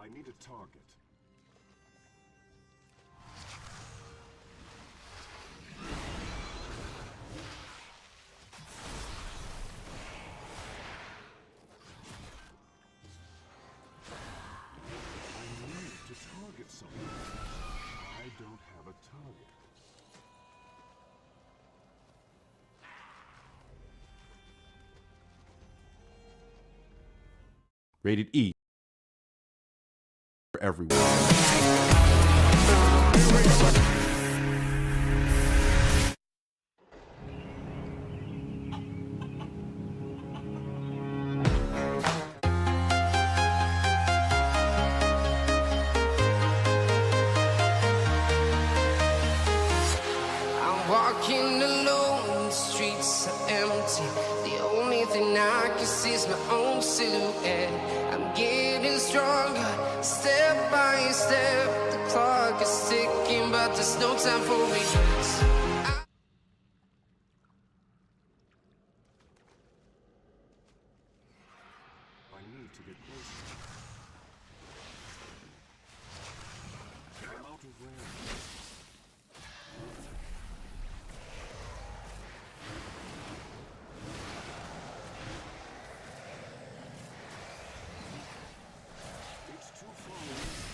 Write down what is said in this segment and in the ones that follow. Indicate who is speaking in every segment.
Speaker 1: I need a target. I need to target someone. I don't have a target.
Speaker 2: Rated E for everyone.
Speaker 3: Walking alone, the streets are empty. The only thing I can see is my own silhouette. I'm getting stronger, step by step. The clock is ticking, but there's no time for regrets.
Speaker 1: I need to get closer. I'm out of range. It's too far away.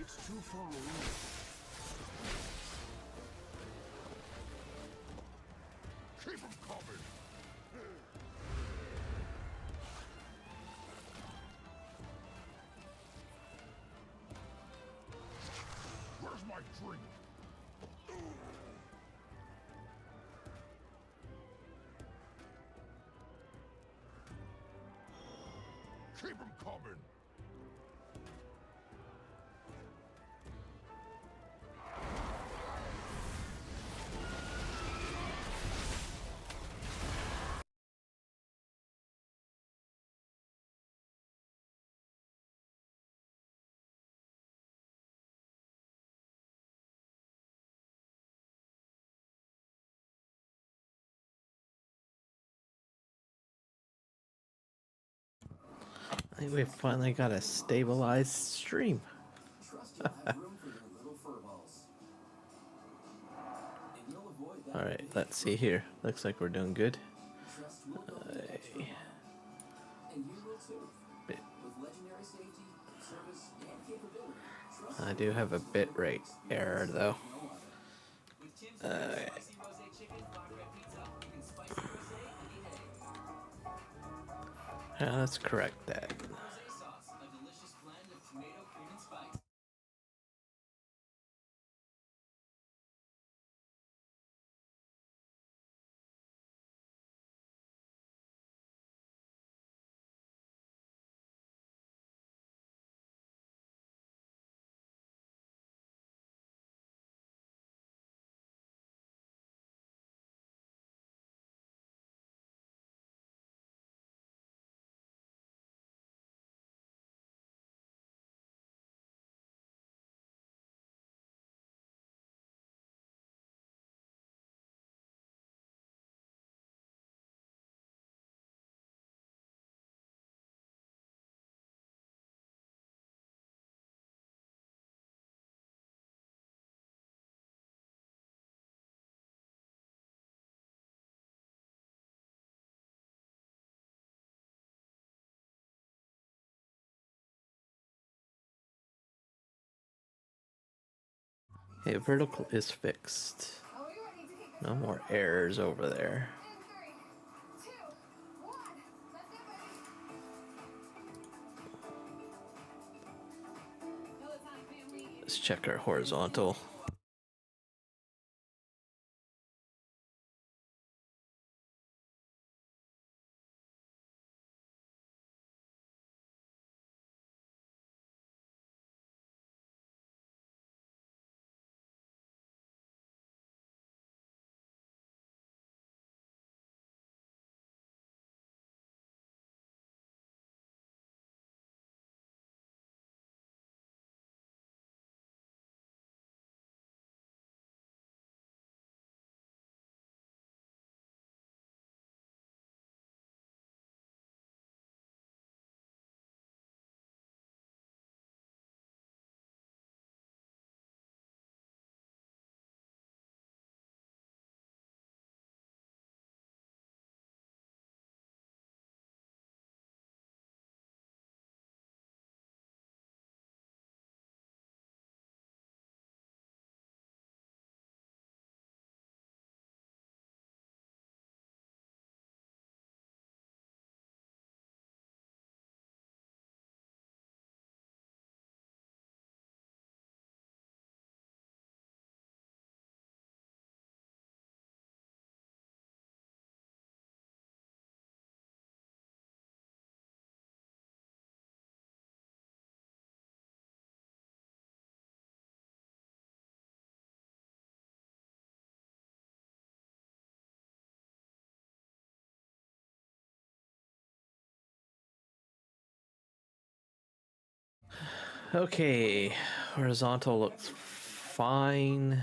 Speaker 1: It's too far away. Keep 'em coming. Where's my drink? Keep 'em coming.
Speaker 2: I think we finally got a stabilized stream. Alright, let's see here. Looks like we're doing good. I do have a bit rate error though. Yeah, let's correct that. Okay, vertical is fixed. No more errors over there. Let's check our horizontal. Okay, horizontal looks fine.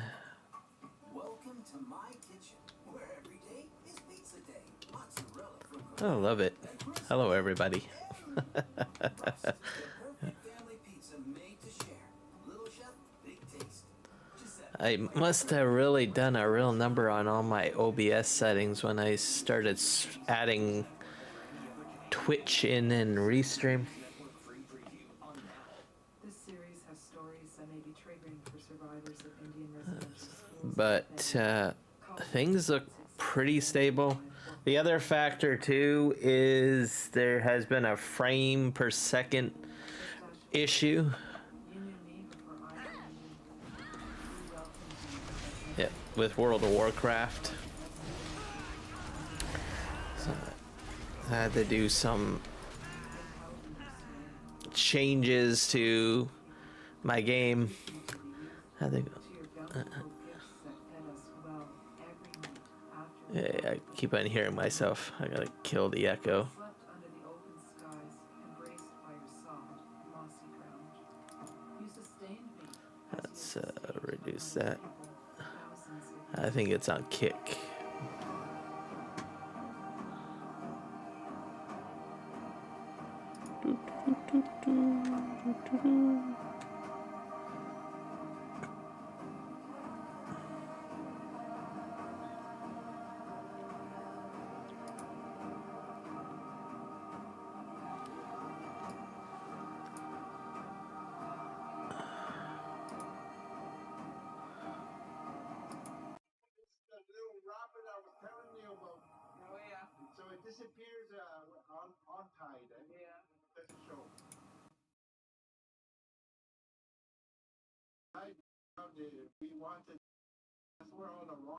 Speaker 4: Welcome to my kitchen, where every day is pizza day. Mozzarella from
Speaker 2: I love it. Hello, everybody.
Speaker 4: the perfect family pizza made to share. Little chef, big taste.
Speaker 2: I must have really done a real number on all my OBS settings when I started adding Twitch in and Restream.
Speaker 5: series has stories that may be triggering for survivors of Indian residential schools.
Speaker 2: But things look pretty stable. The other factor too is there has been a frame per second issue.
Speaker 5: You knew me before I knew you. We welcomed you.
Speaker 2: Yeah, with World of Warcraft. So I had to do some changes to my game. I think. Yeah, I keep on hearing myself. I gotta kill the echo.
Speaker 5: Slept under the open skies, embraced by your soft, mossy ground. You sustained me.
Speaker 2: Let's reduce that. I think it's on kick.
Speaker 5: Oh yeah.
Speaker 6: So it disappears on tide.
Speaker 5: Yeah.
Speaker 6: Doesn't show. We wanted. We're on the wrong.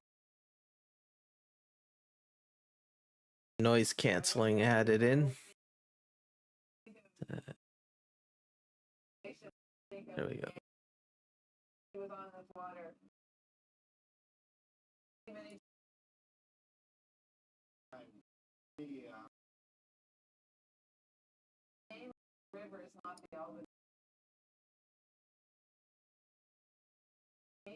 Speaker 2: Noise canceling added in. There we go.
Speaker 5: He was on the water.
Speaker 6: The
Speaker 5: River is not the Albany.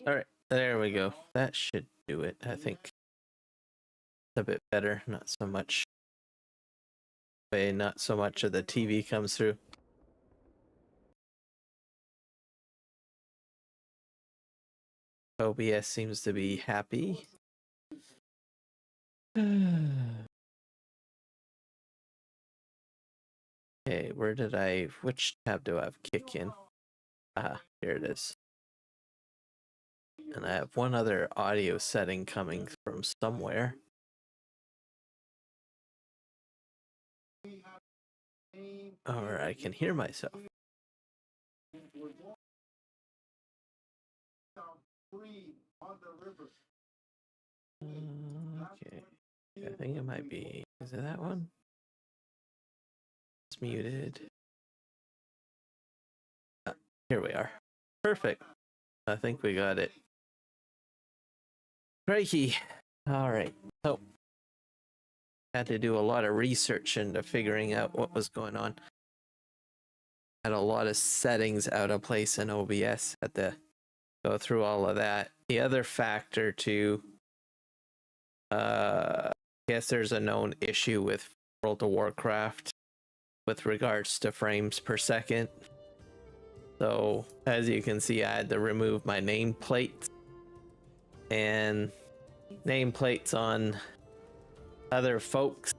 Speaker 2: All right, there we go. That should do it. I think it's a bit better. Not so much. Not so much of the TV comes through. OBS seems to be happy. Okay, which tab do I have kick in? Ah, here it is. And I have one other audio setting coming from somewhere. Or I can hear myself. Okay, I think it might be. Is it that one? It's muted. Here we are. Perfect. I think we got it. Crikey. All right. So, had to do a lot of research into figuring out what was going on. Had a lot of settings out of place in OBS. Had to go through all of that. The other factor too, I guess there's a known issue with World of Warcraft with regards to frames per second. So as you can see, I had to remove my nameplate, and nameplates on other folks,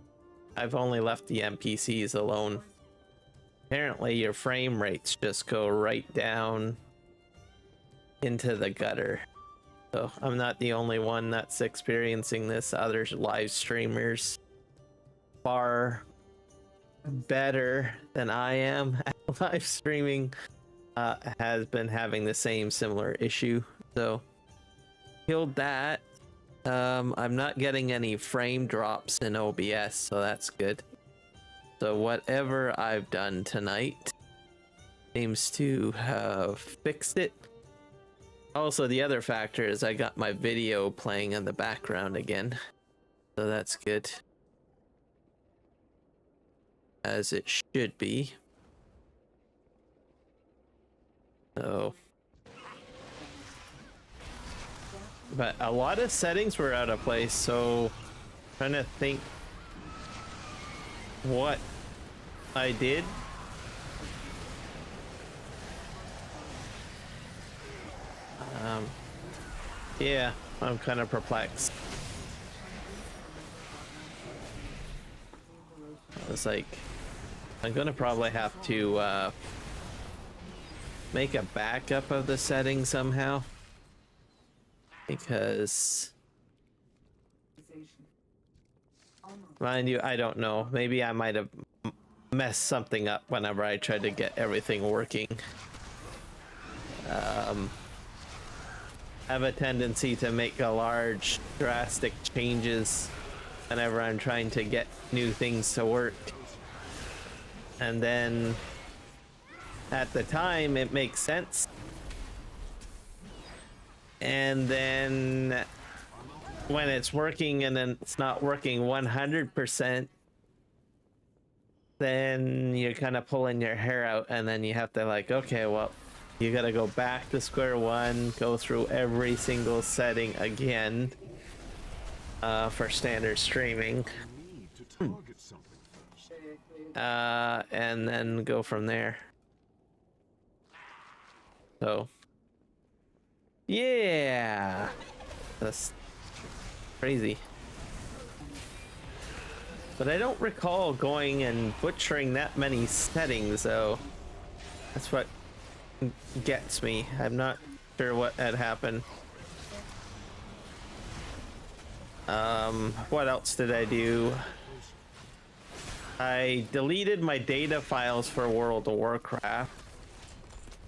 Speaker 2: I've only left the NPCs alone. Apparently your frame rates just go right down into the gutter. So I'm not the only one that's experiencing this. Other live streamers far better than I am at live streaming has been having the same similar issue. So killed that. I'm not getting any frame drops in OBS, so that's good. So whatever I've done tonight seems to have fixed it. Also, the other factor is I got my video playing in the background again, so that's good, as it should be. So, but a lot of settings were out of place, so trying to think what I did. Yeah, I'm kind of perplexed. I was like, I'm gonna probably have to make a backup of the setting somehow, because mind you, I don't know, maybe I might have messed something up whenever I tried to get everything working. I have a tendency to make a large drastic changes whenever I'm trying to get new things to work, and then at the time it makes sense, and then when it's working and then it's not working 100%, then you're kind of pulling your hair out, and then you have to like, okay, well, you gotta go back to square one, go through every single setting again for standard streaming,
Speaker 1: Need to target something first.
Speaker 2: and then go from there. So yeah, that's crazy. But I don't recall going and butchering that many settings, though. That's what gets me. I'm not sure what had happened. What else did I do? I deleted my data files for World of Warcraft.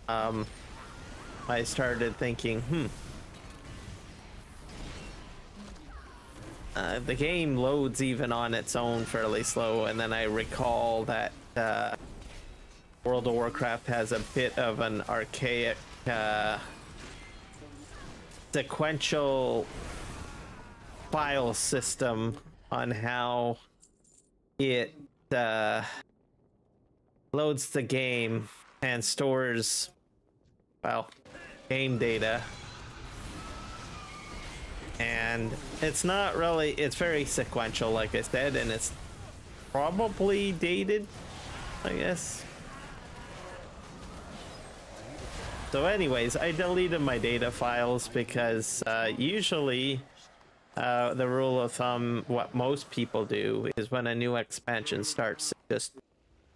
Speaker 2: I started thinking, the game loads even on its own fairly slow, and then I recall that World of Warcraft has a bit of an archaic sequential file system on how it loads the game and stores, well, game data. And it's not really, it's very sequential, like I said, and it's probably dated, I guess. So anyways, I deleted my data files because usually the rule of thumb, what most people do is when a new expansion starts, just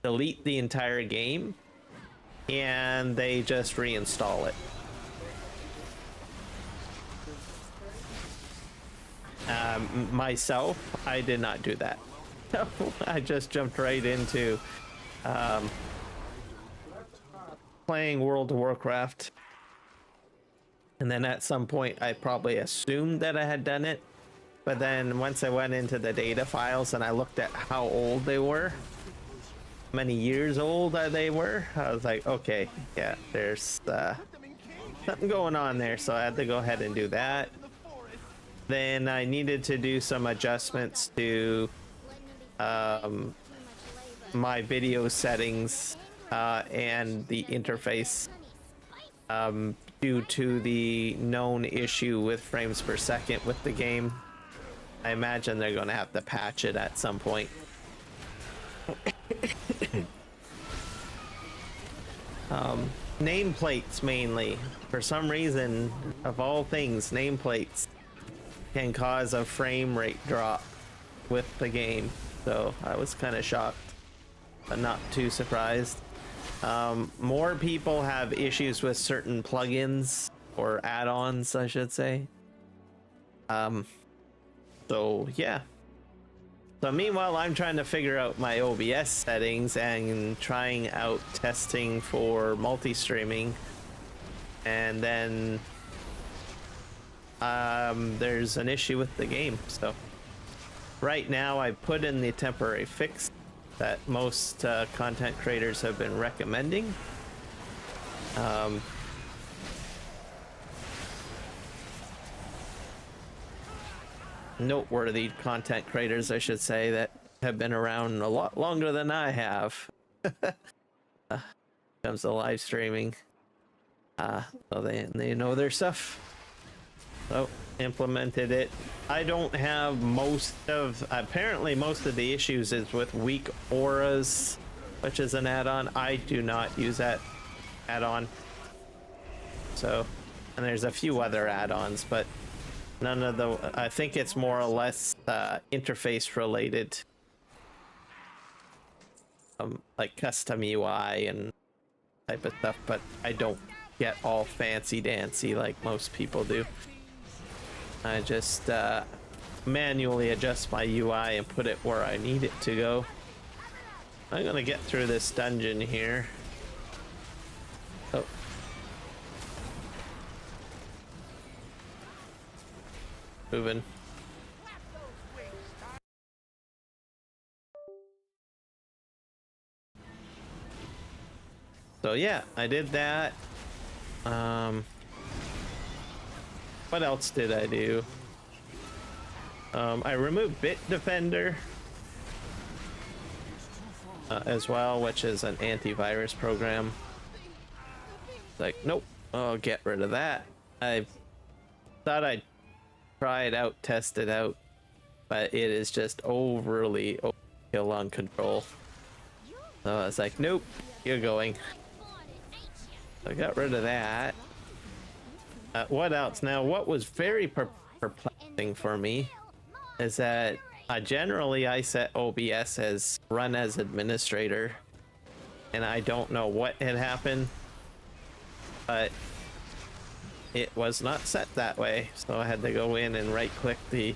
Speaker 2: delete the entire game and they just reinstall it. Myself, I did not do that. I just jumped right into playing World of Warcraft, and then at some point I probably assumed that I had done it, but then once I went into the data files and I looked at how old they were, many years old they were, I was like, okay, yeah, there's something going on there, so I had to go ahead and do that. Then I needed to do some adjustments to my video settings and the interface due to the known issue with frames per second with the game. I imagine they're going to have to patch it at some point. Nameplates mainly. For some reason, of all things, nameplates can cause a frame rate drop with the game. So I was kind of shocked, but not too surprised. More people have issues with certain plugins or add-ons, I should say. So yeah. So meanwhile, I'm trying to figure out my OBS settings and trying out testing for multi-streaming. And then there's an issue with the game. So right now I put in the temporary fix that most content creators have been recommending. Noteworthy content creators, I should say, that have been around a lot longer than I have. Comes to live streaming. So they know their stuff. So implemented it. I don't have apparently most of the issues is with weak auras, which is an add-on. I do not use that add-on. So, and there's a few other add-ons, but none of the, I think it's more or less interface related. Like custom UI and type of stuff, but I don't get all fancy dancy like most people do. I just manually adjust my UI and put it where I need it to go. I'm gonna get through this dungeon here. Oh. Moving. So yeah, I did that. What else did I do? I removed Bit Defender as well, which is an antivirus program. Like, nope, I'll get rid of that. I thought I'd try it out, test it out, but it is just overly overkill on control. So I was like, nope, you're going. So I got rid of that. What else? Now, what was very perplexing for me is that generally I set OBS as run as administrator, and I don't know what had happened, but it was not set that way. So I had to go in and right click the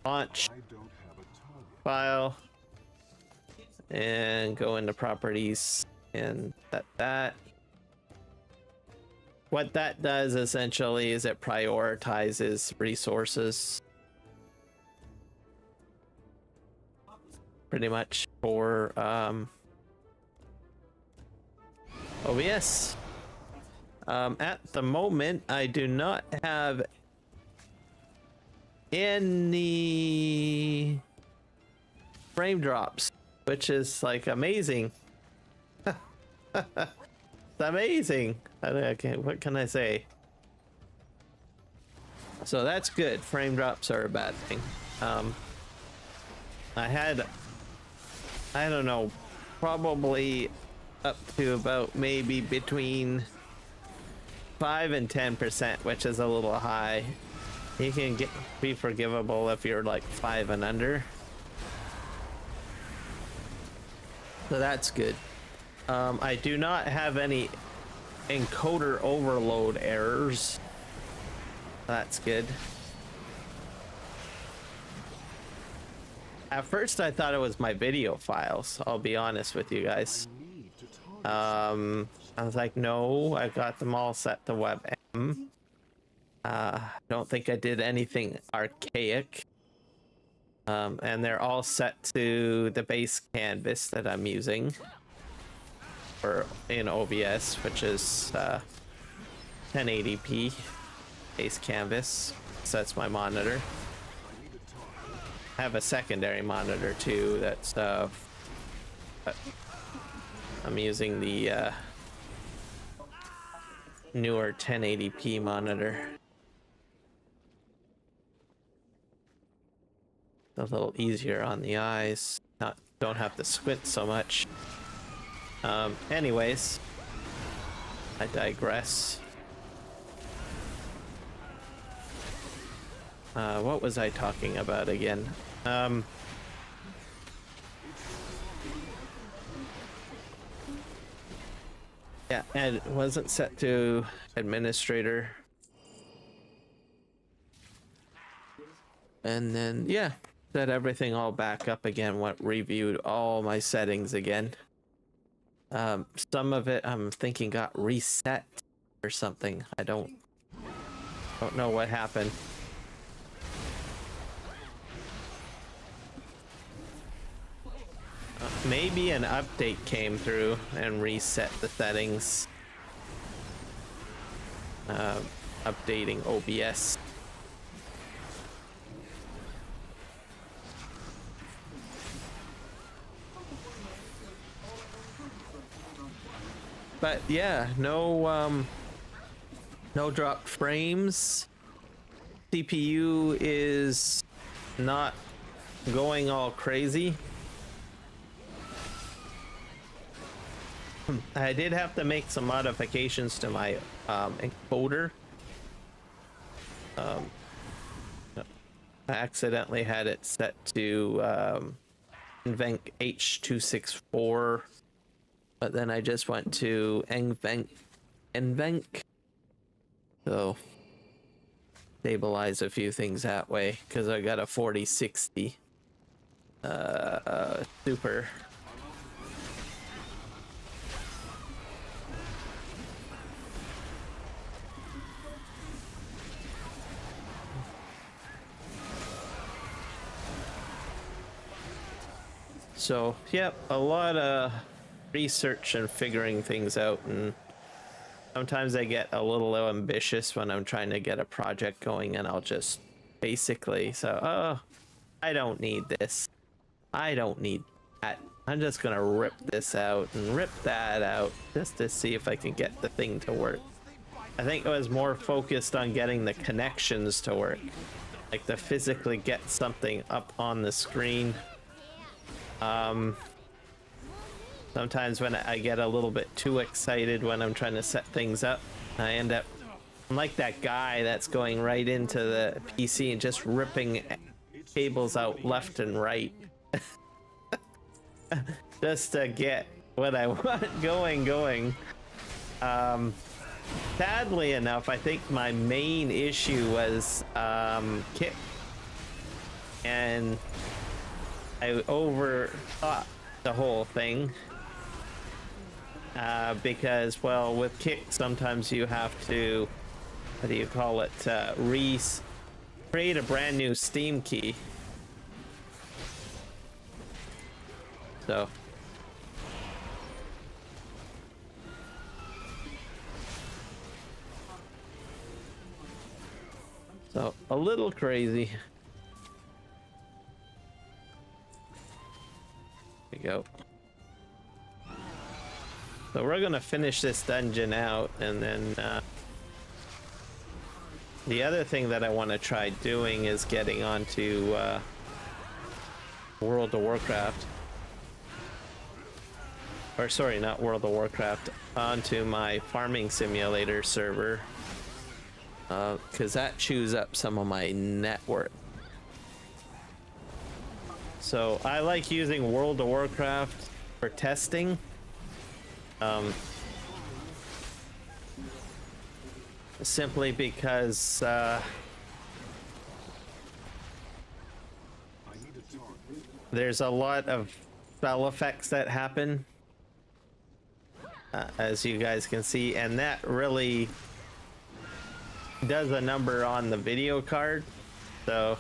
Speaker 2: launch file and go into properties and that. What that does essentially is it prioritizes resources pretty much for OBS. At the moment, I do not have any frame drops, which is like amazing. It's amazing. Okay, what can I say? So that's good. Frame drops are a bad thing. I had, I don't know, probably up to about maybe between 5 and 10%, which is a little high. You can be forgivable if you're like 5 and under. So that's good. I do not have any encoder overload errors. That's good. At first I thought it was my video files, I'll be honest with you guys. I was like, no, I got them all set to WebM. Don't think I did anything archaic. And they're all set to the base canvas that I'm using for in OBS, which is 1080p base canvas. So that's my monitor. I have a secondary monitor too. That's I'm using the newer 1080p monitor. A little easier on the eyes. Don't have to squint so much. Anyways, I digress. What was I talking about again? Yeah, and it wasn't set to administrator. And then, yeah, set everything all back up again, reviewed all my settings again. Some of it I'm thinking got reset or something. I don't know what happened. Maybe an update came through and reset the settings. Updating OBS. But yeah, no dropped frames. CPU is not going all crazy. I did have to make some modifications to my encoder. I accidentally had it set to Invent H264 but then I just went to Envenk. So stabilize a few things that way because I got a 4060 super. So, yep, a lot of research and figuring things out, and sometimes I get a little ambitious when I'm trying to get a project going, and I'll just basically say, oh, I don't need this. I don't need that. I'm just gonna rip this out and rip that out just to see if I can get the thing to work. I think I was more focused on getting the connections to work, like to physically get something up on the screen. Sometimes when I get a little bit too excited when I'm trying to set things up, I end up, I'm like that guy that's going right into the PC and just ripping cables out left and right just to get what I want going. Sadly enough, I think my main issue was kit, and I overthought the whole thing because, well, with kick sometimes you have to, what do you call it, create a brand new Steam key. So a little crazy. There we go. So we're gonna finish this dungeon out, and then the other thing that I want to try doing is getting onto World of Warcraft. Or sorry, not World of Warcraft, onto my farming simulator server. Because that chews up some of my network. So I like using World of Warcraft for testing. Simply because there's a lot of spell effects that happen, as you guys can see, and that really does a number on the video card. So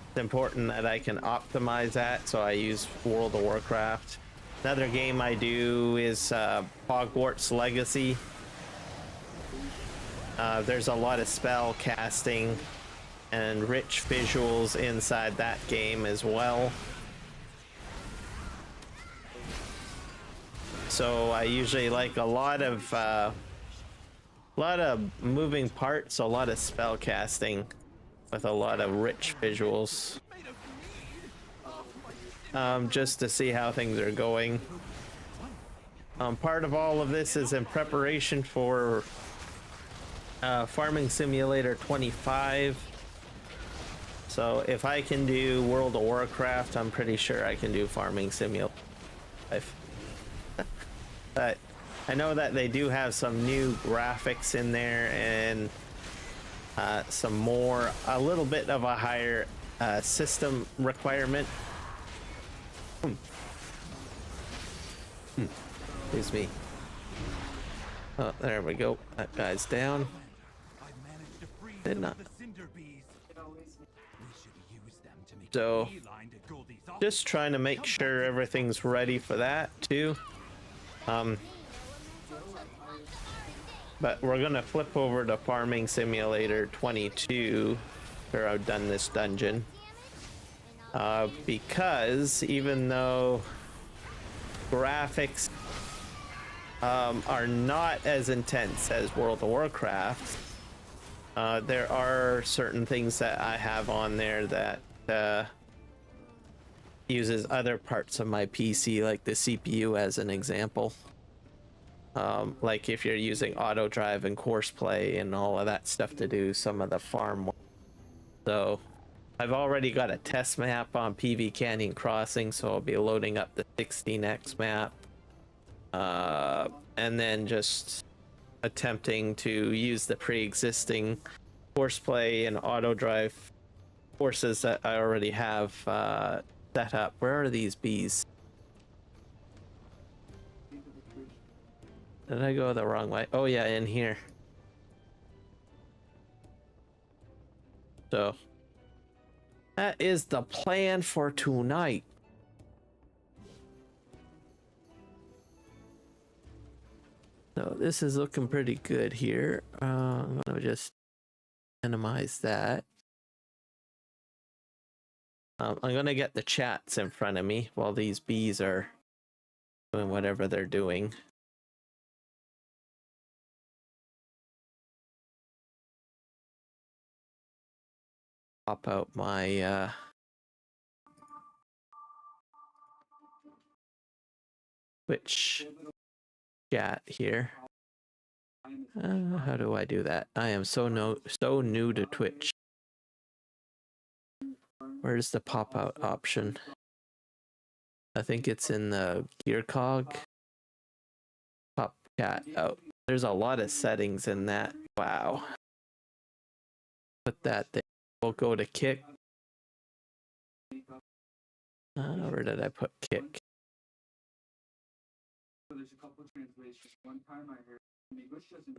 Speaker 2: it's important that I can optimize that, so I use World of Warcraft. Another game I do is Hogwarts Legacy. There's a lot of spell casting and rich visuals inside that game as well. So I usually like a lot of moving parts, a lot of spell casting with a lot of rich visuals, just to see how things are going. Part of all of this is in preparation for Farming Simulator 25. So if I can do World of Warcraft, I'm pretty sure I can do Farming Simulator 5. But I know that they do have some new graphics in there, and some more, a little bit of a higher system requirement. Excuse me. Oh, there we go. That guy's down. Did not. So, just trying to make sure everything's ready for that too. But we're gonna flip over to Farming Simulator 22, where I've done this dungeon. Because even though graphics are not as intense as World of Warcraft, there are certain things that I have on there that uses other parts of my PC, like the CPU as an example. Like if you're using auto drive and course play and all of that stuff to do some of the farm work. So I've already got a test map on PV Canyon Crossing, so I'll be loading up the 16x map. and then just attempting to use the pre-existing horseplay and auto drive horses that I already have set up. Where are these bees? Did I go the wrong way? Oh yeah, in here. So that is the plan for tonight. So this is looking pretty good here. I'm gonna just minimize that. I'm gonna get the chats in front of me while these bees are doing whatever they're doing. Pop out my Twitch chat here. How do I do that? I am so new to Twitch. Where's the pop out option? I think it's in the gear cog. Pop chat out. There's a lot of settings in that. Wow. Put that there. We'll go to kick. Where did I put kick?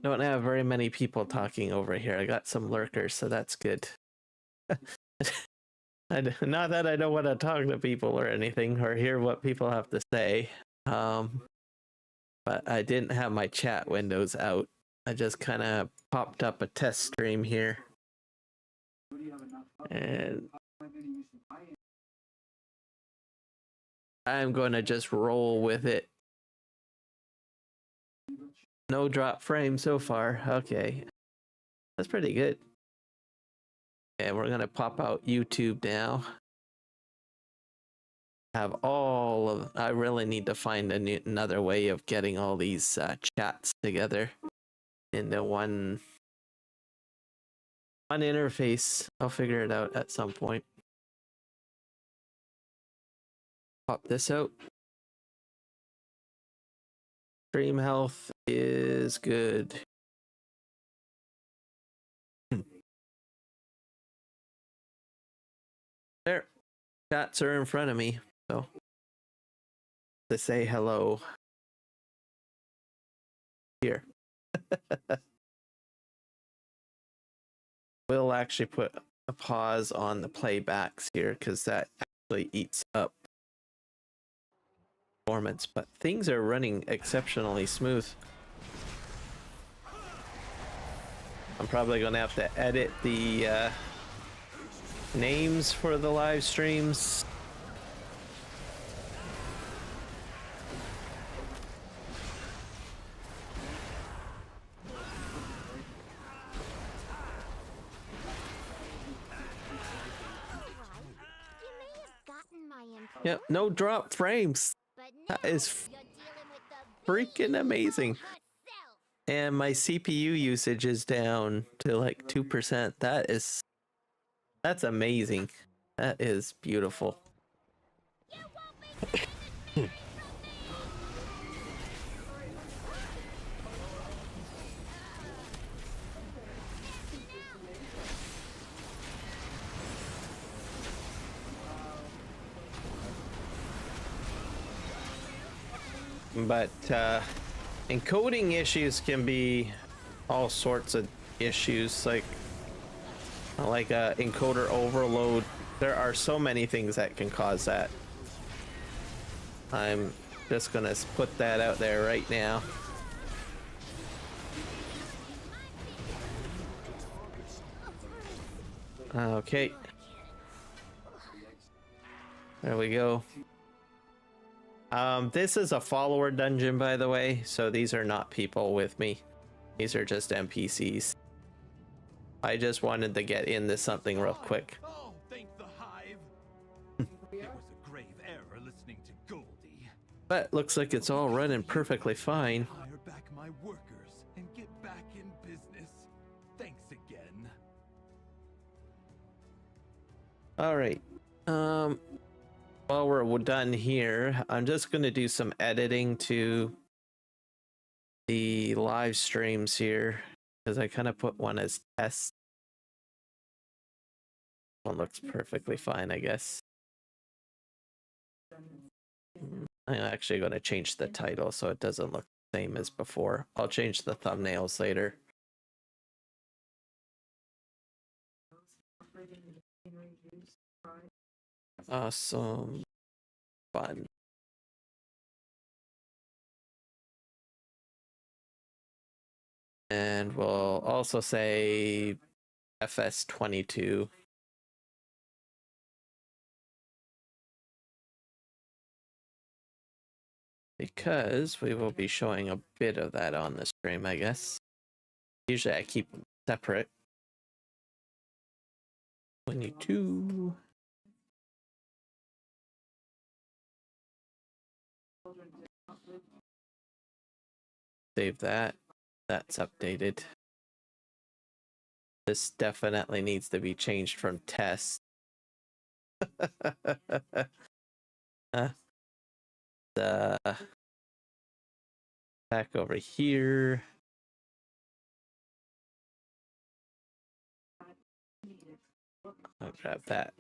Speaker 2: Don't have very many people talking over here. I got some lurkers, so that's good. Not that I don't want to talk to people or anything or hear what people have to say. But I didn't have my chat windows out. I just kind of popped up a test stream here. And I'm going to just roll with it. No drop frame so far. Okay. That's pretty good. And we're going to pop out YouTube now. Have all of... I really need to find another way of getting all these chats together into one interface. I'll figure it out at some point. Pop this out. Stream health is good. There. Chats are in front of me, so to say hello. Here. We'll actually put a pause on the playbacks here because that actually eats up performance, but things are running exceptionally smooth. I'm probably going to have to edit the names for the live streams. Yep, no drop frames. That is freaking amazing. And my CPU usage is down to like 2%. That's amazing. That is beautiful. But encoding issues can be all sorts of issues, like encoder overload. There are so many things that can cause that. I'm just gonna put that out there right now. Okay. There we go. This is a follower dungeon, by the way, so these are not people with me. These are just NPCs. I just wanted to get into something real quick.
Speaker 7: Oh, thank the hive. It was a grave error listening to Goldie.
Speaker 2: But looks like it's all running perfectly fine.
Speaker 7: Hire back my workers and get back in business. Thanks again.
Speaker 2: All right. While we're done here, I'm just going to do some editing to the live streams here because I kind of put one as test. One looks perfectly fine, I guess. I'm actually going to change the title so it doesn't look the same as before. I'll change the thumbnails later. Awesome. Fun. And we'll also say FS22. Because we will be showing a bit of that on the stream, I guess. Usually I keep them separate. 22. Save that. That's updated. This definitely needs to be changed from test. The back over here. I'll grab that.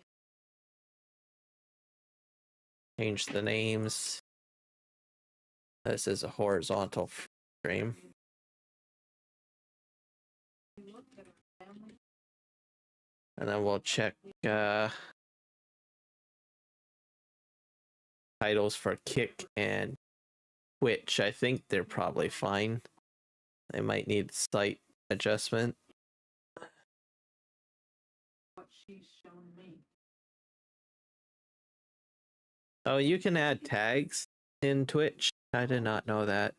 Speaker 2: Change the names. This is a horizontal frame. And then we'll check titles for Kick and Twitch. I think they're probably fine. They might need slight adjustment.
Speaker 5: What she's shown me.
Speaker 2: Oh, you can add tags in Twitch. I did not know that.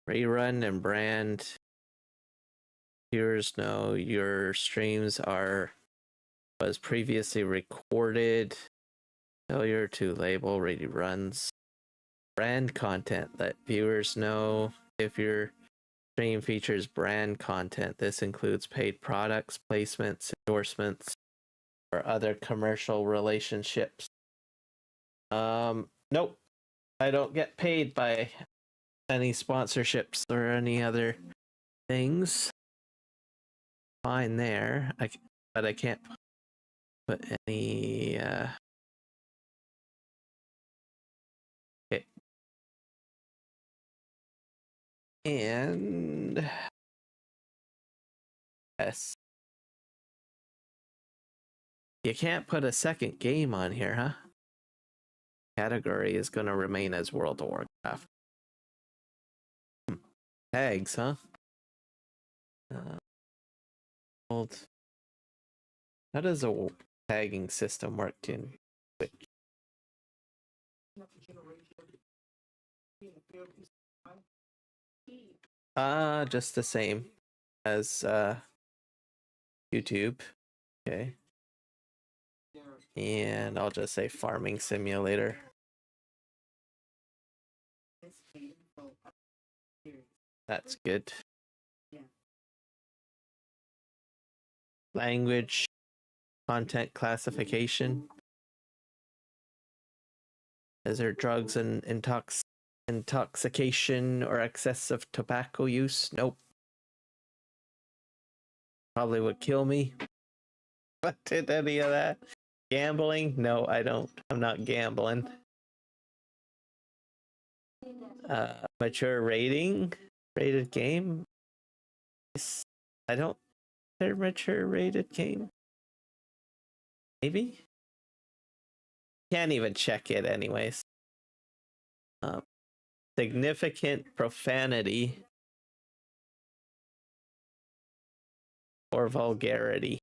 Speaker 2: Rerun and brand. Viewers know your streams was previously recorded. Failure to label reruns. Brand content. Let viewers know if your stream features brand content. This includes paid products, placements, endorsements, or other commercial relationships. Nope. I don't get paid by any sponsorships or any other things. Fine there. But I can't put any okay. And yes. You can't put a second game on here, huh? Category is going to remain as World of Warcraft. Tags, huh? How does a tagging system work in Twitch? Just the same as YouTube. Okay. And I'll just say farming simulator. That's good. Language, content classification. Is there drugs and intoxication or excessive tobacco use? Nope. Probably would kill me. What did any of that? Gambling? No, I don't. I'm not gambling. Mature rating? Rated game? I don't. They're mature rated game? Maybe? Can't even check it anyways. Significant profanity or vulgarity.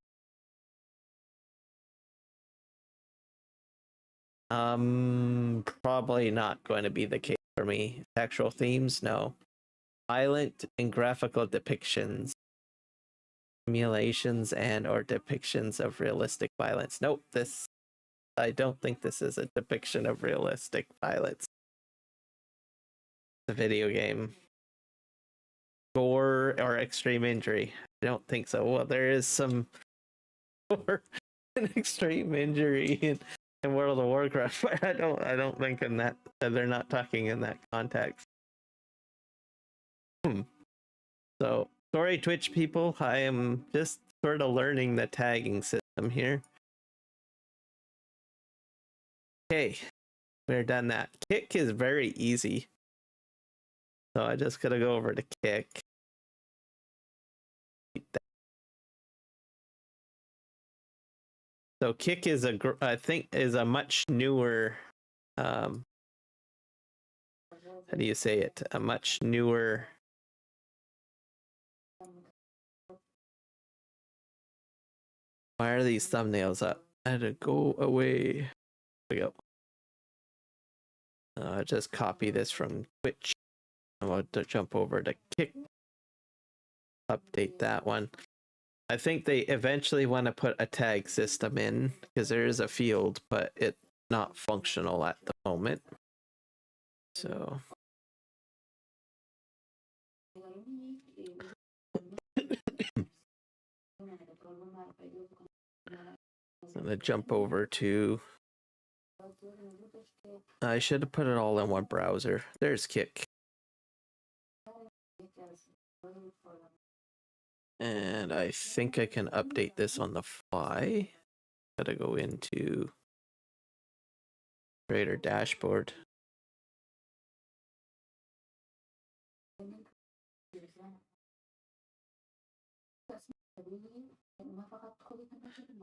Speaker 2: Probably not going to be the case for me. Sexual themes? No. Violent and graphical depictions. Simulations and or depictions of realistic violence. Nope, I don't think this is a depiction of realistic violence. It's a video game. Gore or extreme injury? I don't think so. Well, there is some gore an extreme injury in World of Warcraft, but I don't think in that they're not talking in that context. So sorry, Twitch people, I am just sort of learning the tagging system here. Okay, we're done that. Kick is very easy. So I just gotta go over to kick. So kick is I think is a much newer how do you say it? A much newer why are these thumbnails up? I had to go away. There we go. Just copy this from Twitch. I'm about to jump over to kick. Update that one. I think they eventually want to put a tag system in because there is a field, but it's not functional at the moment. So I'm gonna jump over to I should have put it all in one browser. There's Kick. And I think I can update this on the fly. Gotta go into Creator Dashboard.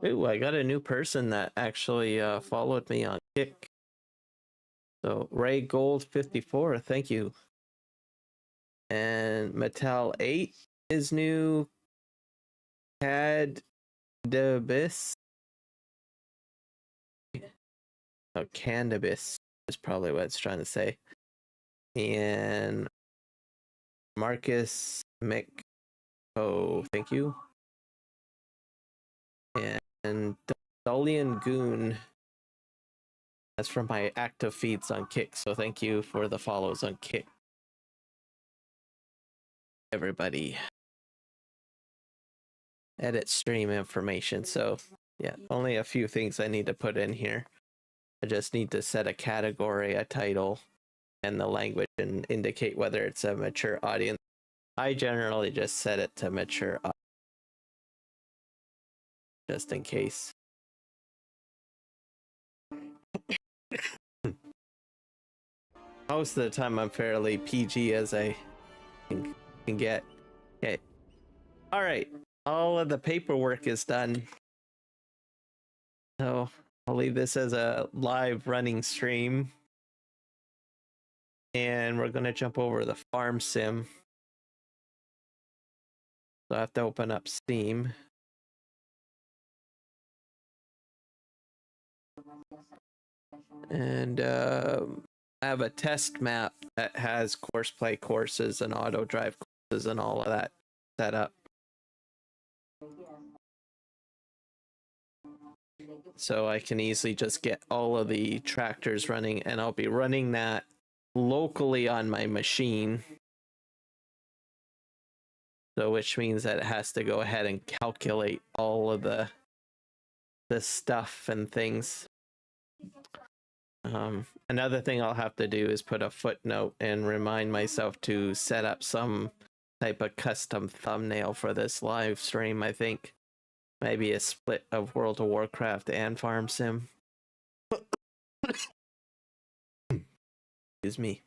Speaker 2: Ooh, I got a new person that actually followed me on Kick. So Ray Gold 54, thank you. And Metal 8 is new. Cannabis. Oh, cannabis is probably what it's trying to say. And Marcus Mick. Oh, thank you. And Dolian Goon. That's from my active feeds on Kick. So thank you for the follows on Kick. Everybody. Edit stream information. So yeah, only a few things I need to put in here. I just need to set a category, a title, and the language and indicate whether it's a mature audience. I generally just set it to mature audience, just in case. Most of the time I'm fairly PG as I can get. Okay. All right. All of the paperwork is done. So I'll leave this as a live running stream. And we're going to jump over the farm sim. So I have to open up Steam. And I have a test map that has course play courses and auto drive courses and all of that set up. So I can easily just get all of the tractors running, and I'll be running that locally on my machine. So which means that it has to go ahead and calculate all of the stuff and things. Another thing I'll have to do is put a footnote and remind myself to set up some type of custom thumbnail for this live stream. I think maybe a split of World of Warcraft and Farm Sim. Excuse me.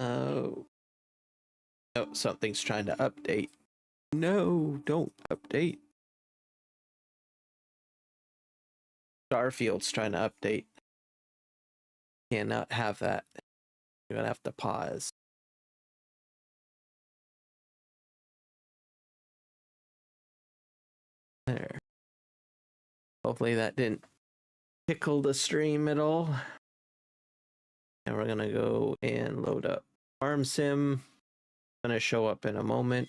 Speaker 2: Oh, something's trying to update. No, don't update. Starfield's trying to update. Cannot have that. You're gonna have to pause. There. Hopefully that didn't tickle the stream at all. And we're gonna go and load up Farm Sim. Gonna show up in a moment.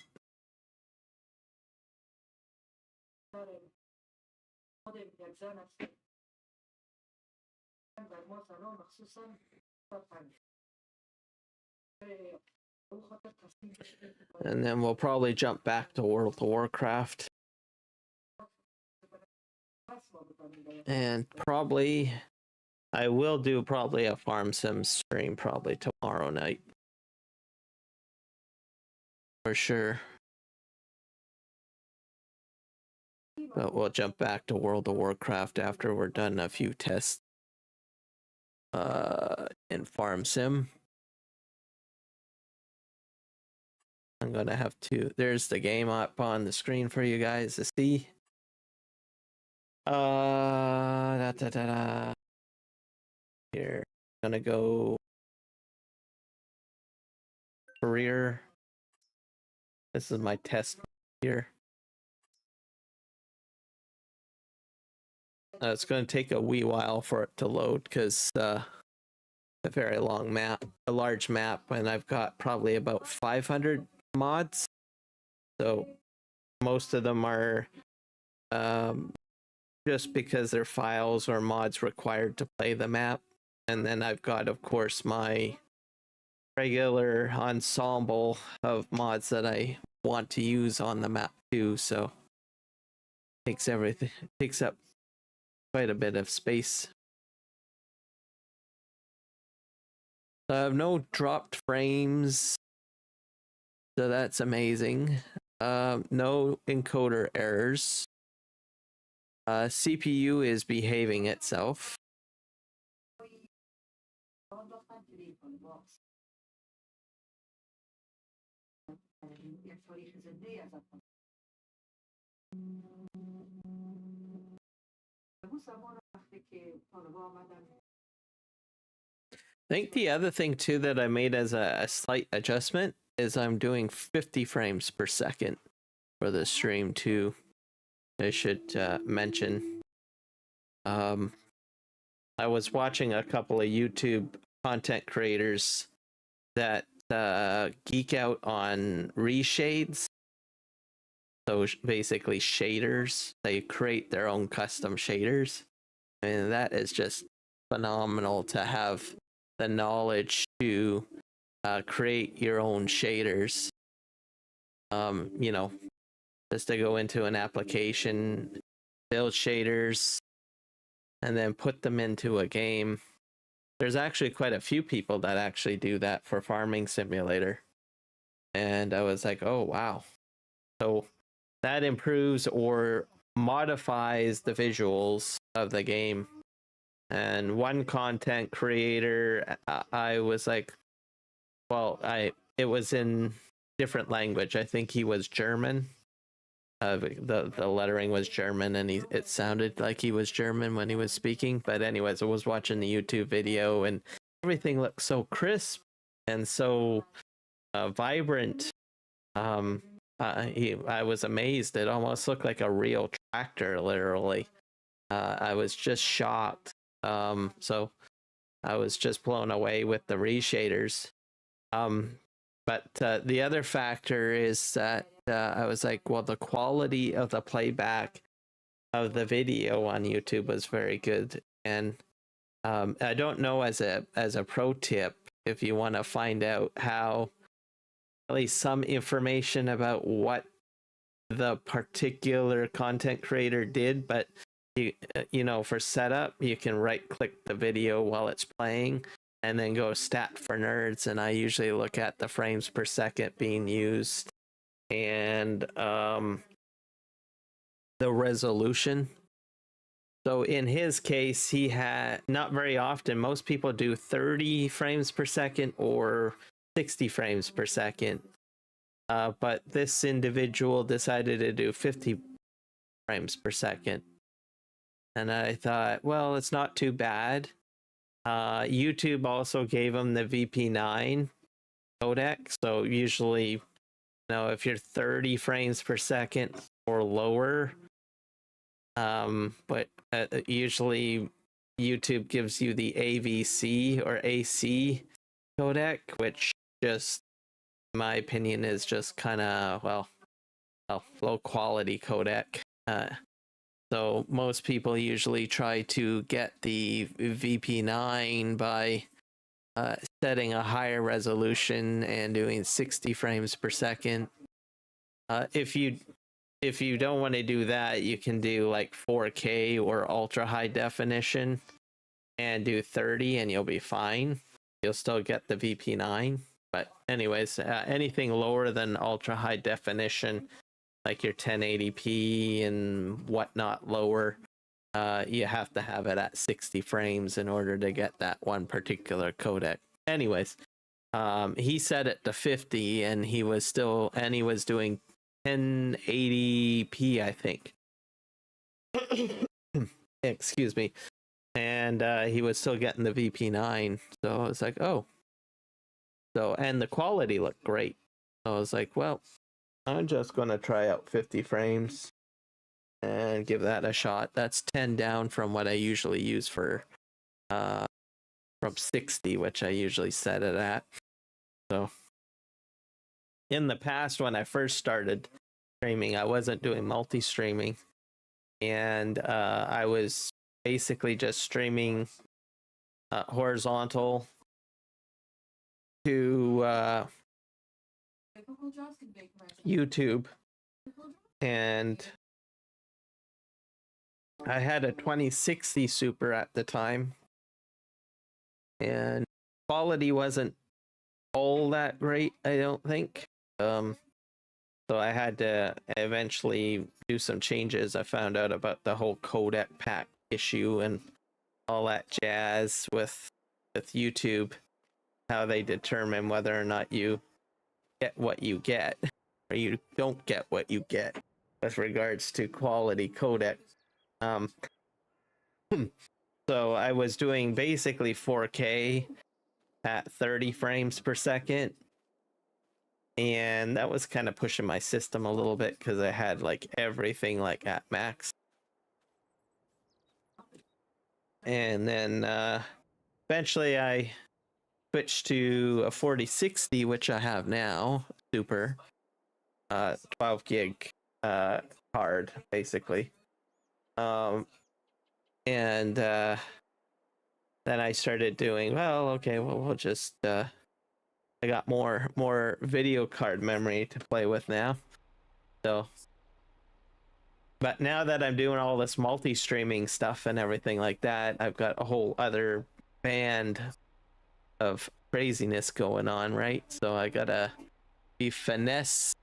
Speaker 2: And then we'll probably jump back to World of Warcraft. And probably, I will do probably a farm sim stream probably tomorrow night. For sure. But we'll jump back to World of Warcraft after we're done a few tests in farm sim. I'm gonna have to, there's the game up on the screen for you guys to see. Here, I'm gonna go career. This is my test here. It's going to take a wee while for it to load because a very long map, a large map, and I've got probably about 500 mods. So most of them are just because they're files or mods required to play the map. And then I've got, of course, my regular ensemble of mods that I want to use on the map too. So takes everything, takes up quite a bit of space. I have no dropped frames, so that's amazing. No encoder errors. CPU is behaving itself. I think the other thing too that I made as a slight adjustment is I'm doing 50 frames per second for the stream too. I should mention. I was watching a couple of YouTube content creators that geek out on reshades. So basically shaders. They create their own custom shaders. And that is just phenomenal to have the knowledge to create your own shaders. You know, just to go into an application, build shaders, and then put them into a game. There's actually quite a few people that actually do that for Farming Simulator. And I was like, oh, wow. So that improves or modifies the visuals of the game. And one content creator, I was like, well, it was in different language. I think he was German. The lettering was German, and it sounded like he was German when he was speaking. But anyways, I was watching the YouTube video, and everything looked so crisp and so vibrant. I was amazed. It almost looked like a real tractor, literally. I was just shocked. So I was just blown away with the reshaders. But the other factor is that I was like, well, the quality of the playback of the video on YouTube was very good. And I don't know, as a pro tip, if you want to find out how, at least some information about what the particular content creator did, but you know, for setup, you can right click the video while it's playing and then go stat for nerds, and I usually look at the frames per second being used and the resolution. So in his case, he had, not very often, most people do 30 frames per second or 60 frames per second. But this individual decided to do 50 frames per second. And I thought, well, it's not too bad. YouTube also gave him the VP9 codec. So usually, you know, if you're 30 frames per second or lower, but usually YouTube gives you the AVC or AC codec, which just, in my opinion, is just kind of, well, low quality codec. So most people usually try to get the VP9 by setting a higher resolution and doing 60 frames per second. If you don't want to do that, you can do like 4K or ultra high definition and do 30 and you'll be fine. You'll still get the VP9. But anyways, anything lower than ultra high definition, like your 1080p and whatnot lower, you have to have it at 60 frames in order to get that one particular codec. Anyways, he set it to 50 and he was doing 1080p, I think. Excuse me. And he was still getting the VP9. So I was like, oh. So, and the quality looked great. So I was like, well, I'm just going to try out 50 frames and give that a shot. That's 10 down from what I usually use for from 60, which I usually set it at. So in the past, when I first started streaming, I wasn't doing multi-streaming, and I was basically just streaming horizontal to YouTube, and I had a 2060 Super at the time, and quality wasn't all that great, I don't think. So I had to eventually do some changes. I found out about the whole codec pack issue and all that jazz with YouTube, how they determine whether or not you get what you get or you don't get what you get with regards to quality codec. So I was doing basically 4K at 30 frames per second, and that was kind of pushing my system a little bit because I had like everything like at max. And then eventually I switched to a 4060, which I have now, super 12 gig card basically. And then I started doing, well, okay, well, we'll just I got more video card memory to play with now. So, but now that I'm doing all this multi-streaming stuff and everything like that, I've got a whole other band of craziness going on, right? So I gotta finesse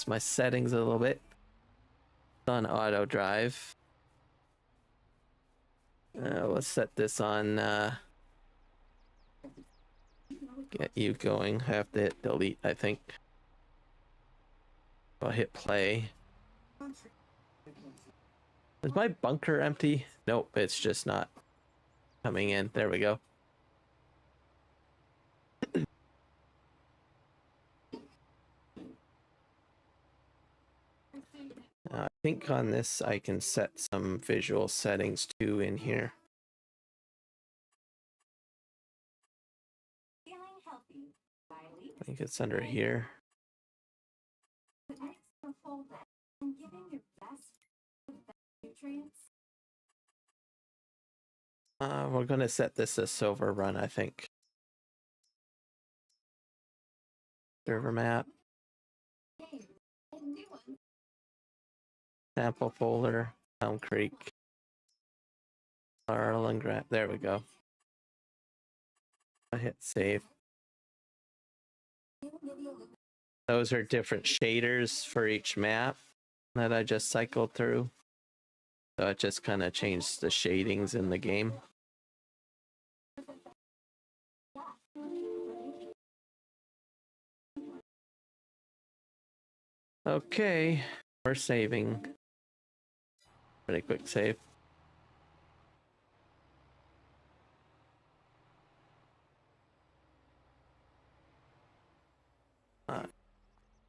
Speaker 2: my settings a little bit. It's on auto drive. Let's set this on get you going. I have to hit delete, I think. I'll hit play. Is my bunker empty? Nope, it's just not coming in. There we go. I think on this I can set some visual settings too in here. I think it's under here. We're gonna set this as silver run, I think. Server map. Sample folder, Elm Creek. Arlengrad. There we go. I hit save. Those are different shaders for each map that I just cycled through. So it just kind of changed the shadings in the game. Okay, we're saving. Pretty quick save.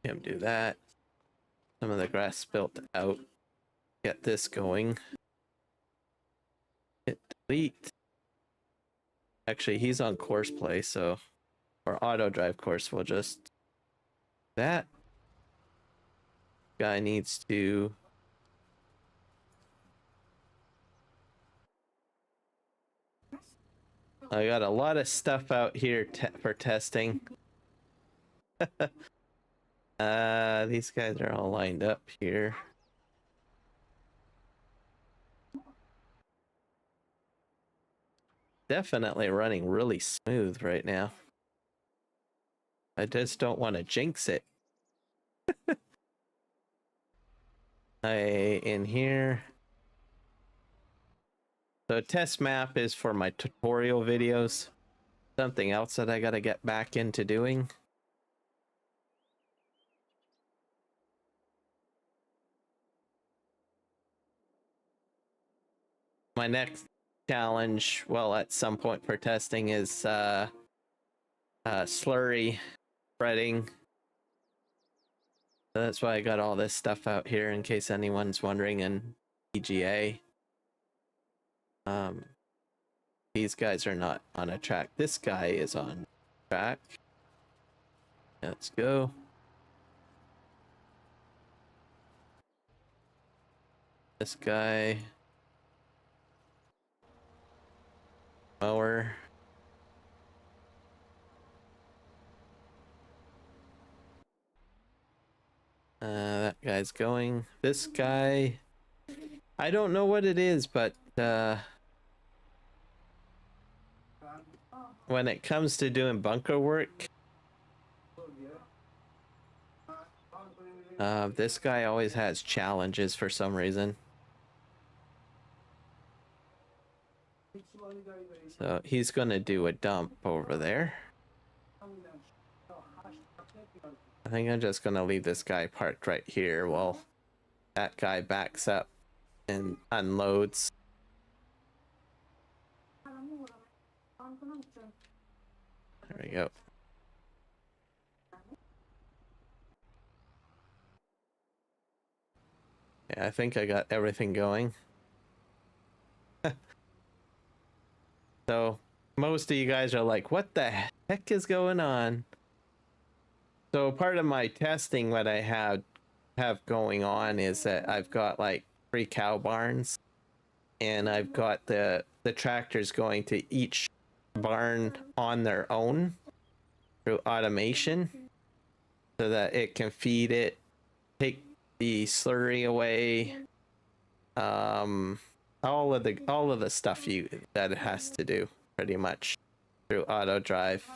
Speaker 2: Him do that. Some of the grass spilt out. Get this going. Hit delete. Actually, he's on course play, so or auto drive course. We'll just that guy needs to I got a lot of stuff out here for testing. These guys are all lined up here. Definitely running really smooth right now. I just don't want to jinx it. In here. So test map is for my tutorial videos. Something else that I gotta get back into doing. My next challenge, well, at some point for testing, is slurry spreading. So that's why I got all this stuff out here in case anyone's wondering in PGA. These guys are not on a track. This guy is on track. Let's go. This guy. Mower. That guy's going. This guy, I don't know what it is, but when it comes to doing bunker work, this guy always has challenges for some reason. So he's gonna do a dump over there. I think I'm just gonna leave this guy parked right here while that guy backs up and unloads. There we go. Yeah, I think I got everything going. So most of you guys are like, what the heck is going on? So part of my testing, what I have going on is that I've got like 3 cow barns, and I've got the tractors going to each barn on their own through automation, so that it can feed it, take the slurry away, all of the stuff that it has to do pretty much through auto drive.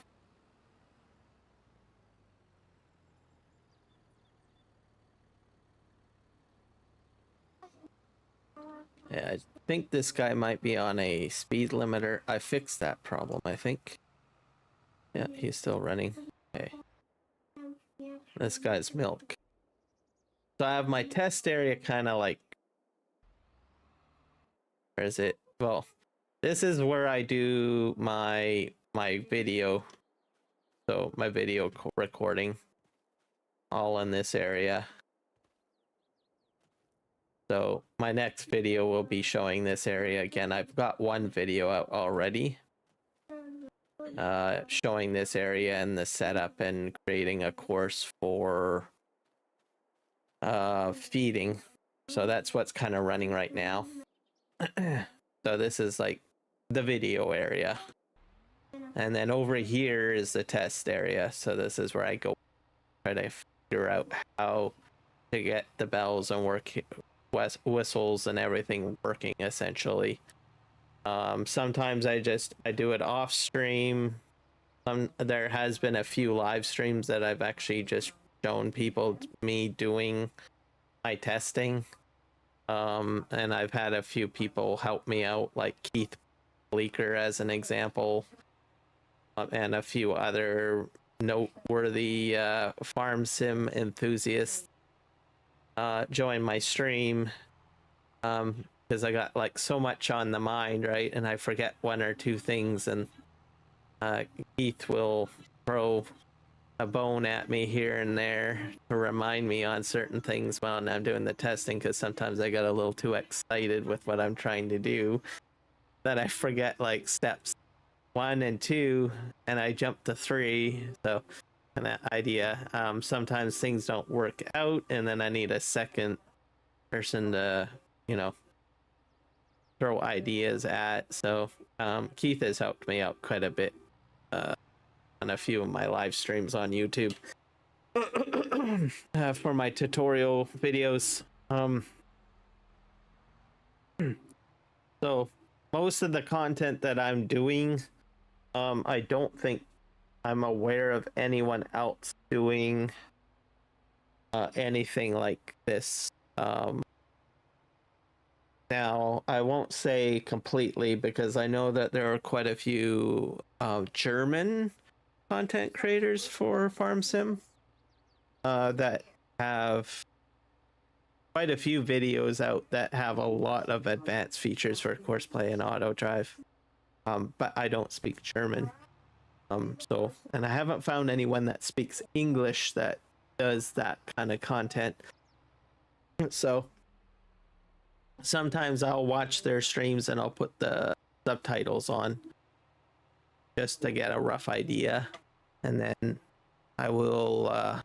Speaker 2: Yeah, I think this guy might be on a speed limiter. I fixed that problem, I think. Yeah, he's still running. Okay. This guy's milk. So I have my test area kind of like... Where is it? Well, this is where I do my video. So my video recording. All in this area. So my next video will be showing this area again. I've got one video out already. Showing this area and the setup and creating a course for feeding. So that's what's kind of running right now. So this is like the video area. And then over here is the test area. So this is where I go try to figure out how to get the bells and whistles and everything working essentially. Sometimes I do it off stream. There has been a few live streams that I've actually just shown people me doing my testing. And I've had a few people help me out, like Keith Bleeker as an example, and a few other noteworthy farm sim enthusiasts join my stream, because I got like so much on the mind, right? And I forget 1 or 2 things, and Keith will throw a bone at me here and there to remind me on certain things when I'm doing the testing, because sometimes I get a little too excited with what I'm trying to do that I forget like steps 1 and 2 and I jump to 3. So kind of idea. Sometimes things don't work out and then I need a second person to, throw ideas at. So Keith has helped me out quite a bit on a few of my live streams on YouTube for my tutorial videos. So most of the content that I'm doing, I don't think I'm aware of anyone else doing anything like this. Now, I won't say completely because I know that there are quite a few German content creators for Farm Sim that have quite a few videos out that have a lot of advanced features for course play and auto drive. But I don't speak German. And I haven't found anyone that speaks English that does that kind of content. So sometimes I'll watch their streams and I'll put the subtitles on just to get a rough idea. And then I will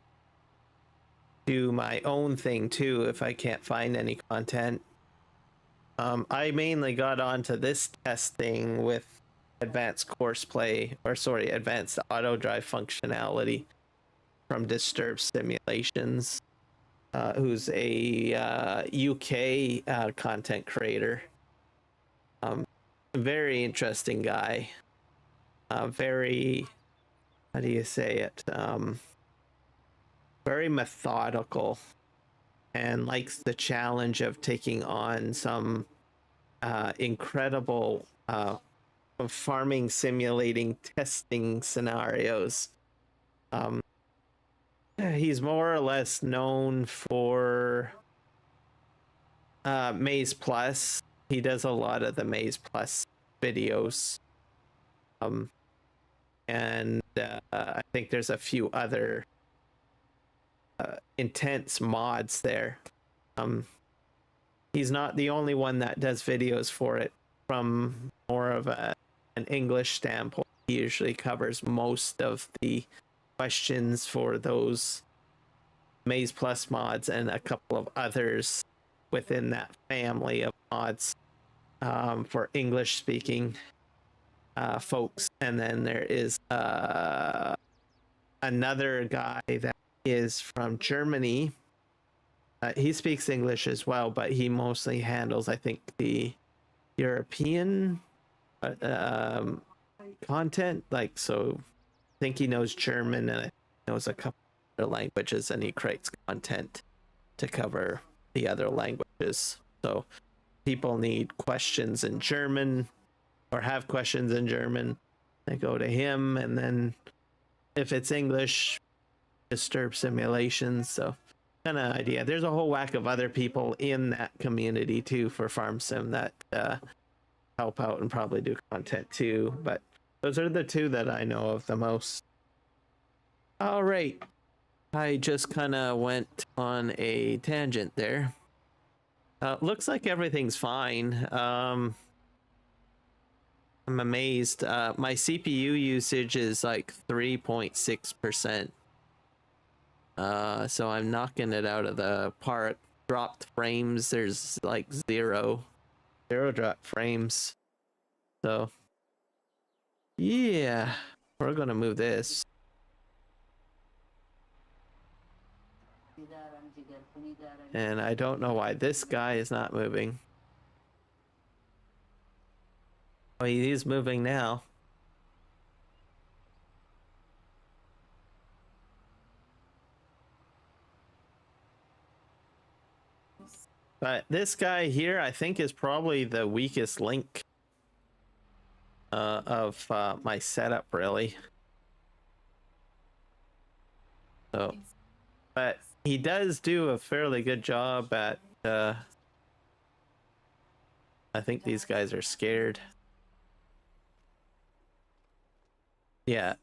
Speaker 2: do my own thing too if I can't find any content. I mainly got onto this testing with advanced advanced auto drive functionality from Disturb Simulations, who's a UK content creator. Very interesting guy. Very, how do you say it? Very methodical and likes the challenge of taking on some incredible farming simulating testing scenarios. He's more or less known for Maze Plus. He does a lot of the Maze Plus videos. And I think there's a few other intense mods there. He's not the only one that does videos for it from more of an English standpoint. He usually covers most of the questions for those Maze Plus mods and a couple of others within that family of mods for English speaking folks. And then there is another guy that is from Germany. He speaks English as well, but he mostly handles, I think, the European content. Like, so I think he knows German and I knows a couple other languages, and he creates content to cover the other languages. So people need questions in German or have questions in German, they go to him. And then if it's English, Disturb Simulations. So kind of idea. There's a whole whack of other people in that community too for Farm Sim that help out and probably do content too, but those are the two that I know of the most. All right, I just kind of went on a tangent there. Looks like everything's fine. I'm amazed. My CPU usage is like 3.6%. So I'm knocking it out of the park. Dropped frames, there's like zero drop frames. So yeah, we're gonna move this. And I don't know why this guy is not moving. Oh, he is moving now. But this guy here, I think, is probably the weakest link of my setup, really. So, but he does do a fairly good job at. I think these guys are scared. Yeah.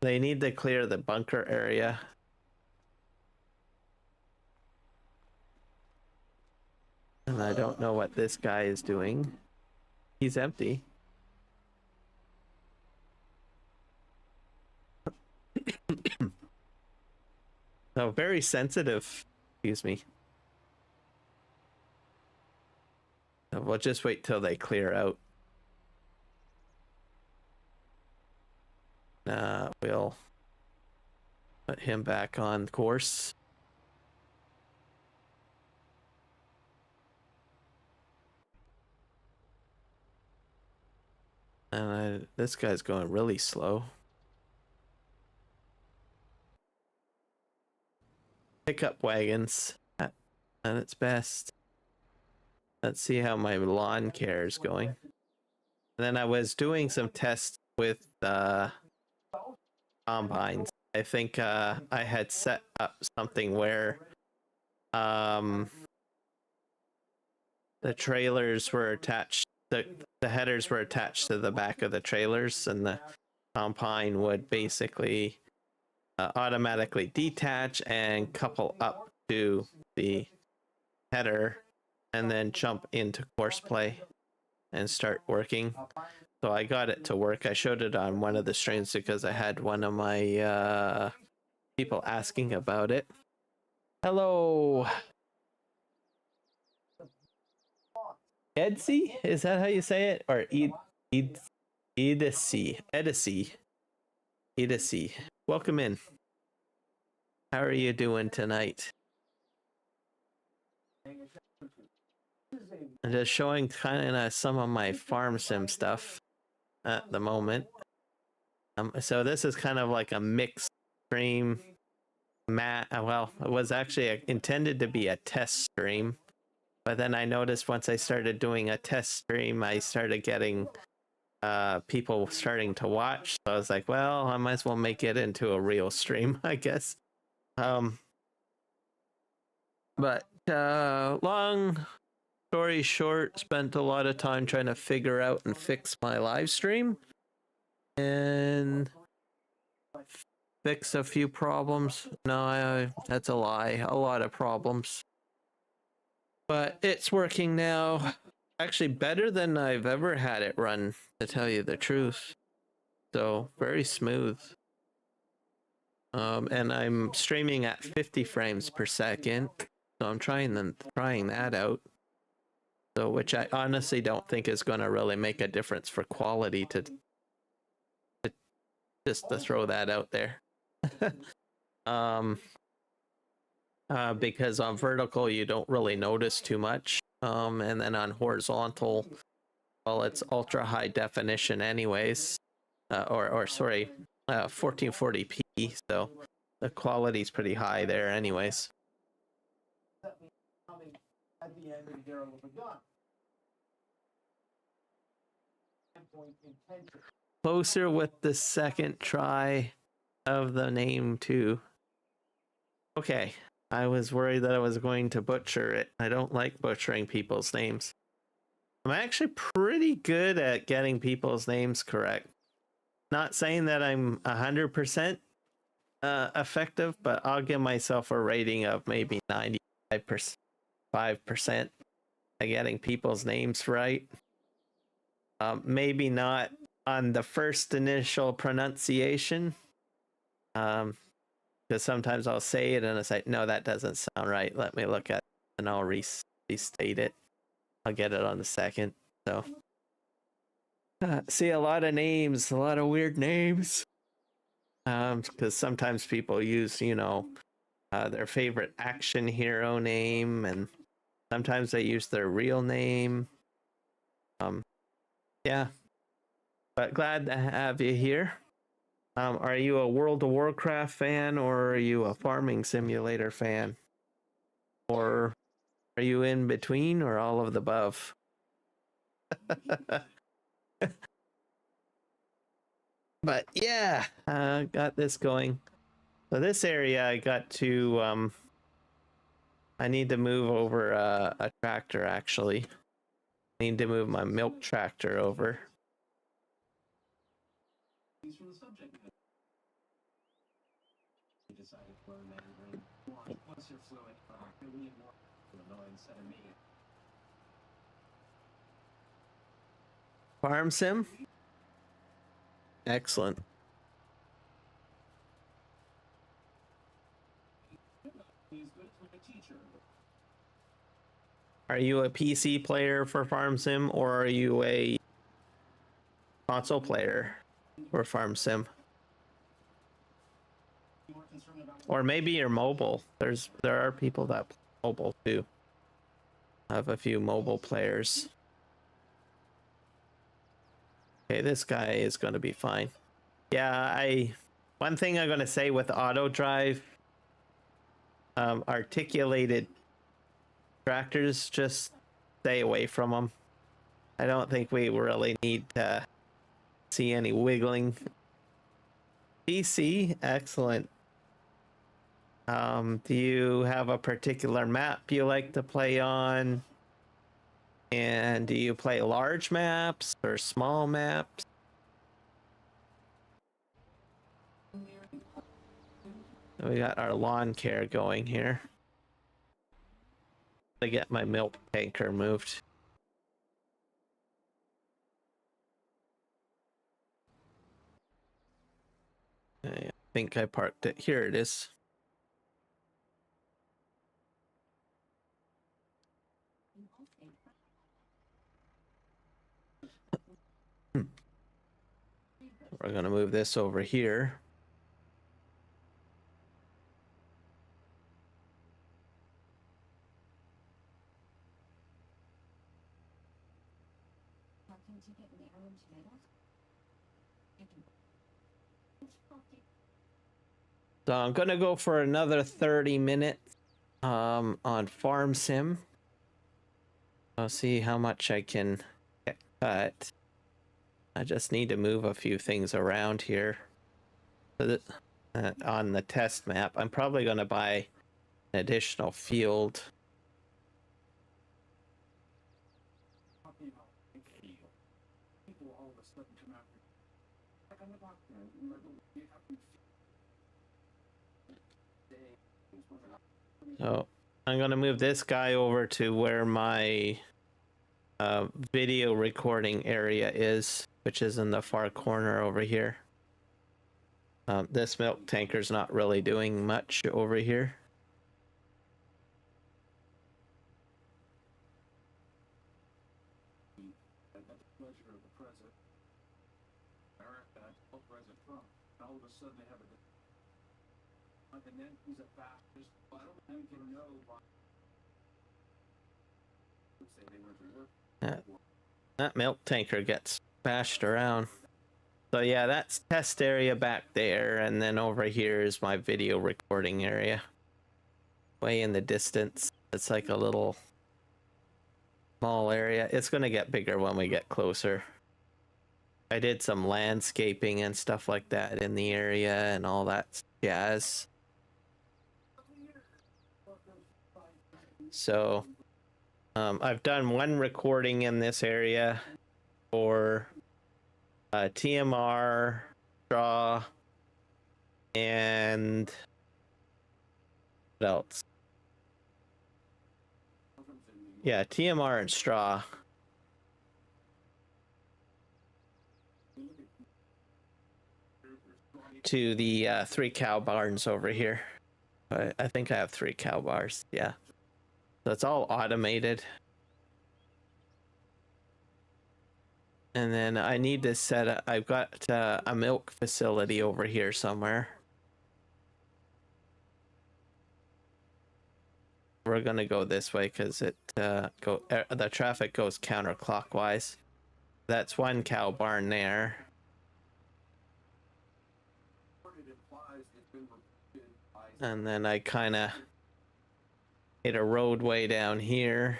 Speaker 2: They need to clear the bunker area. And I don't know what this guy is doing. He's empty. So very sensitive. Excuse me. So we'll just wait till they clear out. We'll put him back on course. And this guy's going really slow. Pickup wagons at its best. Let's see how my lawn care is going. And then I was doing some tests with combines. I think I had set up something where the trailers were attached, the headers were attached to the back of the trailers, and the combine would basically automatically detach and couple up to the header and then jump into course play and start working. So I got it to work. I showed it on one of the streams because I had one of my people asking about it. Hello. Edsy? Is that how you say it? Or Edisy. Welcome in. How are you doing tonight? I'm just showing kind of some of my farm sim stuff at the moment. So this is kind of like a mixed stream. Well, it was actually intended to be a test stream, but then I noticed once I started doing a test stream, I started getting people starting to watch. So I was like, well, I might as well make it into a real stream, I guess. But long story short, spent a lot of time trying to figure out and fix my live stream and fix a few problems. No, that's a lie. A lot of problems. But it's working now. Actually better than I've ever had it run, to tell you the truth. So very smooth. And I'm streaming at 50 frames per second. So I'm trying that out. So which I honestly don't think is going to really make a difference for quality just to throw that out there. Because on vertical you don't really notice too much. And then on horizontal, well, it's ultra high definition anyways. Sorry, 1440p, so the quality's pretty high there anyways.
Speaker 6: At the end of the arrow of a gun.
Speaker 2: Closer with the second try of the name too. Okay, I was worried that I was going to butcher it. I don't like butchering people's names. I'm actually pretty good at getting people's names correct. Not saying that I'm 100% effective, but I'll give myself a rating of maybe 95% at getting people's names right. Maybe not on the first initial pronunciation, because sometimes I'll say it and I say, no, that doesn't sound right. Let me look at it and I'll restate it. I'll get it on the second. So see a lot of names, a lot of weird names. Because sometimes people use, their favorite action hero name, and sometimes they use their real name. Yeah. But glad to have you here. Are you a World of Warcraft fan, or are you a farming simulator fan? Or are you in between, or all of the above? But yeah, got this going. So this area I got to, I need to move over a tractor actually. I need to move my milk tractor over.
Speaker 4: From the subject matter. You decided to learn Mandarin. Once you're fluent, you'll need more annoying instead of me.
Speaker 2: Farm sim? Excellent. Are you a PC player for Farm Sim, or are you a console player for Farm Sim? Or maybe you're mobile. There are people that play mobile too. I have a few mobile players. Okay, this guy is going to be fine. Yeah, one thing I'm going to say with auto drive, articulated tractors, just stay away from them. I don't think we really need to see any wiggling. PC, excellent. Do you have a particular map you like to play on? And do you play large maps or small maps? We got our lawn care going here. To get my milk tanker moved. I think I parked it. Here it is. We're gonna move this over here. So I'm gonna go for another 30 minutes on Farm Sim. I'll see how much I can get cut. I just need to move a few things around here. So that, on the test map, I'm probably gonna buy an additional field. So I'm gonna move this guy over to where my video recording area is, which is in the far corner over here. This milk tanker's not really doing much over here.
Speaker 6: And then he's a fascist. I don't think you know why. Say they went to work.
Speaker 2: That milk tanker gets bashed around. So yeah, that's test area back there, and then over here is my video recording area. Way in the distance. It's like a little small area. It's gonna get bigger when we get closer. I did some landscaping and stuff like that in the area and all that jazz. So I've done one recording in this area for TMR, straw, and what else? Yeah, TMR and straw. To the 3 cow barns over here. I think I have 3 cow bars, yeah. So it's all automated. And then I need to set up, I've got a milk facility over here somewhere. We're gonna go this way because the traffic goes counterclockwise. That's 1 cow barn there. And then I kind of hit a roadway down here.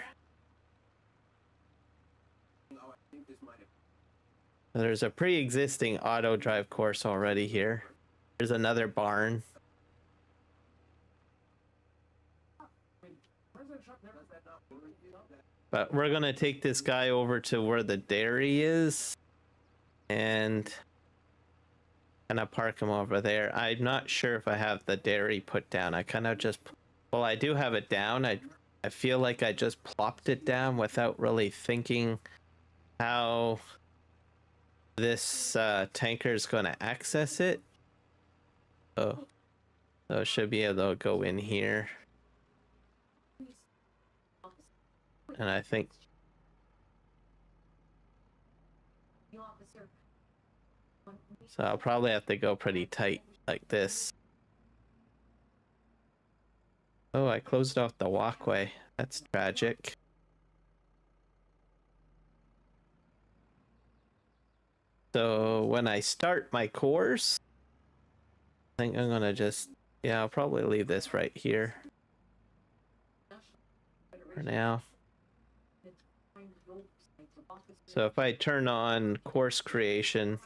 Speaker 2: There's a pre-existing auto drive course already here. There's another barn. But we're gonna take this guy over to where the dairy is and kind of park him over there. I'm not sure if I have the dairy put down. I kind of just, well, I do have it down. I feel like I just plopped it down without really thinking how this tanker is going to access it. So it should be able to go in here. And I think so I'll probably have to go pretty tight like this. Oh, I closed off the walkway. That's tragic. So when I start my course, I think I'm gonna just, yeah, I'll probably leave this right here for now. So if I turn on course creation,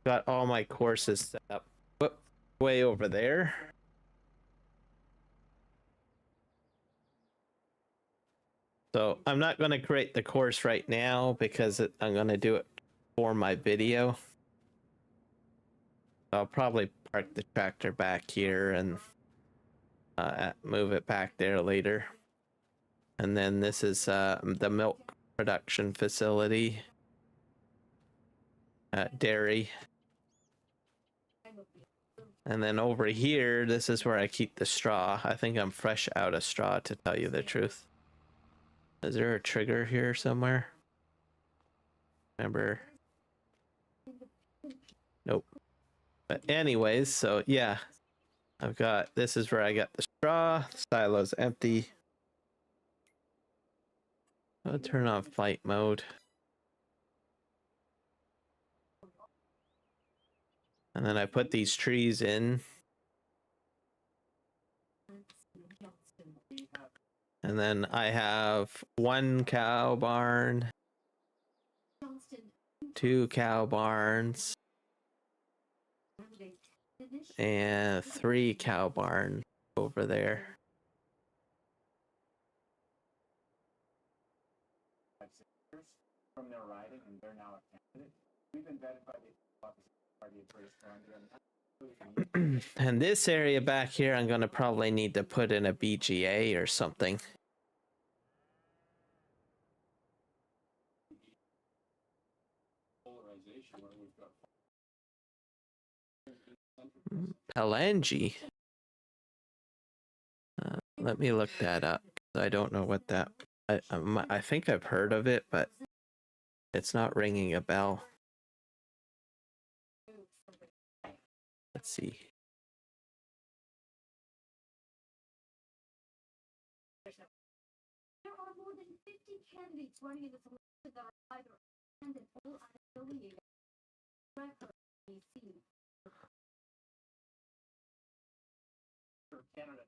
Speaker 2: got all my courses set up. Whoop, way over there. So I'm not going to create the course right now because I'm going to do it for my video. I'll probably park the tractor back here and move it back there later. And then this is the milk production facility, dairy. And then over here, this is where I keep the straw. I think I'm fresh out of straw, to tell you the truth. Is there a trigger here somewhere? Remember? Nope. But anyways, so yeah. I've got, this is where I got the straw. The silo's empty. I'll turn on flight mode. And then I put these trees in. And then I have 1 cow barn, 2 cow barns, and 3 cow barns over there.
Speaker 6: From their riding, and they're now a candidate. We've been vetted by the Party of British Columbia.
Speaker 2: And this area back here, I'm going to probably need to put in a BGA or something. Palangi. Let me look that up. I don't know what that. I think I've heard of it, but it's not ringing a bell. Let's see.
Speaker 8: There are more than 50 candidates running in this election that are either independent or unaffiliated.
Speaker 6: Canada.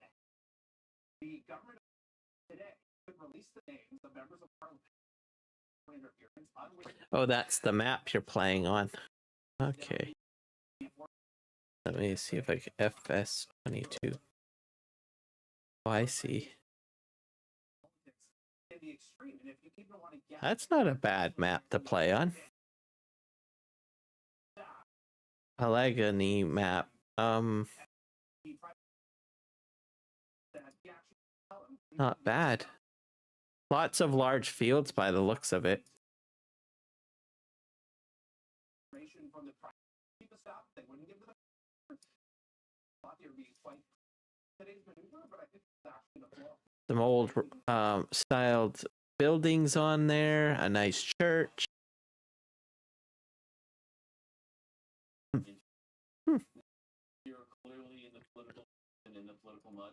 Speaker 6: The government today could release the names of members of parliament for interference on which.
Speaker 2: Oh, that's the map you're playing on. Okay. Let me see if I can FS22. Oh, I see. That's not a bad map to play on. Polygony map. Not bad. Lots of large fields by the looks of it. Some old styled buildings on there, a nice church.
Speaker 6: You're clearly in the political mud.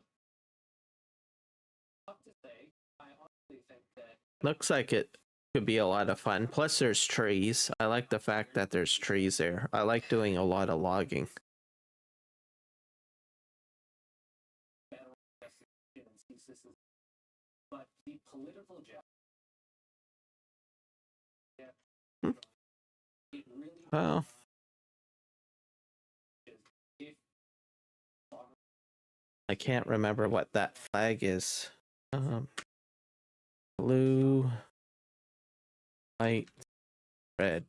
Speaker 6: To say, I honestly think that
Speaker 2: looks like it could be a lot of fun. Plus there's trees. I like the fact that there's trees there. I like doing a lot of logging.
Speaker 6: But the political
Speaker 2: Well, I can't remember what that flag is. Blue, white, red.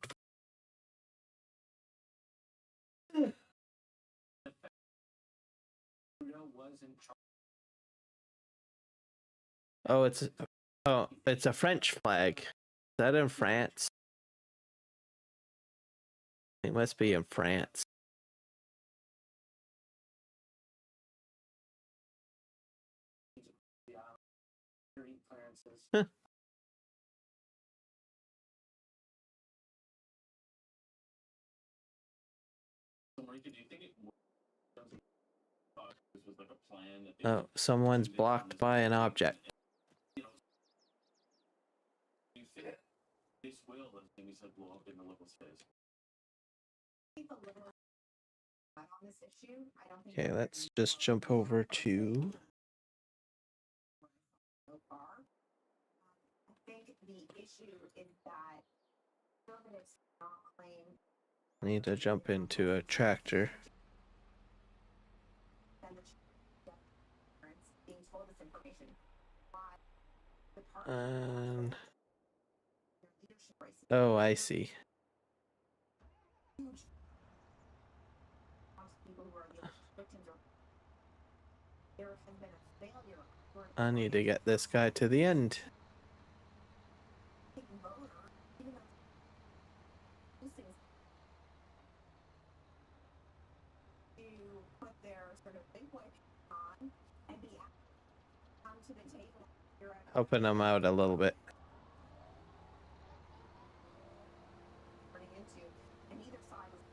Speaker 2: Oh, it's a French flag. Is that in France? It must be in France. Oh, someone's blocked by an object. Okay, let's just jump over to.
Speaker 8: So far, I think the issue is that conservatives not claim
Speaker 2: I need to jump into a tractor.
Speaker 8: that the parents being told this information by the
Speaker 2: And
Speaker 8: leadership race.
Speaker 2: oh, I see.
Speaker 8: Huge amongst people who are the victims, or there has been a failure for
Speaker 2: I need to get this guy to the end.
Speaker 8: taking voter, even though these things to put their sort of big boy on and be come to the table. You're at
Speaker 2: Helping him out a little bit.
Speaker 8: running into, and either side was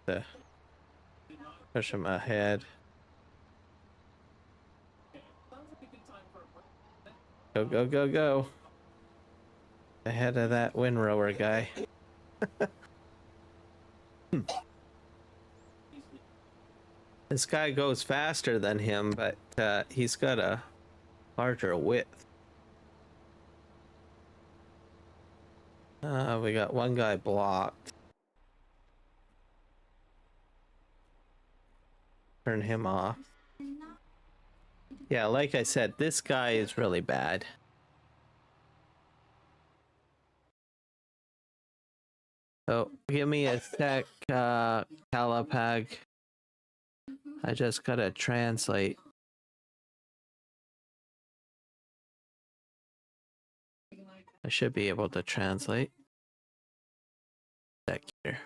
Speaker 2: To push him ahead. Go, go, go, go. Ahead of that windrower guy. This guy goes faster than him, but he's got a larger width. We got one guy blocked. Turn him off. Yeah, like I said, this guy is really bad. Oh, give me a sec, Calipag. I just gotta translate. I should be able to translate. Sec here.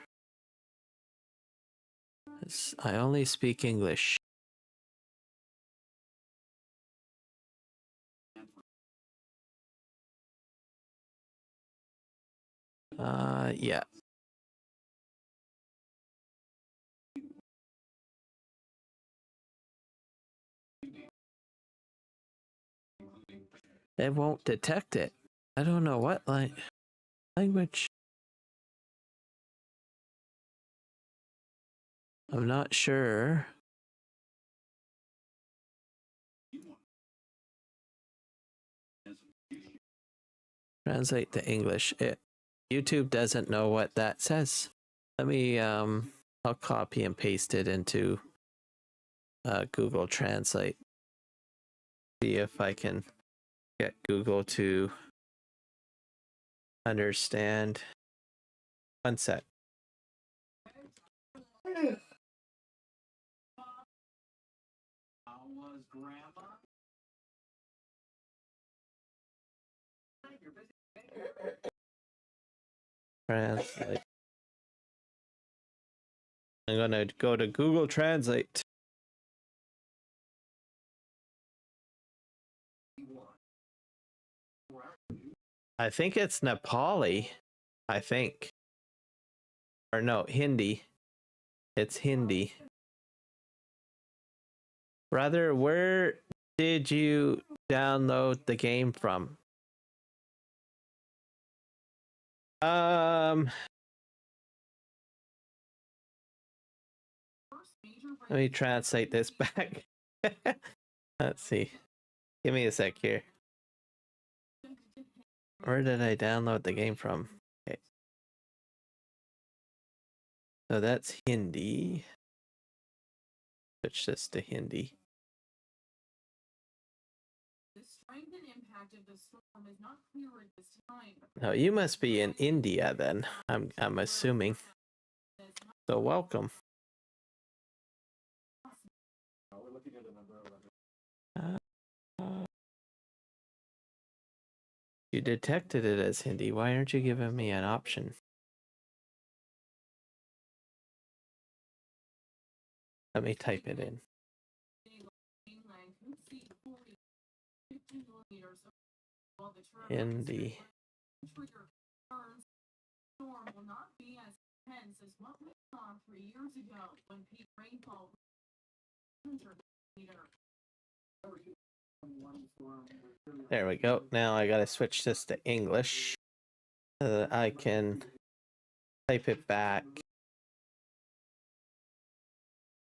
Speaker 2: I only speak English. Yeah. It won't detect it. I don't know what language. I'm not sure. Translate to English. YouTube doesn't know what that says. Let me I'll copy and paste it into Google Translate. See if I can get Google to understand. One sec. Translate. I'm gonna go to Google Translate. I think it's Nepali. I think. Or no, Hindi. It's Hindi. Brother, where did you download the game from? Let me translate this back. Let's see. Give me a sec here. Where did I download the game from? Okay. So that's Hindi. Switch this to Hindi.
Speaker 5: The strength and impact of the storm is not clear at this time.
Speaker 2: No, you must be in India then. I'm assuming. So welcome. You detected it as Hindi. Why aren't you giving me an option? Let me type it in. Hindi.
Speaker 5: Storm will not be as Hence is what we saw 3 years ago when peak rainfall leader.
Speaker 2: There we go. Now I gotta switch this to English. I can type it back.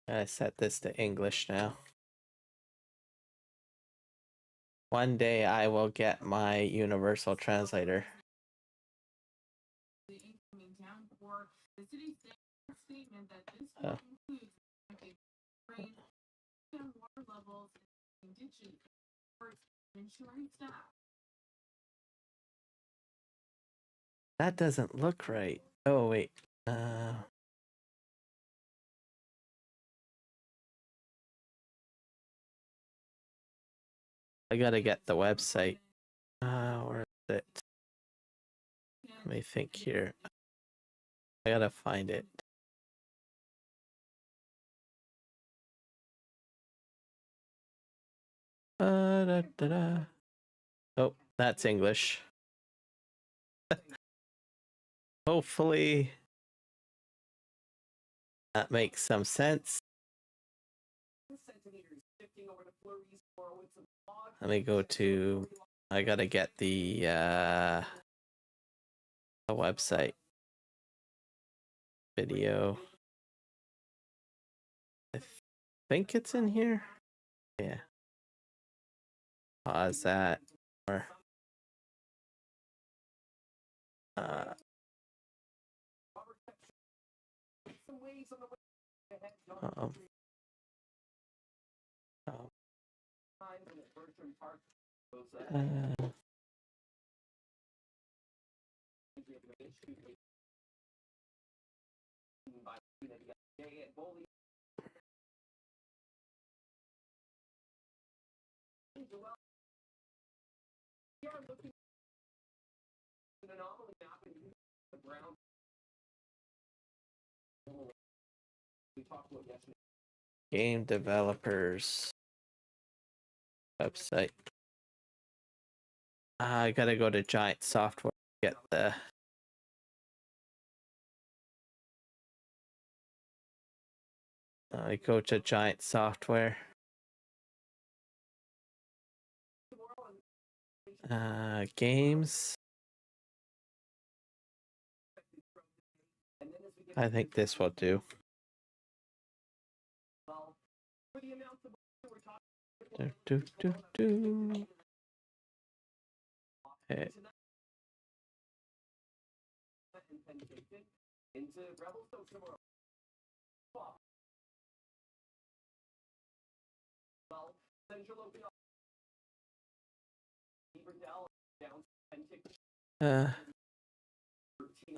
Speaker 2: I set this to English now. One day I will get my universal translator.
Speaker 5: The incoming downpour, the city statement that this
Speaker 2: Oh.
Speaker 5: includes rain and water levels in ditches for ensuring staff.
Speaker 2: That doesn't look right. Oh wait. I gotta get the website. Where is it? Let me think here. I gotta find it. Da-da. Oh, that's English. Hopefully that makes some sense. Let me go to, I gotta get the website. Video. I think it's in here. Yeah. Pause that. Or um, game developers website. I gotta go to Giant Software to get the I go to Giant Software. Games. I think this will do. Okay.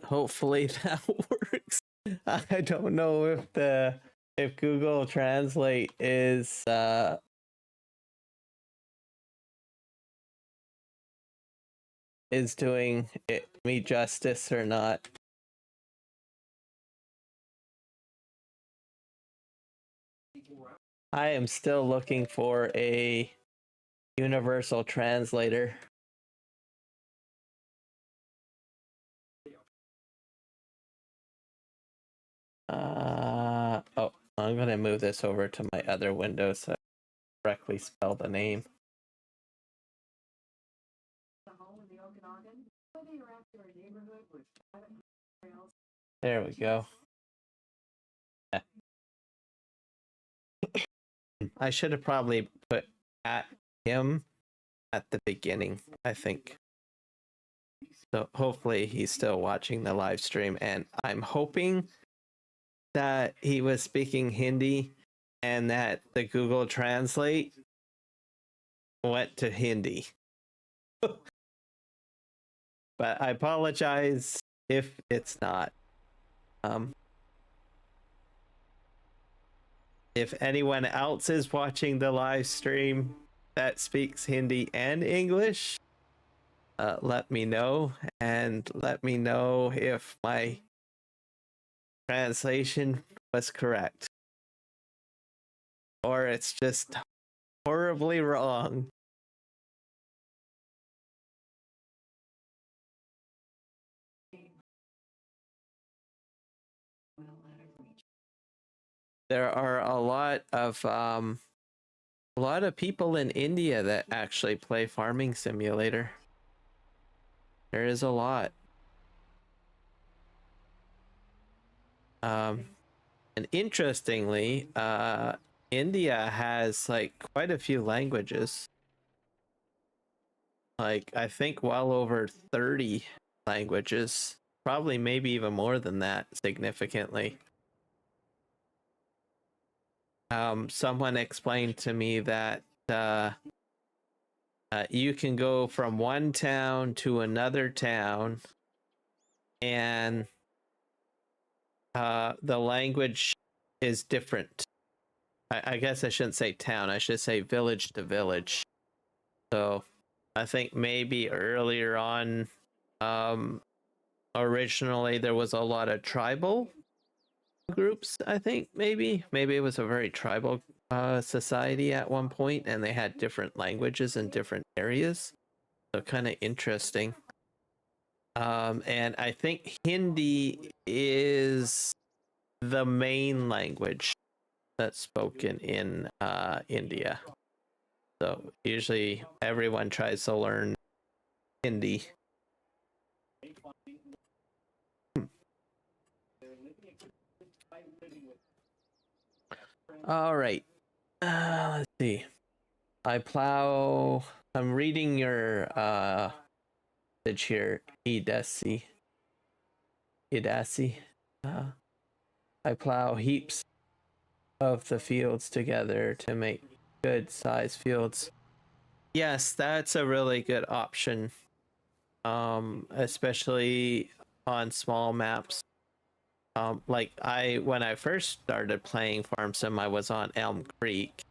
Speaker 2: Hopefully that works. I don't know if Google Translate is doing me justice or not. I am still looking for a universal translator. Oh, I'm gonna move this over to my other window so I correctly spell the name. There we go. Yeah. I should have probably put at him at the beginning, I think. So hopefully he's still watching the live stream, and I'm hoping that he was speaking Hindi and that the Google Translate went to Hindi. But I apologize if it's not. If anyone else is watching the live stream that speaks Hindi and English, let me know, and let me know if my translation was correct or it's just horribly wrong. there are a lot of people in India that actually play Farming Simulator. There is a lot. And interestingly, India has like quite a few languages. Like I think well over 30 languages, probably maybe even more than that significantly. Someone explained to me that you can go from one town to another town and the language is different. I guess I shouldn't say town, I should say village to village. So I think maybe earlier on, originally there was a lot of tribal groups. I think maybe it was a very tribal society at one point, and they had different languages in different areas. So kind of interesting. And I think Hindi is the main language that's spoken in India. So usually everyone tries to learn Hindi. All right. Let's see. I plow. I'm reading your message here, Idasi. I plow heaps of the fields together to make good size fields. Yes, that's a really good option. Especially on small maps. Like when I first started playing Farm Sim, I was on Elm Creek,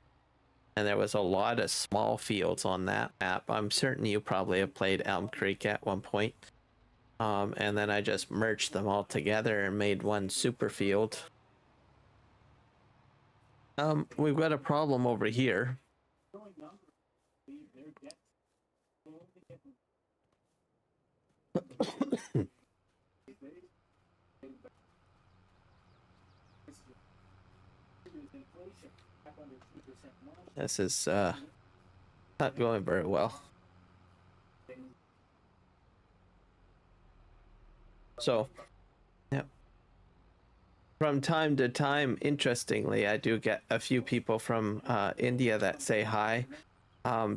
Speaker 2: and there was a lot of small fields on that map. I'm certain you probably have played Elm Creek at one point. And then I just merged them all together and made one super field. We've got a problem over here. This is not going very well. So, yeah. From time to time, interestingly, I do get a few people from India that say hi.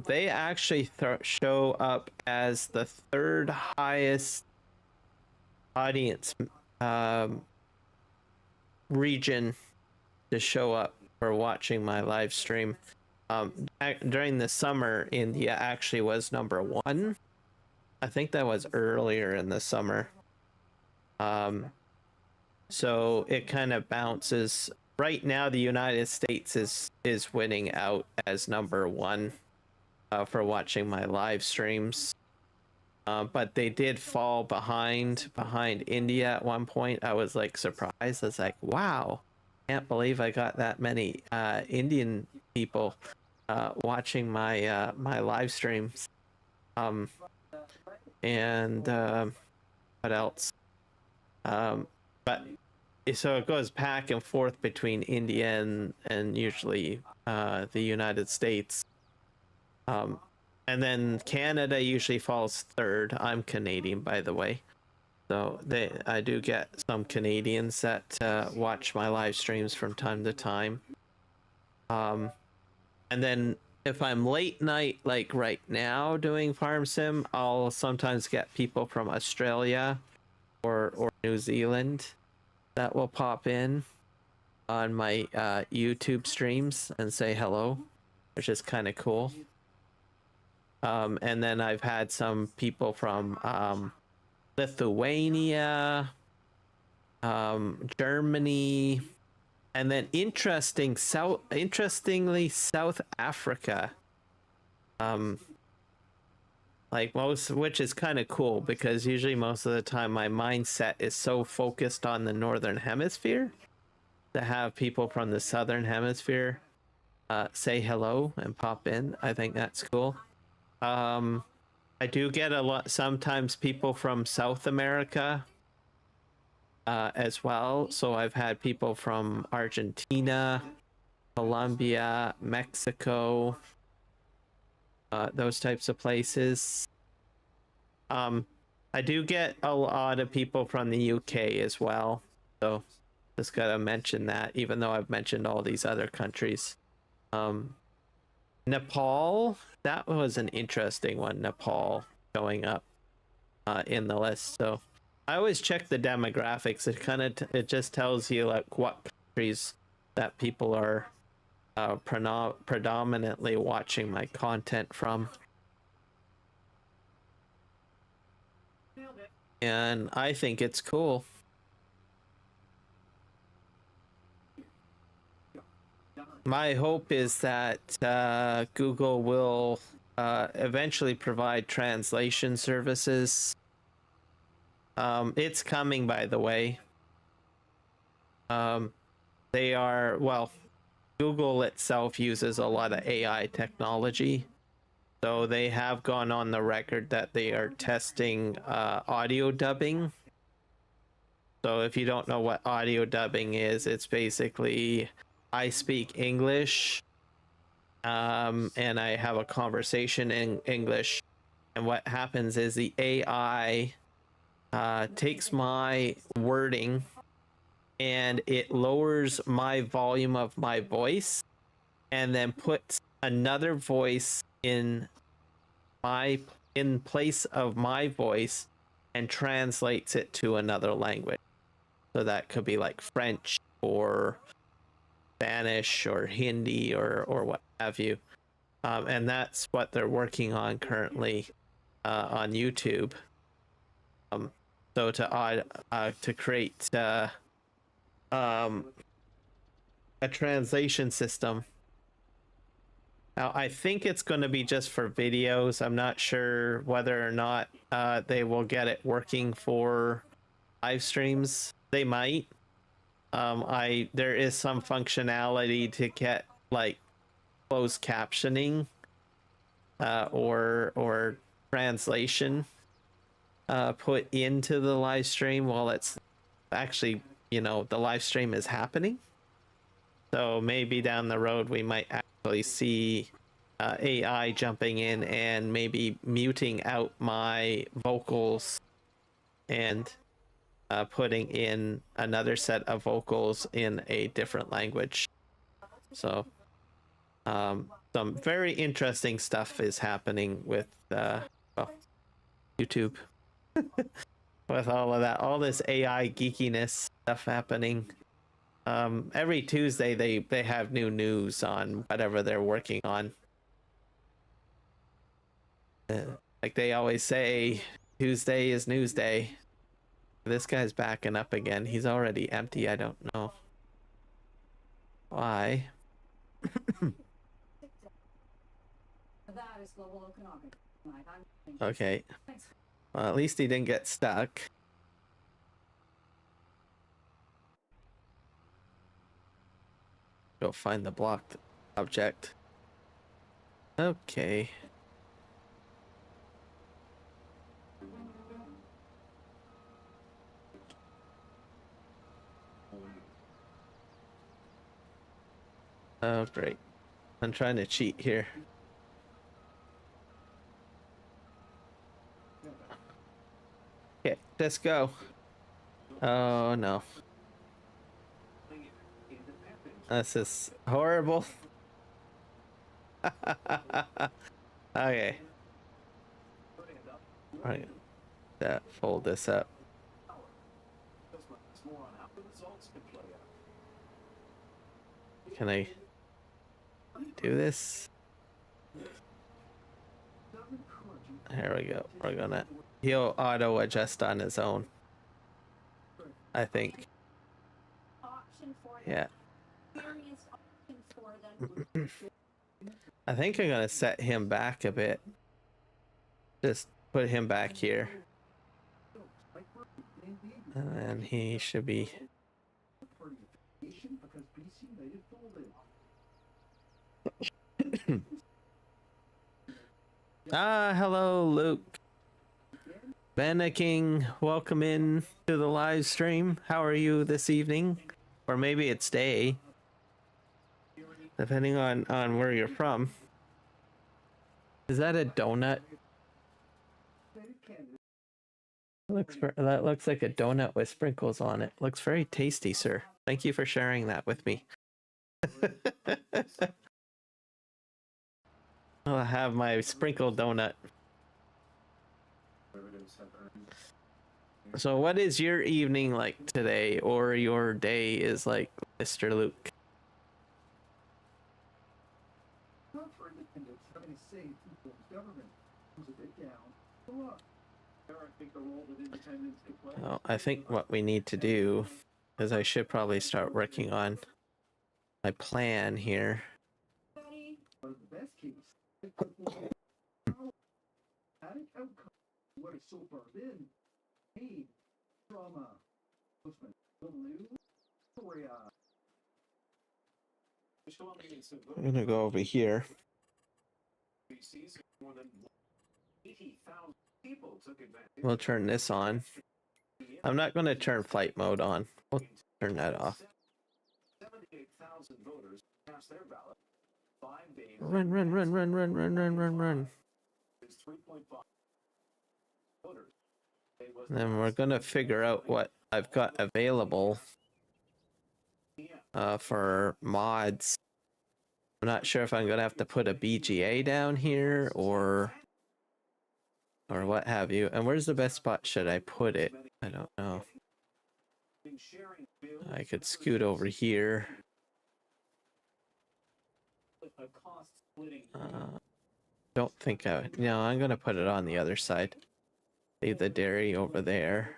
Speaker 2: They actually show up as the third highest audience region to show up for watching my live stream. During the summer, India actually was number 1. I think that was earlier in the summer. So it kind of bounces. Right now, the United States is winning out as number 1 for watching my live streams. But they did fall behind India at one point. I was like surprised. I was like, wow, can't believe I got that many Indian people watching my my live streams. And what else? But so it goes back and forth between India and usually the United States. And then Canada usually falls third. I'm Canadian, by the way. So I do get some Canadians that watch my live streams from time to time. And then if I'm late night, like right now doing Farm Sim, I'll sometimes get people from Australia or New Zealand that will pop in on my YouTube streams and say hello, which is kind of cool. And then I've had some people from Lithuania, Germany, and then interestingly South Africa. Like which is kind of cool because usually most of the time my mindset is so focused on the northern hemisphere. To have people from the southern hemisphere say hello and pop in, I think that's cool. I do get a lot sometimes people from South America as well. So I've had people from Argentina, Colombia, Mexico, those types of places. I do get a lot of people from the UK as well. So just gotta mention that, even though I've mentioned all these other countries. Nepal, that was an interesting one. Nepal showing up in the list. So I always check the demographics. It kind of it just tells you like what countries that people are predominantly watching my content from. And I think it's cool. My hope is that Google will eventually provide translation services. It's coming, by the way. They are, well, Google itself uses a lot of AI technology. So they have gone on the record that they are testing audio dubbing. So if you don't know what audio dubbing is, it's basically I speak English and I have a conversation in English. And what happens is the AI takes my wording and it lowers my volume of my voice and then puts another voice in place of my voice and translates it to another language. So that could be like French or Spanish or Hindi or what have you. And that's what they're working on currently on YouTube. So to create a translation system. Now, I think it's going to be just for videos. I'm not sure whether or not they will get it working for live streams. They might. There is some functionality to get like closed captioning or translation put into the live stream while it's actually, the live stream is happening. So maybe down the road we might actually see AI jumping in and maybe muting out my vocals and putting in another set of vocals in a different language. So some very interesting stuff is happening with YouTube. With all of that, all this AI geekiness stuff happening. Every Tuesday they have new news on whatever they're working on. Like they always say, Tuesday is news day. This guy's backing up again. He's already empty. I don't know why.
Speaker 8: That is global economic.
Speaker 2: Okay. Well, at least he didn't get stuck. Go find the blocked object. Okay. Oh, great. I'm trying to cheat here. Okay, let's go. Oh, no. This is horrible. Okay. Alright. Fold this up. Can I do this? Here we go. We're gonna... He'll auto adjust on his own, I think. Yeah. I think I'm gonna set him back a bit. Just put him back here. And then he should be... hello, Luke. King, welcome in to the live stream. How are you this evening? Or maybe it's day, depending on where you're from. Is that a donut? That looks like a donut with sprinkles on it. Looks very tasty, sir. Thank you for sharing that with me. I'll have my sprinkled donut. So what is your evening like today, or your day is like, Mr. Luke?
Speaker 6: Not for independence, having a say in people's government was a bit down. So look, there I think the role that independence could play.
Speaker 2: Well, I think what we need to do is I should probably start working on my plan here.
Speaker 8: Buddy,
Speaker 6: But in the best case, attic outcome, what has so far been pain, trauma, postman, news, story,
Speaker 2: I'm gonna go over here.
Speaker 6: more than 80,000 people took advantage.
Speaker 2: We'll turn this on. I'm not gonna turn flight mode on. We'll turn that off.
Speaker 6: 78,000 voters cast their ballot. 5 days.
Speaker 2: Run, run, run, run, run, run, run, run, run.
Speaker 6: Is 3.5 voters.
Speaker 2: And then we're gonna figure out what I've got available for mods. I'm not sure if I'm gonna have to put a BGA down here or what have you. And where's the best spot should I put it? I don't know. I could scoot over here. Don't think I would. No, I'm gonna put it on the other side. Leave the dairy over there,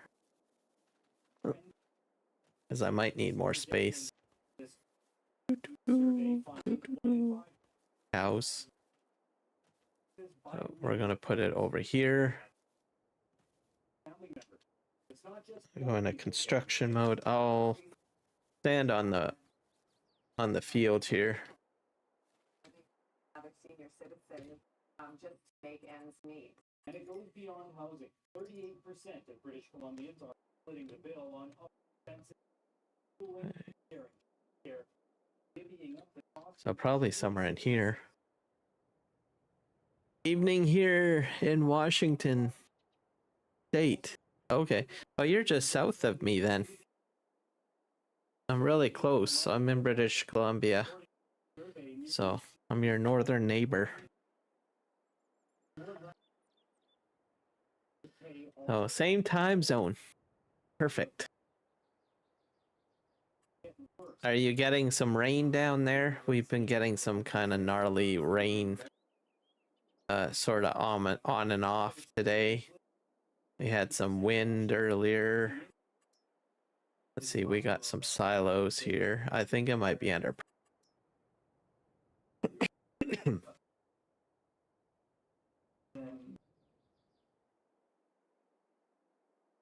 Speaker 2: because I might need more space. Cows. So we're gonna put it over here. Go into construction mode. I'll stand on the field here.
Speaker 5: Another senior citizen, just to make ends meet.
Speaker 6: And it goes beyond housing. 38% of British Columbians are splitting the bill on expensive schooling, care, divvying up the cost.
Speaker 2: So probably somewhere in here. Evening here in Washington State. Okay. Oh, you're just south of me then. I'm really close. I'm in British Columbia. So I'm your northern neighbor. Oh, same time zone. Perfect. Are you getting some rain down there? We've been getting some kind of gnarly rain, sort of on and off today. We had some wind earlier. Let's see, we got some silos here. I think it might be under.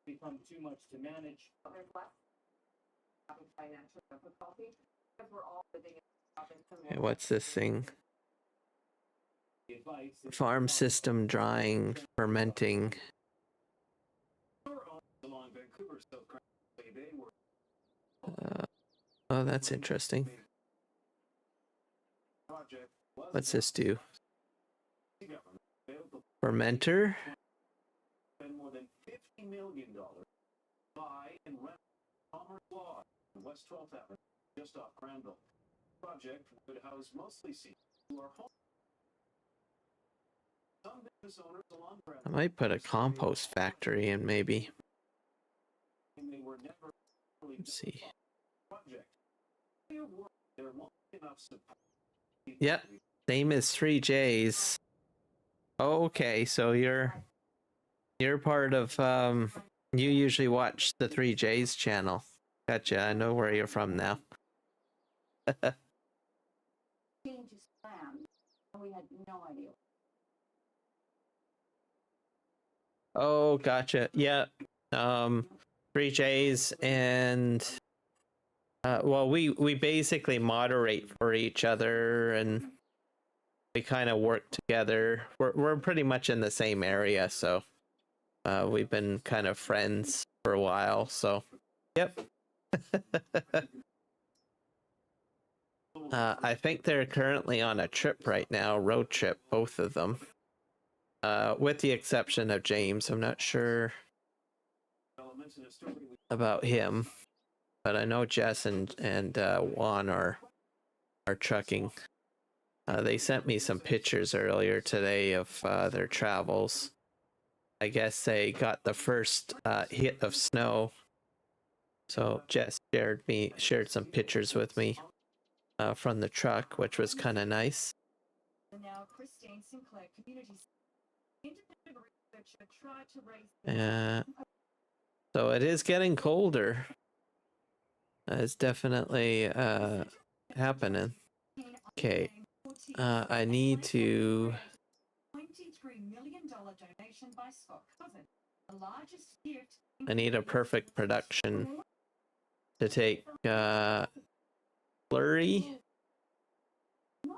Speaker 6: Become too much to manage.
Speaker 5: There's less having financial difficulty because we're all living in the province of
Speaker 2: Okay, what's this thing?
Speaker 6: The advice is
Speaker 2: Farm system drying, fermenting.
Speaker 6: along Vancouver, South Carolina, they were
Speaker 2: Oh, that's interesting.
Speaker 6: project was
Speaker 2: What's this do?
Speaker 6: the government failed to
Speaker 2: Fermenter?
Speaker 6: spend more than $50 million buy and rent Commerce Law in West 12th Avenue, just off Granville. Project would house mostly seniors who are home. Some business owners along
Speaker 2: I
Speaker 6: Granville
Speaker 2: might put a compost factory in maybe.
Speaker 6: and they were never really
Speaker 2: Let's see.
Speaker 6: project. There won't be enough support.
Speaker 2: Yep. Same as 3Js. Okay, so you're part of you usually watch the 3Js channel. Gotcha, I know where you're from now.
Speaker 8: change his plan, and we had no idea.
Speaker 2: Oh, gotcha. Yeah. 3Js and well, we basically moderate for each other and we kind of work together. We're pretty much in the same area, so We've been kind of friends for a while, so yep. I think they're currently on a trip right now, road trip, both of them. With the exception of James. I'm not sure about him, but I know Jess and Juan are trucking. They sent me some pictures earlier today of their travels. I guess they got the first hit of snow, so Jess shared some pictures with me from the truck, which was kind of nice.
Speaker 8: Now, Christine Sinclair, community independent researcher, tried to raise.
Speaker 2: So it is getting colder. It's definitely happening. Okay, I need to.
Speaker 8: $23 million donation by Scott Cousin, the largest gift.
Speaker 2: I need a perfect production to take slurry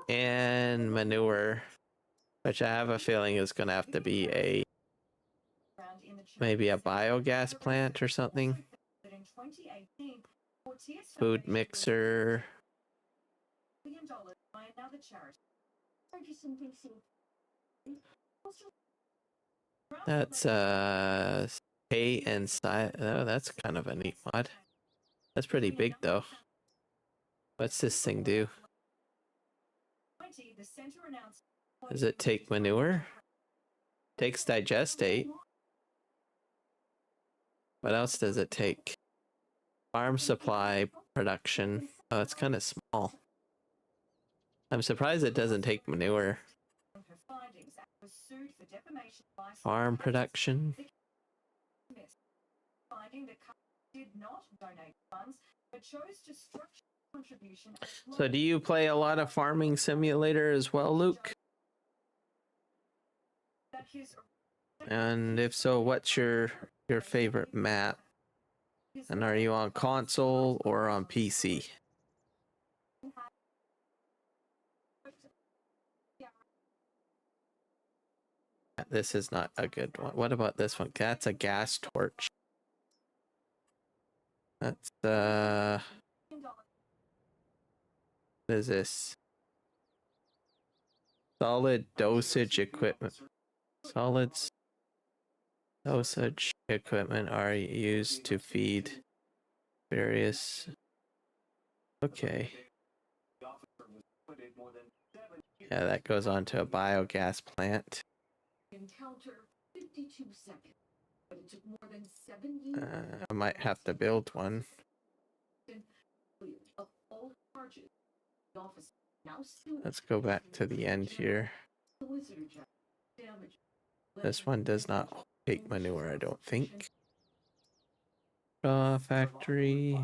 Speaker 2: and manure, which I have a feeling is going to have to be maybe a biogas plant or something. Food mixer. That's hay and side. Oh, that's kind of a neat mod. That's pretty big though. What's this thing do? Does it take manure? Takes digestate. What else does it take? Farm supply production. Oh, it's kind of small. I'm surprised it doesn't take manure. Farm production. So do you play a lot of Farming Simulator as well, Luke? And if so, what's your favorite map? And are you on console or on PC? This is not a good one. What about this one? That's a gas torch. That's what is this? Solid dosage equipment. Solids dosage equipment are used to feed various. Okay. Yeah, that goes on to a biogas plant.
Speaker 5: Encounter 52 seconds, but it took more than 7 years.
Speaker 2: I might have to build one.
Speaker 5: Of all charges, the office now still
Speaker 2: Let's go back to the end here.
Speaker 5: damage.
Speaker 2: This one does not take manure, I don't think. Factory.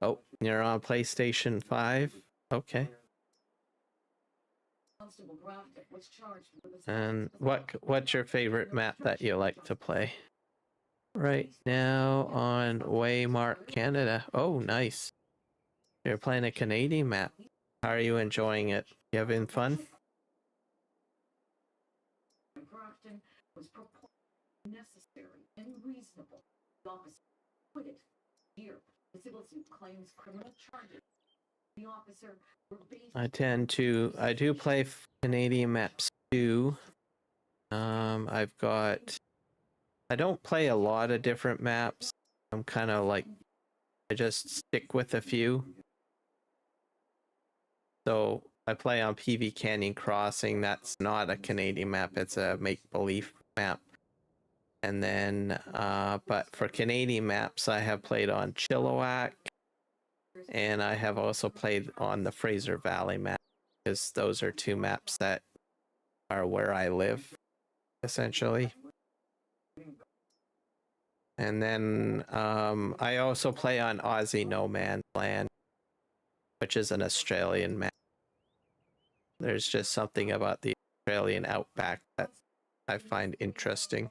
Speaker 2: Oh, you're on PlayStation 5? Okay. And what's your favorite map that you like to play? Right now on Waymark Canada. Oh, nice. You're playing a Canadian map. How are you enjoying it? You having fun?
Speaker 5: Was necessary and reasonable. The officer put it here. The civil suit claims criminal charges. The officer were based.
Speaker 2: I do play Canadian maps too. I don't play a lot of different maps. I'm kind of like, I just stick with a few. So I play on PV Canyon Crossing. That's not a Canadian map. It's a make-believe map. And then, but for Canadian maps, I have played on Chilliwack. And I have also played on the Fraser Valley map, because those are two maps that are where I live, essentially. And then I also play on Aussie No Man's Land, which is an Australian map. There's just something about the Australian outback that I find interesting.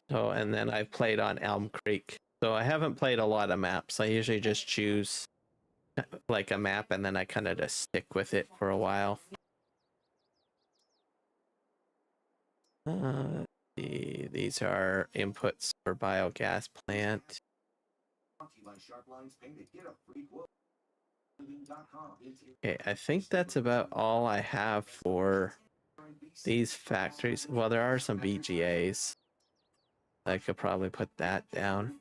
Speaker 2: So, and then I've played on Elm Creek. So I haven't played a lot of maps. I usually just choose like a map, and then I kind of just stick with it for a while. These are inputs for biogas plant. Okay, I think that's about all I have for these factories. Well, there are some BGAs. I could probably put that down.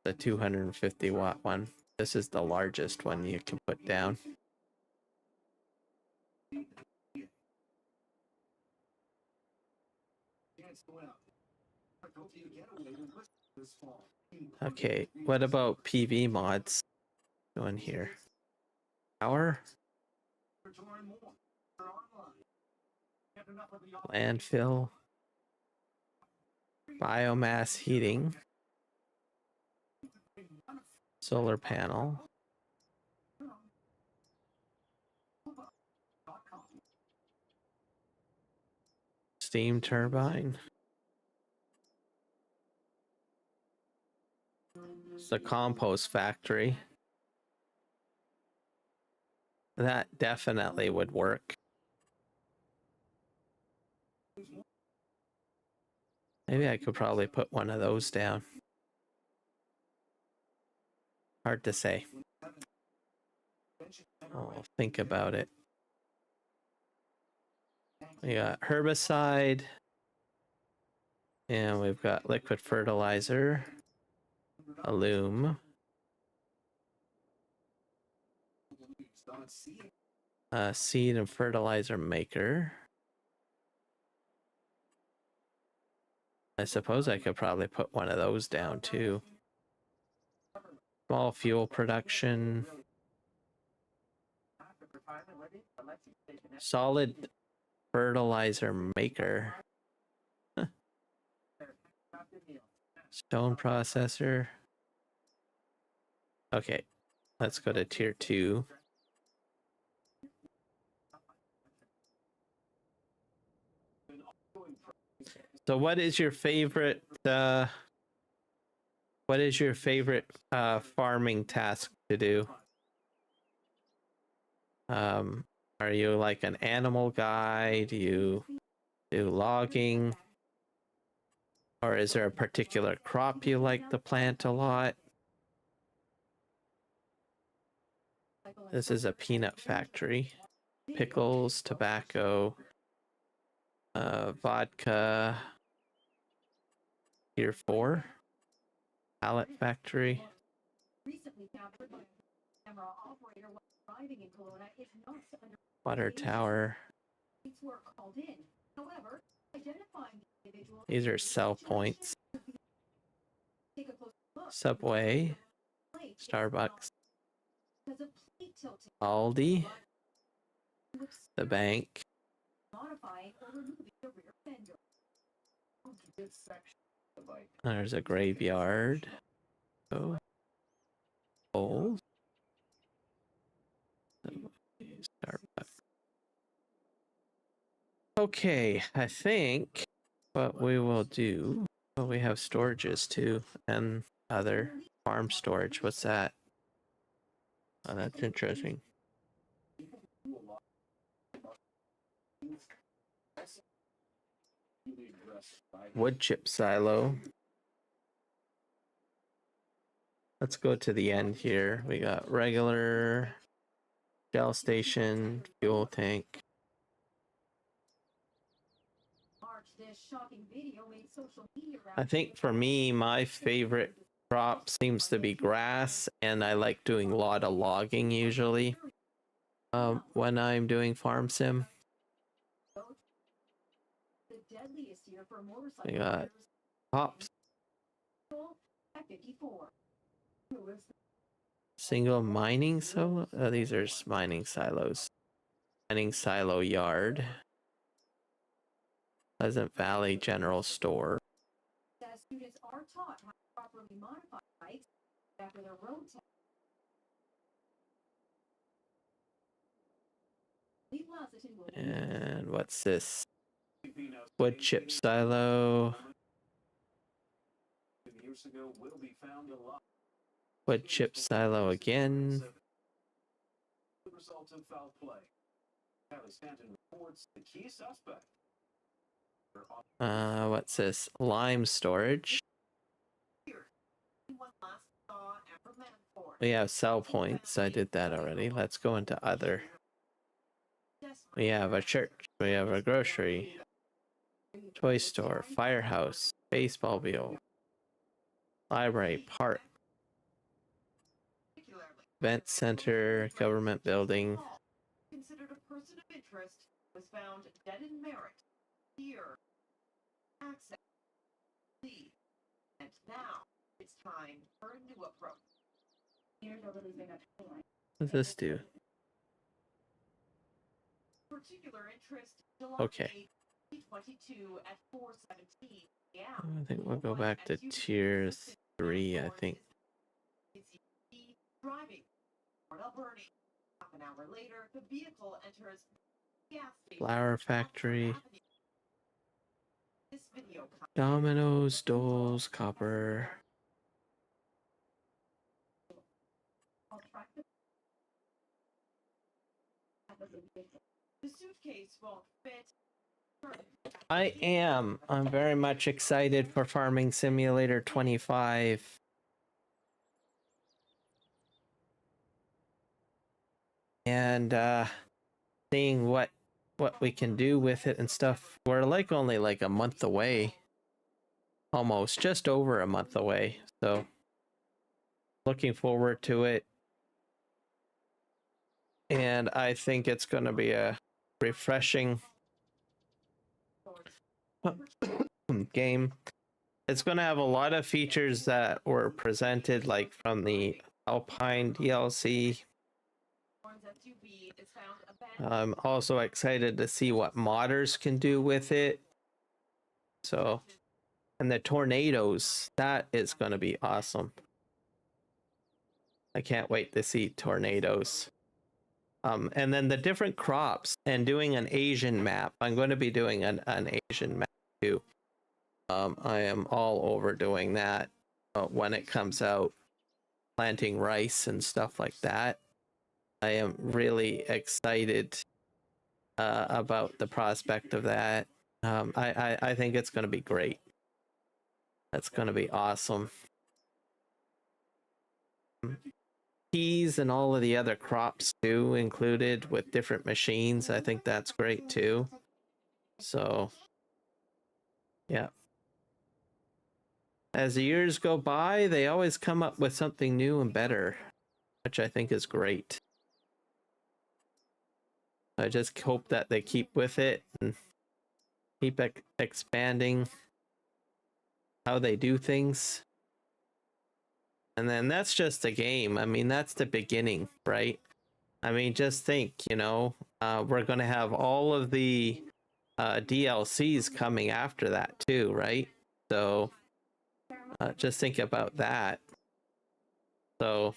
Speaker 2: The 250 watt one. This is the largest one you can put down. Okay, what about PV mods going here? Power? Landfill? Biomass heating? Solar panel? Steam turbine? It's a compost factory. That definitely would work. Maybe I could probably put one of those down. Hard to say. I'll think about it. We got herbicide. And we've got liquid fertilizer. A loom. A seed and fertilizer maker. I suppose I could probably put one of those down too. Small fuel production. Solid fertilizer maker. Huh. Stone processor. Okay, let's go to tier 2. So what is your favorite farming task to do? Are you like an animal guy? Do you do logging? Or is there a particular crop you like to plant a lot? This is a peanut factory. Pickles, tobacco, vodka. Tier 4. Pallet factory. Water tower. These are sell points. Subway. Starbucks. Aldi. The bank. There's a graveyard. Oh. Old. Starbucks. Okay, I think what we will do. Well, we have storages too, and other farm storage. What's that? Oh, that's interesting. Wood chip silo. Let's go to the end here. We got regular gel station, fuel tank. I think for me, my favorite crop seems to be grass, and I like doing a lot of logging usually when I'm doing farm sim. We got hops. Single mining silo? Oh, these are mining silos. Mining silo yard. Pleasant Valley General Store. Students are taught how to properly modify bikes after their road test. And what's this? Wood chip silo. wood chip silo again.
Speaker 6: The result of foul play. Kelly Stanton reports the key suspect.
Speaker 2: What's this? Lime storage.
Speaker 5: Anyone last saw Amber Manford.
Speaker 2: We have sell points. I did that already. Let's go into other. We have a church. We have a grocery. Toy store. Firehouse. Baseball field. Library. Park. Event center. Government building.
Speaker 5: Considered a person of interest, was found dead in Merritt. Here. Access. Leave. And now it's time for a new approach. Here's a little thing
Speaker 2: What does this do?
Speaker 5: Particular interest. July
Speaker 2: Okay.
Speaker 5: 2022 at 4:17 p.m.
Speaker 2: I think we'll go back to tier 3, I think.
Speaker 5: Driving. Cornell burning. Half an hour later, the vehicle enters gas station.
Speaker 2: Flower factory.
Speaker 5: This video
Speaker 2: Dominoes, Doles, Copper.
Speaker 5: The suitcase won't fit.
Speaker 2: I'm very much excited for Farming Simulator 25. And seeing what we can do with it and stuff. We're like only like a month away. Almost just over a month away. So looking forward to it. And I think it's going to be a refreshing game. It's going to have a lot of features that were presented like from the Alpine DLC. I'm also excited to see what modders can do with it. So, and the tornadoes, that is going to be awesome. I can't wait to see tornadoes. And then the different crops and doing an Asian map. I'm going to be doing an Asian map too. I am all over doing that when it comes out. Planting rice and stuff like that. I am really excited about the prospect of that. I think it's going to be great. That's going to be awesome. Peas and all of the other crops too included with different machines. I think that's great too. So, yeah. As the years go by, they always come up with something new and better, which I think is great. I just hope that they keep with it and keep expanding how they do things. And then that's just a game. I mean, that's the beginning, right? I mean, just think, you know, we're going to have all of the DLCs coming after that too, right? So just think about that. So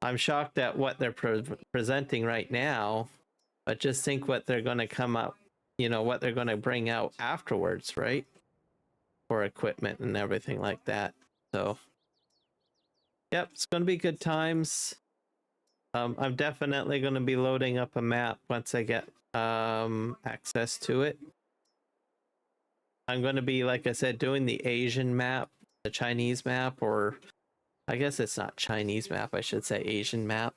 Speaker 2: I'm shocked at what they're presenting right now, but just think what they're going to come up, you know, what they're going to bring out afterwards, right? For equipment and everything like that. So, yep, it's going to be good times. I'm definitely going to be loading up a map once I get access to it. I'm going to be, like I said, doing the Asian map, the Chinese map, or I guess it's not Chinese map, I should say Asian map.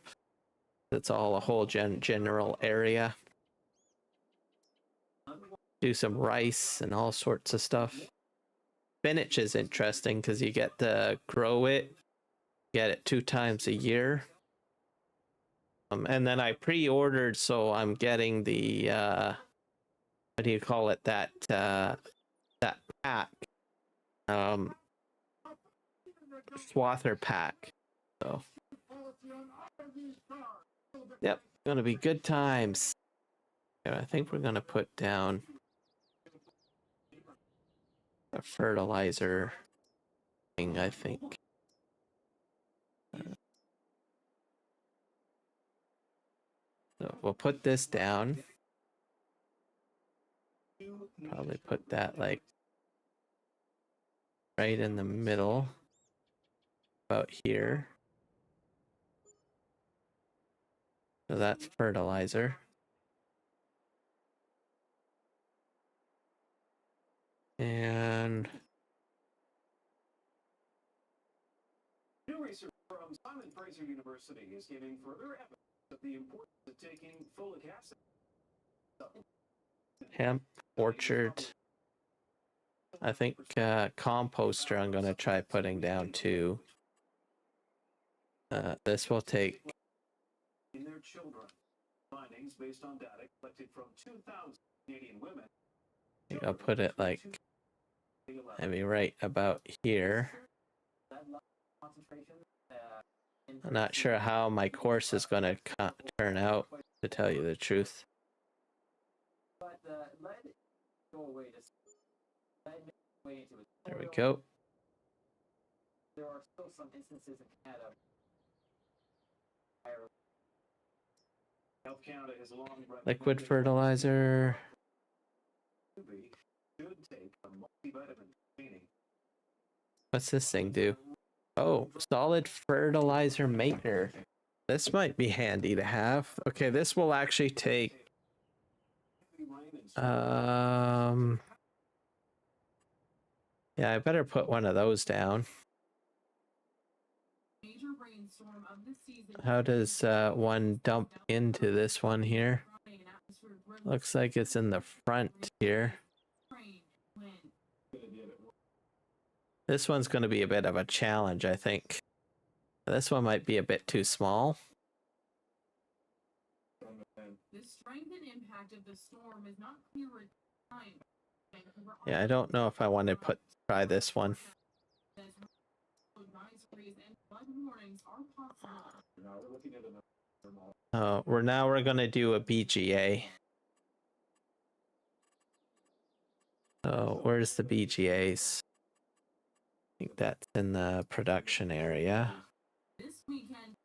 Speaker 2: It's all a whole general area. Do some rice and all sorts of stuff. Spinach is interesting because you get to grow it, get it 2 times a year. And then I pre-ordered, so I'm getting the what do you call it? That pack, swather pack. So, yep, gonna be good times. I think we're gonna put down a fertilizer thing, I think. So we'll put this down. Probably put that like right in the middle, about here. So that's fertilizer. And
Speaker 6: New research from Simon Fraser University is giving further evidence of the importance of taking folic acid.
Speaker 2: hemp orchard. I think composter I'm gonna try putting down too. This will take
Speaker 6: In their children. Findings based on data collected from 2,000 Canadian women.
Speaker 2: I think I'll put it like maybe right about here. I'm not sure how my course is going to turn out, to tell you the truth. There we go.
Speaker 9: There are still some instances in Canada.
Speaker 6: Health Canada has long
Speaker 2: Liquid fertilizer.
Speaker 6: Should take a multivitamin containing.
Speaker 2: What's this thing do? Oh, solid fertilizer maker. This might be handy to have. Okay, this will actually take yeah, I better put one of those down. How does one dump into this one here? Looks like it's in the front here. This one's going to be a bit of a challenge, I think. This one might be a bit too small.
Speaker 5: The strength and impact of the storm is not clear at time.
Speaker 2: Yeah, I don't know if I want to try this one. We're gonna do a BGA. So where's the BGAs? I think that's in the production area.
Speaker 5: This weekend,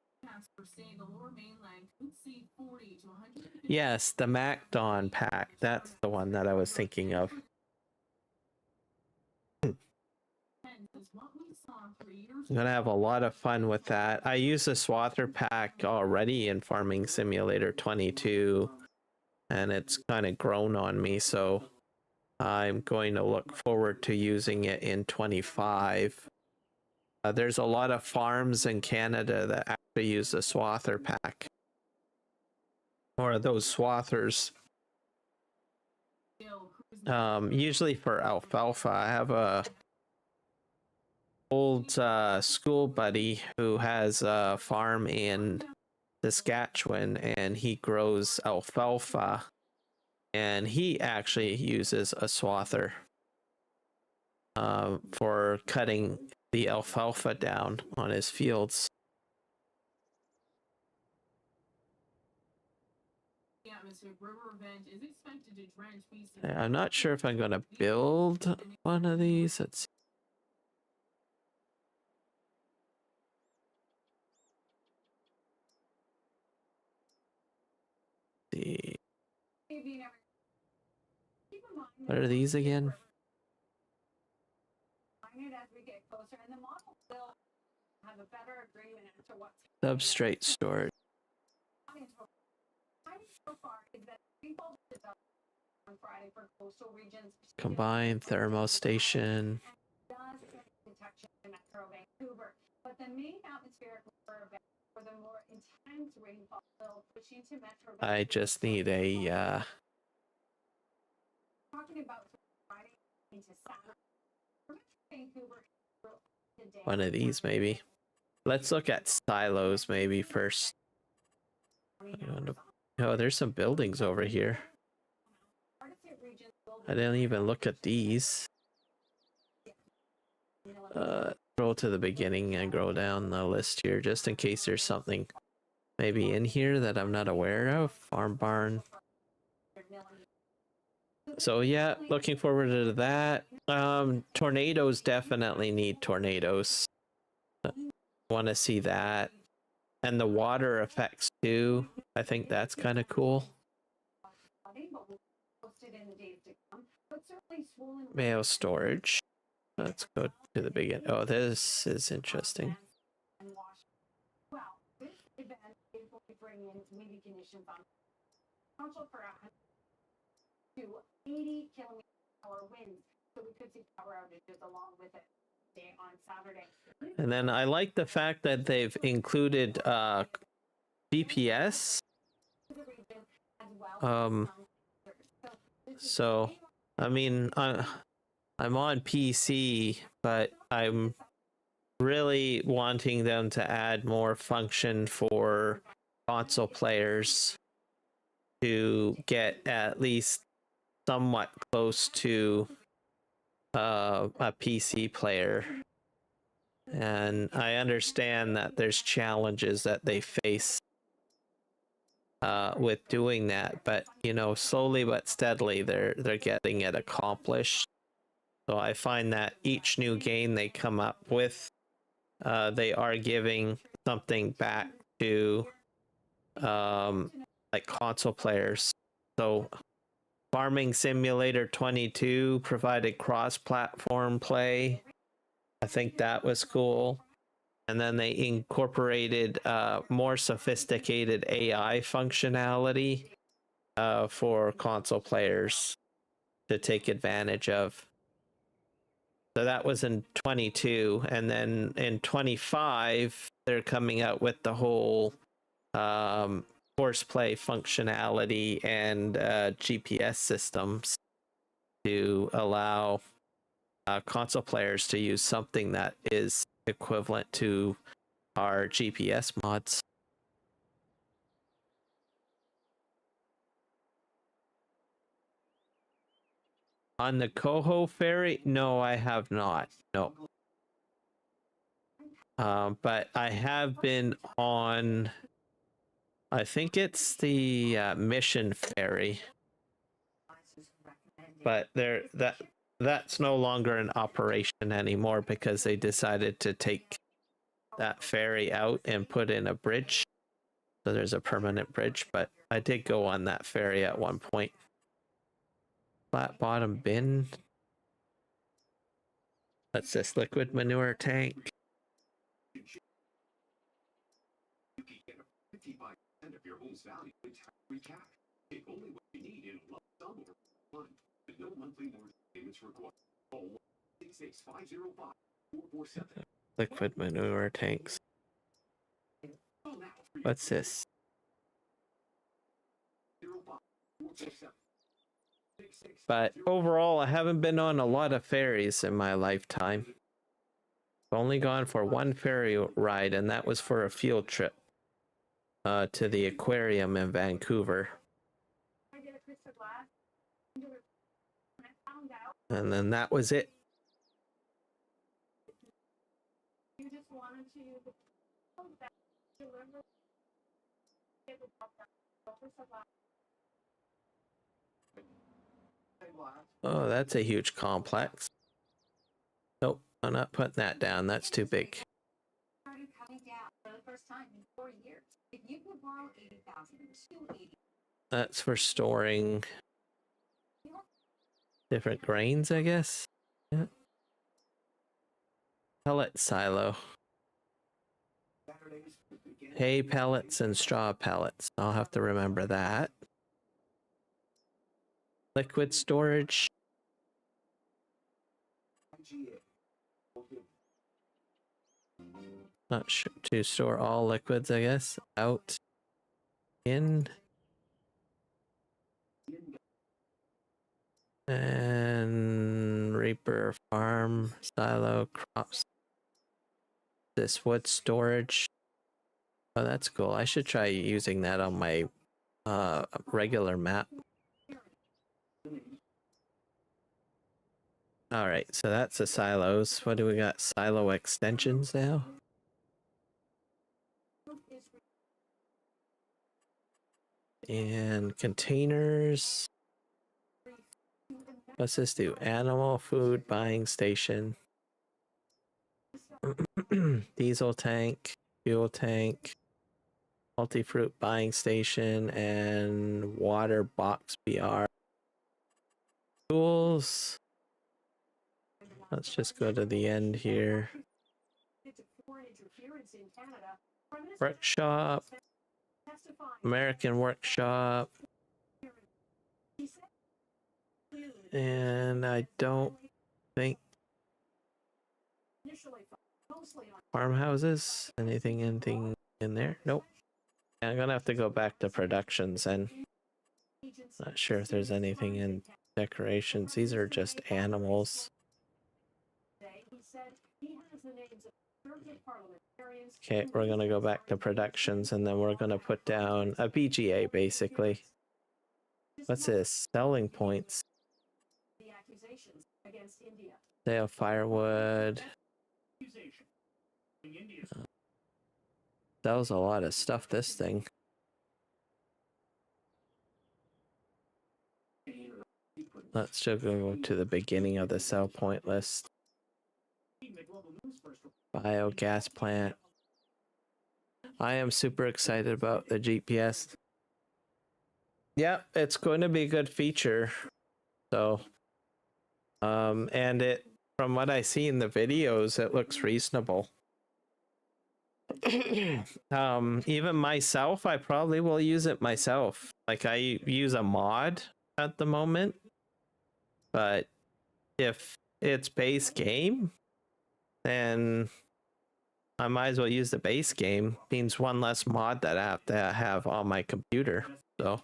Speaker 5: for saying the lower mainland could see 40 to 150.
Speaker 2: Yes, the MacDon pack. That's the one that I was thinking of. I'm gonna have a lot of fun with that. I use the Swather pack already in Farming Simulator 22, and it's kind of grown on me, so I'm going to look forward to using it in 25. There's a lot of farms in Canada that actually use the Swather pack, or those Swathers. Usually for alfalfa. I have a old school buddy who has a farm in Saskatchewan, and he grows alfalfa, and he actually uses a Swather for cutting the alfalfa down on his fields. I'm not sure if I'm going to build one of these. Let's see. What are these again? Substrate storage. Combined thermostation.
Speaker 8: But the main atmospheric event for the more intense rainfall will push into Metro.
Speaker 2: I just need a
Speaker 8: Talking about Friday into Saturday. Vancouver.
Speaker 2: one of these maybe. Let's look at silos maybe first. Oh, there's some buildings over here. I didn't even look at these. Scroll to the beginning and go down the list here just in case there's something maybe in here that I'm not aware of. Farm barn. So yeah, looking forward to that. Tornadoes definitely need tornadoes. Want to see that. And the water effects too. I think that's kind of cool. Mail storage. Let's go to the beginning. Oh, this is interesting.
Speaker 5: bring in maybe conditions on potential for 100 to 80 km/h winds, so we could see power outages along with it on Saturday.
Speaker 2: And then I like the fact that they've included GPS. So I mean, I'm on PC, but I'm really wanting them to add more function for console players to get at least somewhat close to a PC player. And I understand that there's challenges that they face with doing that, but you know, slowly but steadily they're getting it accomplished. So I find that each new game they come up with, they are giving something back to like console players. So Farming Simulator 22 provided cross-platform play. I think that was cool. And then they incorporated more sophisticated AI functionality for console players to take advantage of. So that was in 22. And then in 25, they're coming out with the whole horseplay functionality and GPS systems to allow console players to use something that is equivalent to our GPS mods. On the Coho ferry? No, I have not. No. But I have been on, I think it's the Mission ferry. But that's no longer in operation anymore because they decided to take that ferry out and put in a bridge. So there's a permanent bridge, but I did go on that ferry at one point. Flat bottom bin. That's this liquid manure tank.
Speaker 1: You can get 55% of your home's value in tax-free cash. Take only what you need in lump sum over time. With no monthly mortgage payments required. Call 1-866-505-447.
Speaker 2: Liquid manure tanks. What's this? But overall, I haven't been on a lot of ferries in my lifetime. I've only gone for one ferry ride, and that was for a field trip to the aquarium in Vancouver. And then that was it. Oh, that's a huge complex. Nope, I'm not putting that down. That's too big. That's for storing different grains, I guess. Yeah. Pellet silo. Hay pellets and straw pellets. I'll have to remember that. Liquid storage. Not sure to store all liquids, I guess. Out. In. And Reaper farm silo crops. This wood storage. Oh, that's cool. I should try using that on my regular map. All right, so that's the silos. What do we got? Silo extensions now. And containers. What's this do? Animal food buying station. Diesel tank, fuel tank, multi-fruit buying station, and water box BR. Tools. Let's just go to the end here. Workshop. American Workshop. And I don't think farmhouses, anything in there? Nope. I'm gonna have to go back to productions and not sure if there's anything in decorations. These are just animals. Okay, we're gonna go back to productions and then we're gonna put down a BGA basically. What's this? Selling points. They have firewood. That was a lot of stuff, this thing. Let's just go to the beginning of the sell point list. Biogas plant. I am super excited about the GPS. Yeah, it's going to be a good feature. So, and it, from what I see in the videos, it looks reasonable. Even myself, I probably will use it myself. Like, I use a mod at the moment, but if it's base game, then I might as well use the base game. Means one less mod that I have to have on my computer. So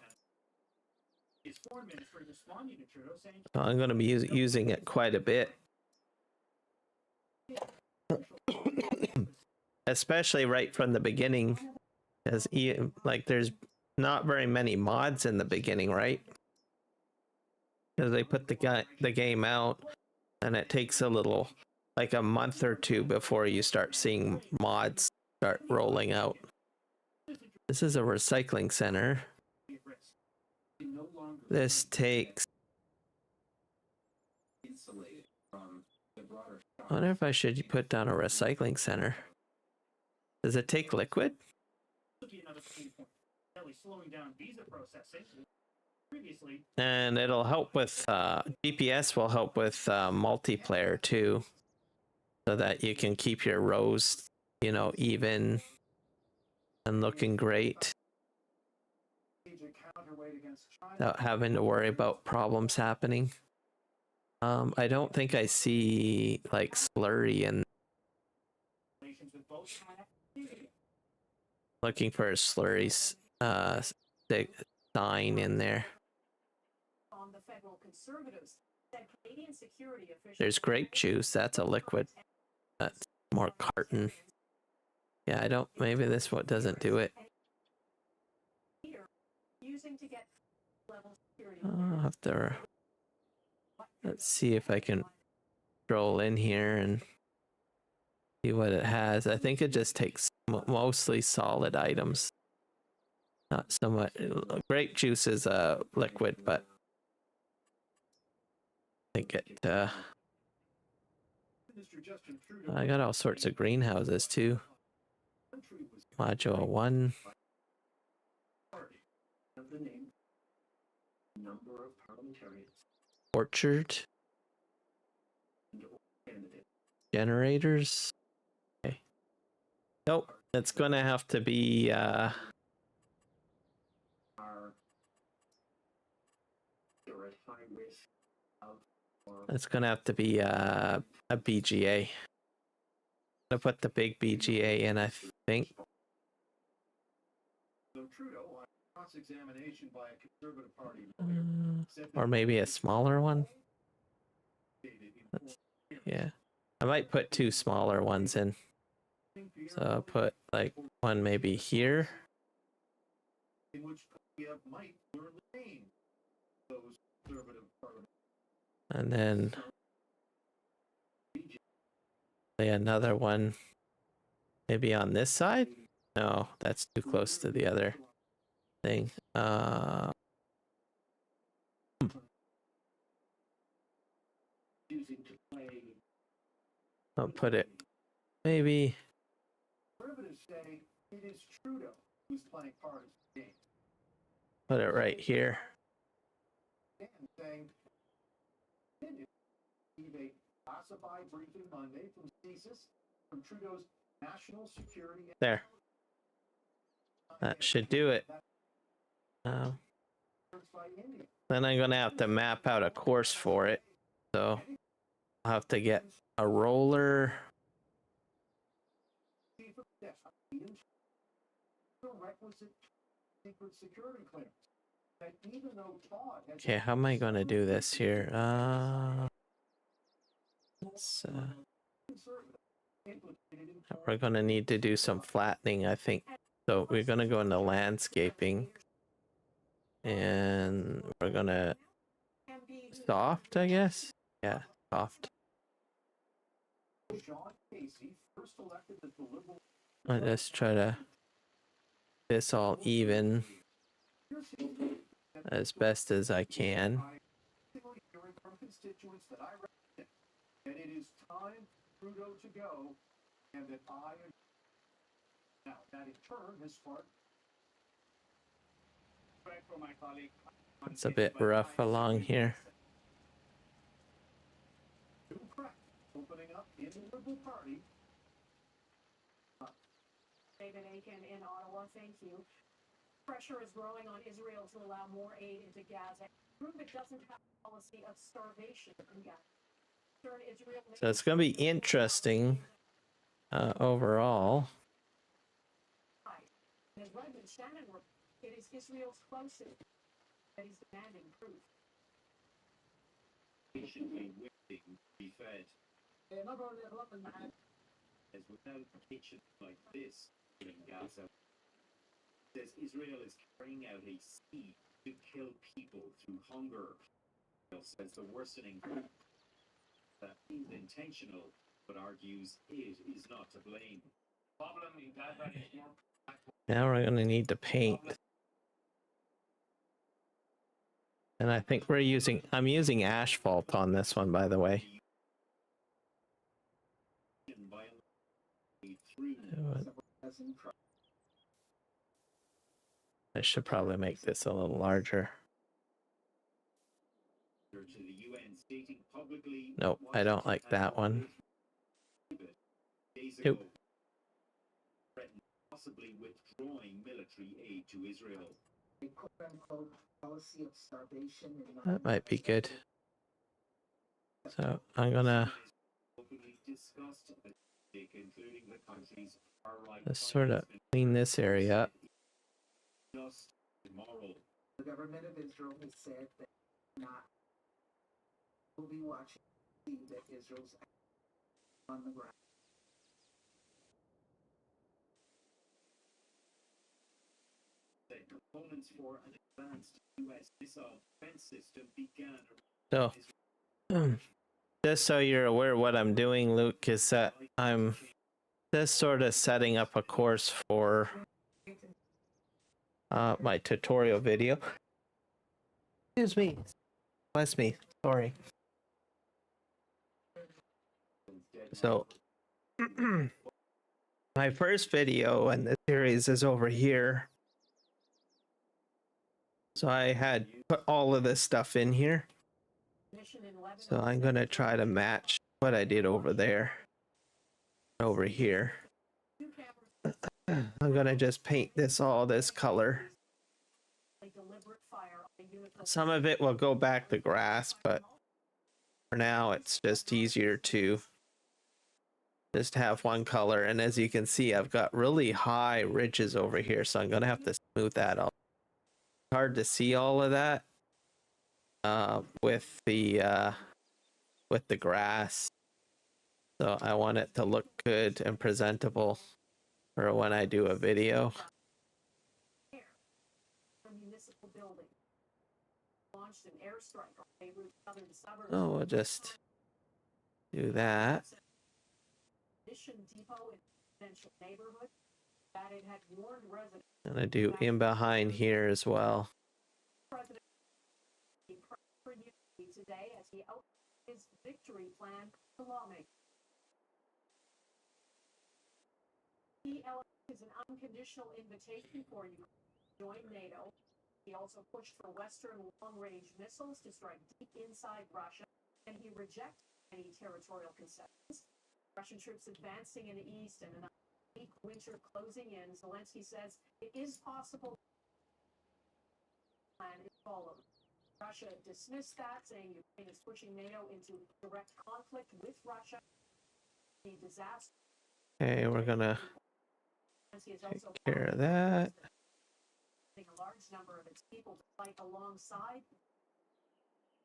Speaker 2: I'm going to be using it quite a bit. Especially right from the beginning, as like there's not very many mods in the beginning, right? Because they put the game out, and it takes a little, like a month or two before you start seeing mods start rolling out. This is a recycling center. This takes. I wonder if I should put down a recycling center. Does it take liquid? And it'll help with GPS will help with multiplayer too, so that you can keep your rows, you know, even and looking great without having to worry about problems happening. I don't think I see like slurry in. Looking for a slurry sign in there. There's grape juice. That's a liquid. That's more carton. Yeah, I don't. Maybe this one doesn't do it. I'll have to. Let's see if I can scroll in here and see what it has. I think it just takes mostly solid items. Not so much. Grape juice is a liquid, but I think it. I got all sorts of greenhouses too. Module 1. Orchard. Generators. Okay. Nope. It's gonna have to be it's gonna have to be a BGA. I'm gonna put the big BGA in, I think. Or maybe a smaller one. Yeah. I might put 2 smaller ones in. So I'll put like one maybe here. And then another one maybe on this side? No, that's too close to the other thing. I'll put it maybe. Put it right here. There. That should do it. Then I'm gonna have to map out a course for it. So I'll have to get a roller. Okay, how am I gonna do this here? We're gonna need to do some flattening, I think. So we're gonna go into landscaping, and we're gonna soft, I guess. Yeah, soft. I'll just try to this all even as best as I can. It's a bit rough along here.
Speaker 5: David Aiken in Ottawa, thank you. Pressure is growing on Israel to allow more aid into Gaza. Prove it doesn't have a policy of starvation in Gaza.
Speaker 2: So it's going to be interesting overall.
Speaker 5: As Redmond Shannon, it is Israel's closest that he's demanding proof.
Speaker 6: Patiently waiting to be fed. As without kitchens like this in Gaza, says Israel is carrying out a siege to kill people through hunger. Israel says the worsening that is intentional, but argues it is not to blame. Problem in Gaza is more.
Speaker 2: Now we're going to need to paint. And I think I'm using asphalt on this one, by the way. I should probably make this a little larger. Nope, I don't like that one. Nope.
Speaker 6: Possibly withdrawing military aid to Israel.
Speaker 2: That might be good. So I'm gonna just sort of clean this area up.
Speaker 9: The government of Israel has said that will be watching that Israel's on the ground.
Speaker 6: Components for an advanced U.S. missile defense system began.
Speaker 2: So, just so you're aware of what I'm doing, Luke, is that I'm just sort of setting up a course for my tutorial video. Excuse me. Bless me. Sorry. So, my first video in this series is over here. So I had put all of this stuff in here. So I'm going to try to match what I did over there. Over here. I'm going to just paint all this color. Some of it will go back to grass, but for now it's just easier to just have one color. And as you can see, I've got really high ridges over here, so I'm going to have to smooth that out. Hard to see all of that with the grass, so I want it to look good and presentable for when I do a video. Oh, we'll just do that. I'm gonna do in behind here as well.
Speaker 5: Today as he outlines his victory plan to lawmakers. He is an unconditional invitation for you to join NATO. He also pushed for Western long-range missiles to strike deep inside Russia, and he rejected any territorial concessions. Russian troops advancing in the east and an weak winter closing in. Zelensky says it is possible plan is followed. Russia dismissed that, saying Ukraine is pushing NATO into direct conflict with Russia. The disaster.
Speaker 2: Okay, we're gonna
Speaker 5: Is
Speaker 2: take
Speaker 5: also
Speaker 2: care of that.
Speaker 5: a large number of its people to fight alongside.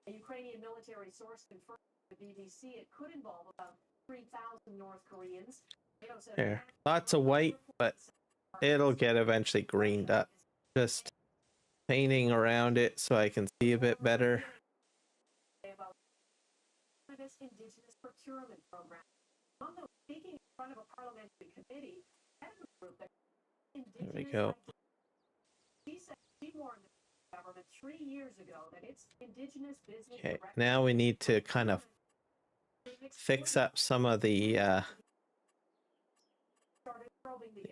Speaker 5: A Ukrainian military source confirmed to the BBC it could involve about 3,000 North Koreans. NATO said
Speaker 2: There, lots of white, but it'll get eventually greened up. Just painting around it so I can see a bit better.
Speaker 5: About Canada's Indigenous procurement program. Among those speaking in front of a parliamentary committee, head of the group that
Speaker 2: There we go.
Speaker 5: She said she warned the government 3 years ago that its Indigenous business.
Speaker 2: Okay, now we need to kind of fix up some of the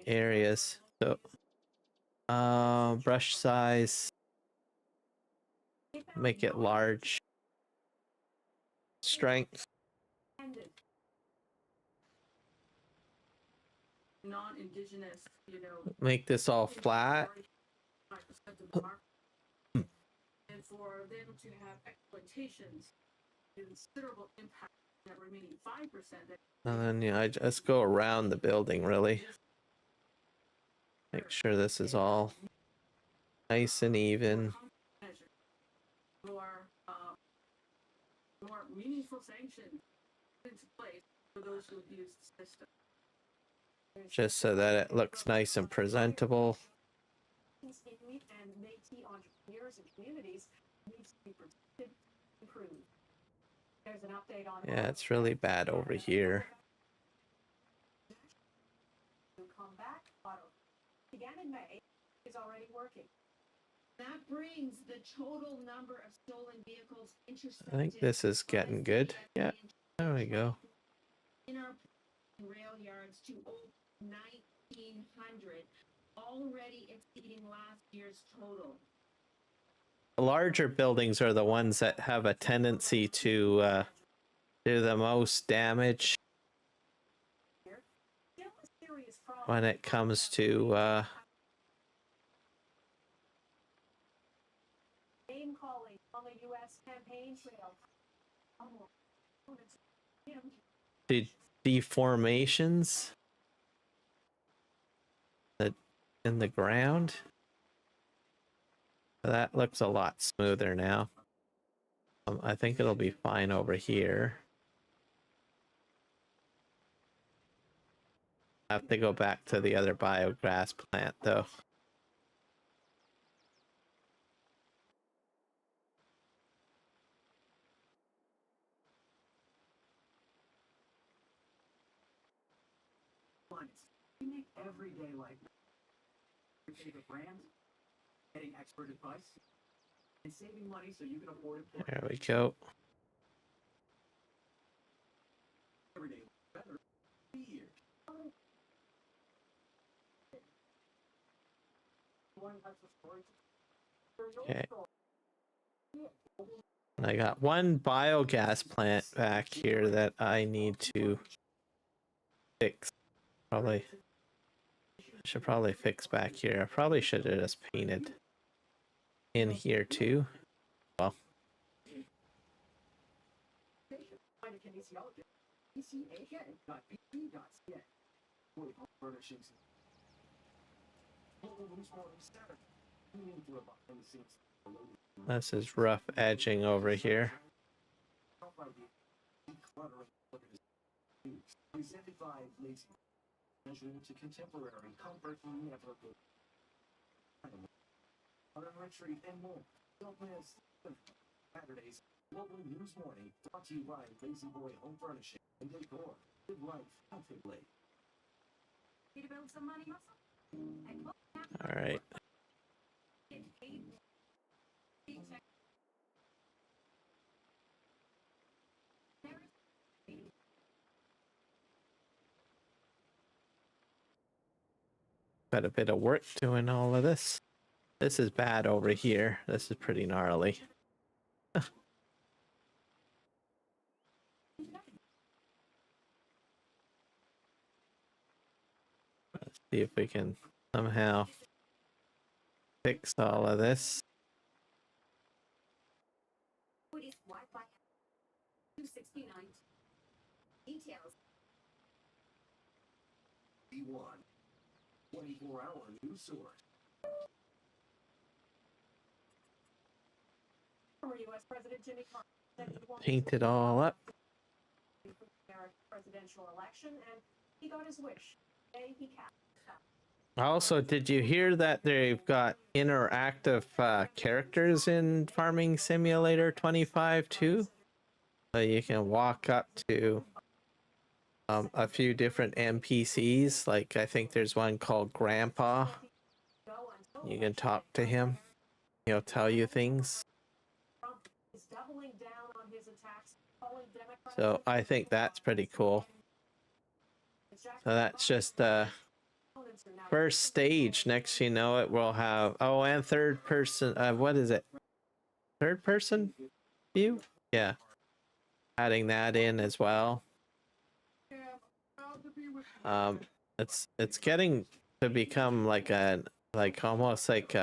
Speaker 2: areas. So, brush size, make it large. Strength.
Speaker 5: Non-Indigenous,
Speaker 2: Make this all flat.
Speaker 5: And for them to have exploitations, considerable impact on that remaining 5%.
Speaker 2: And then yeah, I just go around the building really. Make sure this is all nice and even.
Speaker 5: More meaningful sanctions into place for those who abuse the system.
Speaker 2: Just so that it looks nice and presentable.
Speaker 5: Inuit and Métis entrepreneurs and communities needs to be protected, improved. There's an update on.
Speaker 2: Yeah, it's really bad over here.
Speaker 5: Come back. Auto began in May. Is already working. That brings the total number of stolen vehicles intercepted.
Speaker 2: I think this is getting good. Yeah, there we go.
Speaker 5: In our rail yards to over 1,900, already exceeding last year's total.
Speaker 2: The larger buildings are the ones that have a tendency to do the most damage when it comes to
Speaker 5: name calling on the U.S. campaign trail.
Speaker 2: the deformations that in the ground. That looks a lot smoother now. I think it'll be fine over here. I have to go back to the other biogas plant though.
Speaker 4: You make everyday life. Your favorite brand, getting expert advice, and saving money so you can afford it.
Speaker 2: There we go.
Speaker 4: Every day better. Years.
Speaker 2: Okay. And I got one biogas plant back here that I need to fix. I should probably fix back here. I probably should have just painted in here too. Well. This is rough edging over here.
Speaker 4: Presented by Lazy. Measuring to contemporary comfort never good. On a retreat and more. Don't miss Saturdays. Local News Morning brought to you by Lazy Boy Home Furnishing and Decor. Live life comfortably.
Speaker 5: Need to build some money muscle?
Speaker 2: All right. Got a bit of work doing all of this. This is bad over here. This is pretty gnarly. Let's see if we can somehow fix all of this.
Speaker 5: 269. Details.
Speaker 4: B1, 24-hour news source.
Speaker 8: Former U.S. President Jimmy Carter said he wanted
Speaker 2: Paint it all up.
Speaker 8: for the American presidential election, and he got his wish. Today he cast.
Speaker 2: Also, did you hear that they've got interactive characters in Farming Simulator 25 too? So you can walk up to a few different NPCs. Like I think there's one called Grandpa. You can talk to him. He'll tell you things.
Speaker 8: Trump is doubling down on his attacks, calling Democrats.
Speaker 2: So I think that's pretty cool. So that's just the first stage. Next you know it, we'll have and third person. What is it? Third person view? Yeah. Adding that in as well. It's getting to become like almost like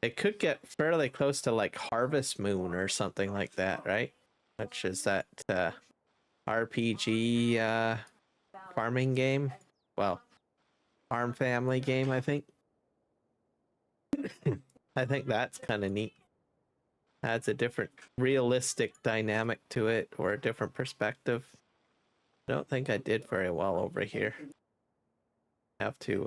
Speaker 2: it could get fairly close to like Harvest Moon or something like that, right? Which is that RPG farming game. Well, farm family game, I think. I think that's kind of neat. Adds a different realistic dynamic to it, or a different perspective. I don't think I did very well over here. Have to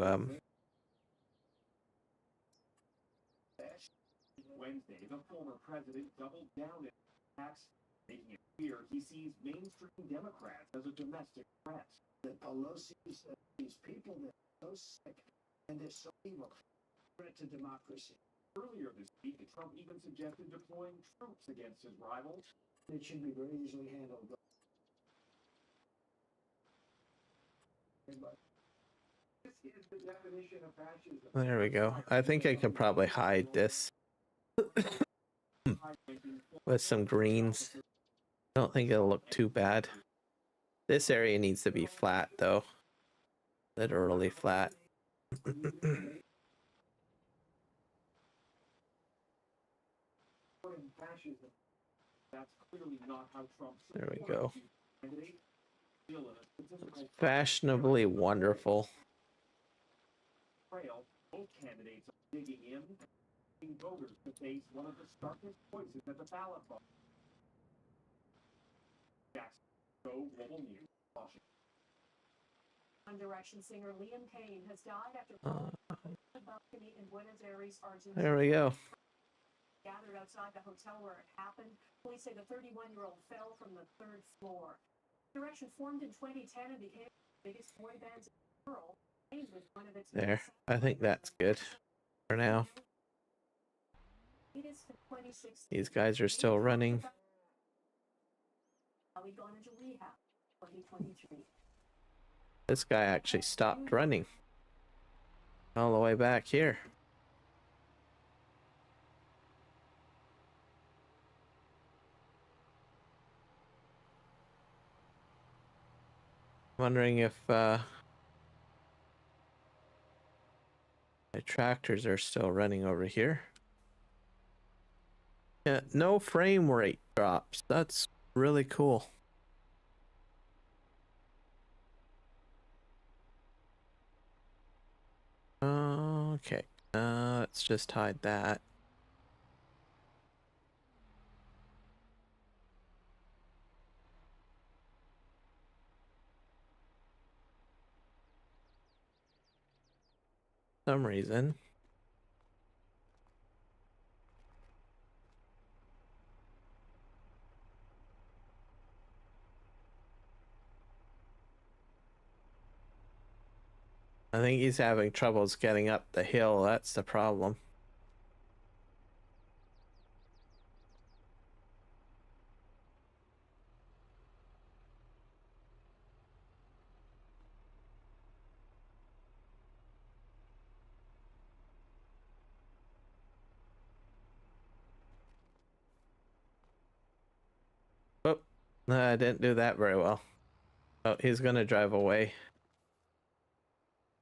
Speaker 6: Wednesday, the former president doubled down in attacks, making it clear he sees mainstream Democrats as a domestic threat.
Speaker 4: That Pelosi said these people, they're so sick and they're so evil. Threat to democracy.
Speaker 6: Earlier this week, Trump even suggested deploying troops against his rivals.
Speaker 4: It should be very easily handled.
Speaker 6: This is the definition of fascism.
Speaker 2: there we go. I think I can probably hide this with some greens. I don't think it'll look too bad. This area needs to be flat though. Literally flat.
Speaker 6: Fascism. That's clearly not how Trump
Speaker 2: There we go.
Speaker 6: candidate. Still in a statistical
Speaker 2: Fashionably wonderful.
Speaker 6: trail, both candidates are digging in, asking voters to face one of the starkest choices at the ballot box. Jackson, Go Global News, Washington.
Speaker 8: One Direction singer Liam Payne has died after falling from a balcony in Buenos Aires, Argentina.
Speaker 2: There we go.
Speaker 8: Gathered outside the hotel where it happened. Police say the 31-year-old fell from the third floor. Direction formed in 2010 and became the biggest boy band in the world. Payne was one of its
Speaker 2: There. I think that's good for now.
Speaker 8: It is 26.
Speaker 2: These guys are still running.
Speaker 8: Now we gone into rehab 2023.
Speaker 2: This guy actually stopped running. All the way back here. Wondering if my tractors are still running over here. Yeah, no frame rate drops. That's really cool. Okay, let's just hide that. For some reason. I think he's having troubles getting up the hill. That's the problem. Oh, no, I didn't do that very well. Oh, he's gonna drive away.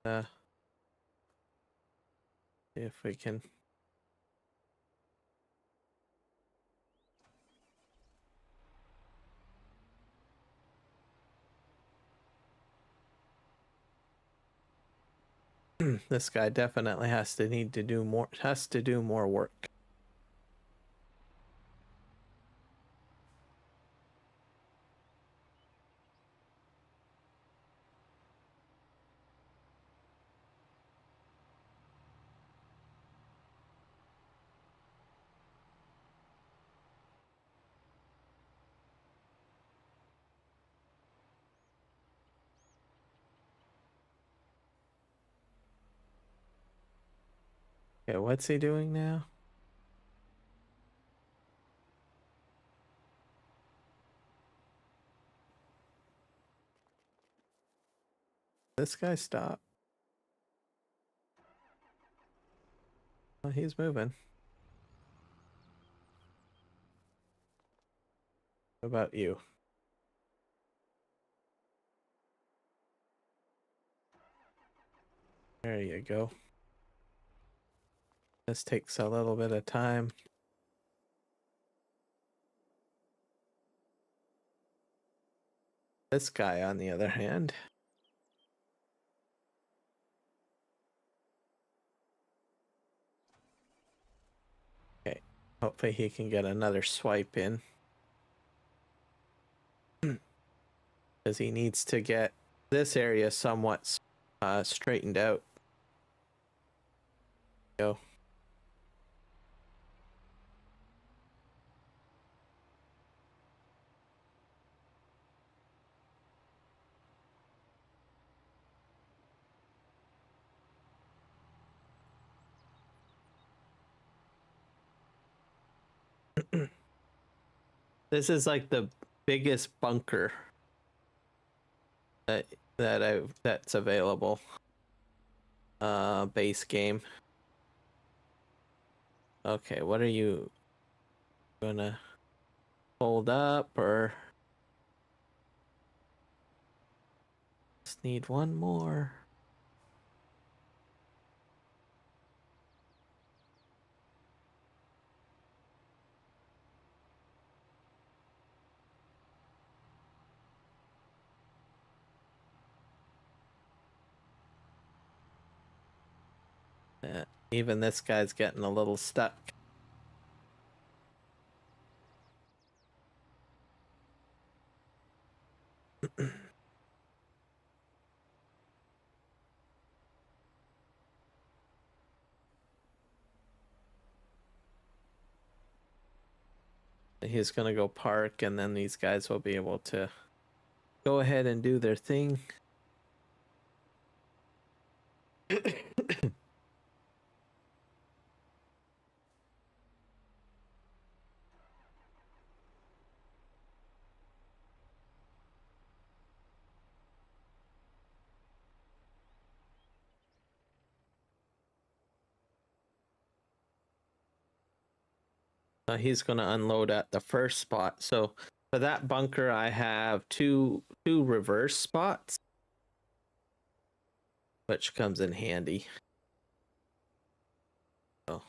Speaker 2: See if we can. This guy definitely has to do more work. Okay, what's he doing now? This guy stop. Oh, he's moving. What about you? There you go. This takes a little bit of time. This guy, on the other hand. Okay, hopefully he can get another swipe in. Because he needs to get this area somewhat straightened out. Go. This is like the biggest bunker that's available. Base game. Okay, what are you gonna hold up or just need one more? Even this guy's getting a little stuck. He's gonna go park, and then these guys will be able to go ahead and do their thing. He's going to unload at the first spot. So for that bunker, I have two reverse spots, which comes in handy. So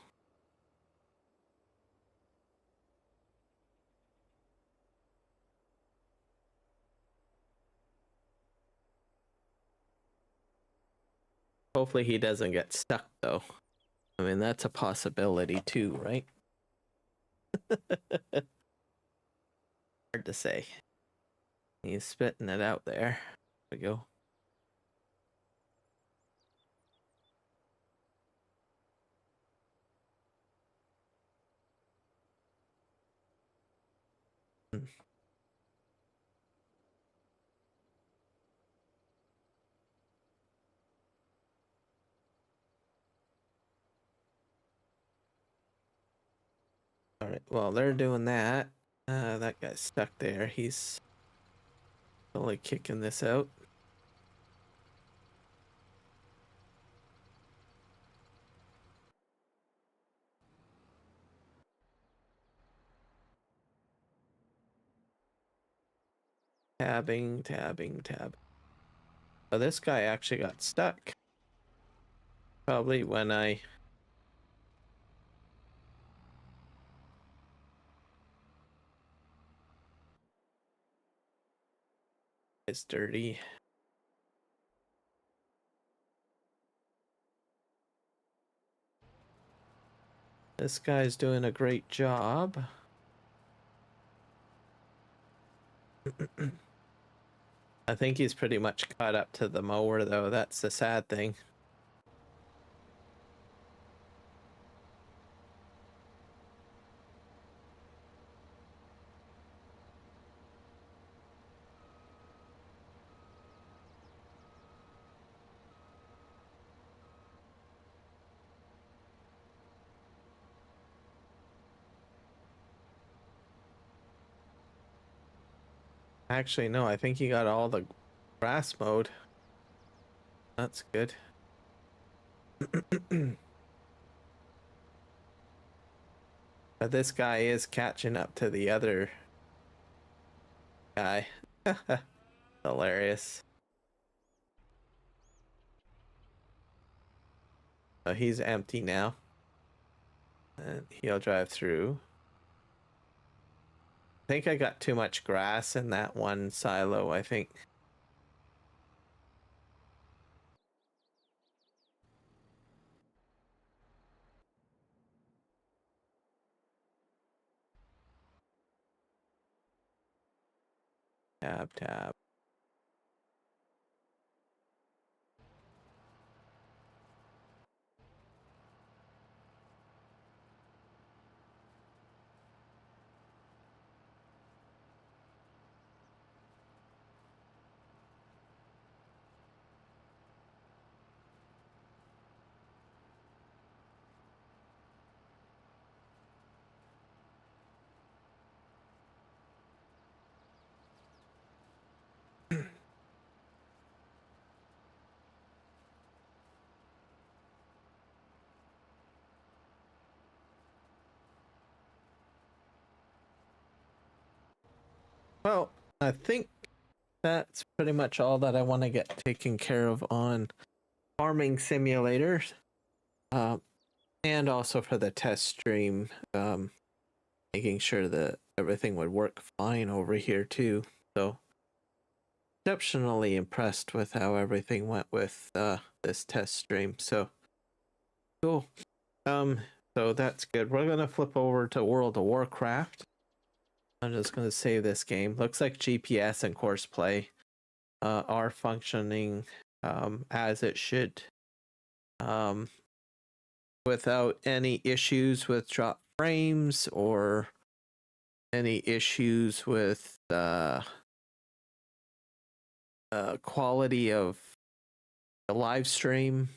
Speaker 2: hopefully he doesn't get stuck, though. I mean, that's a possibility too, right? Hard to say. He's spitting it out there. There we go. All right, well, they're doing that. That guy's stuck there. He's only kicking this out. Tabbing. Oh, this guy actually got stuck. Probably when I... It's dirty. This guy's doing a great job. I think he's pretty much caught up to the mower, though. That's the sad thing. Actually, no, I think he got all the grass mowed. That's good. But this guy is catching up to the other guy. Hilarious. So he's empty now. And he'll drive through. I think I got too much grass in that one silo, I think. Tab. Well, I think that's pretty much all that I want to get taken care of on Farming Simulator. And also for the test stream, making sure that everything would work fine over here too. So, exceptionally impressed with how everything went with this test stream. So, cool. So that's good. We're gonna flip over to World of Warcraft. I'm just gonna save this game. Looks like GPS and course play are functioning as it should, without any issues with drop frames or any issues with quality of the live stream.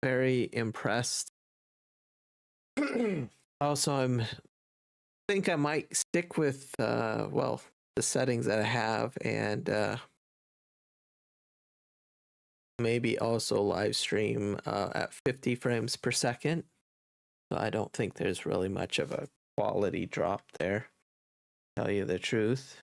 Speaker 2: Very impressed. Also, think I might stick with well, the settings that I have, and maybe also live stream at 50 frames per second. So I don't think there's really much of a quality drop there, to tell you the truth.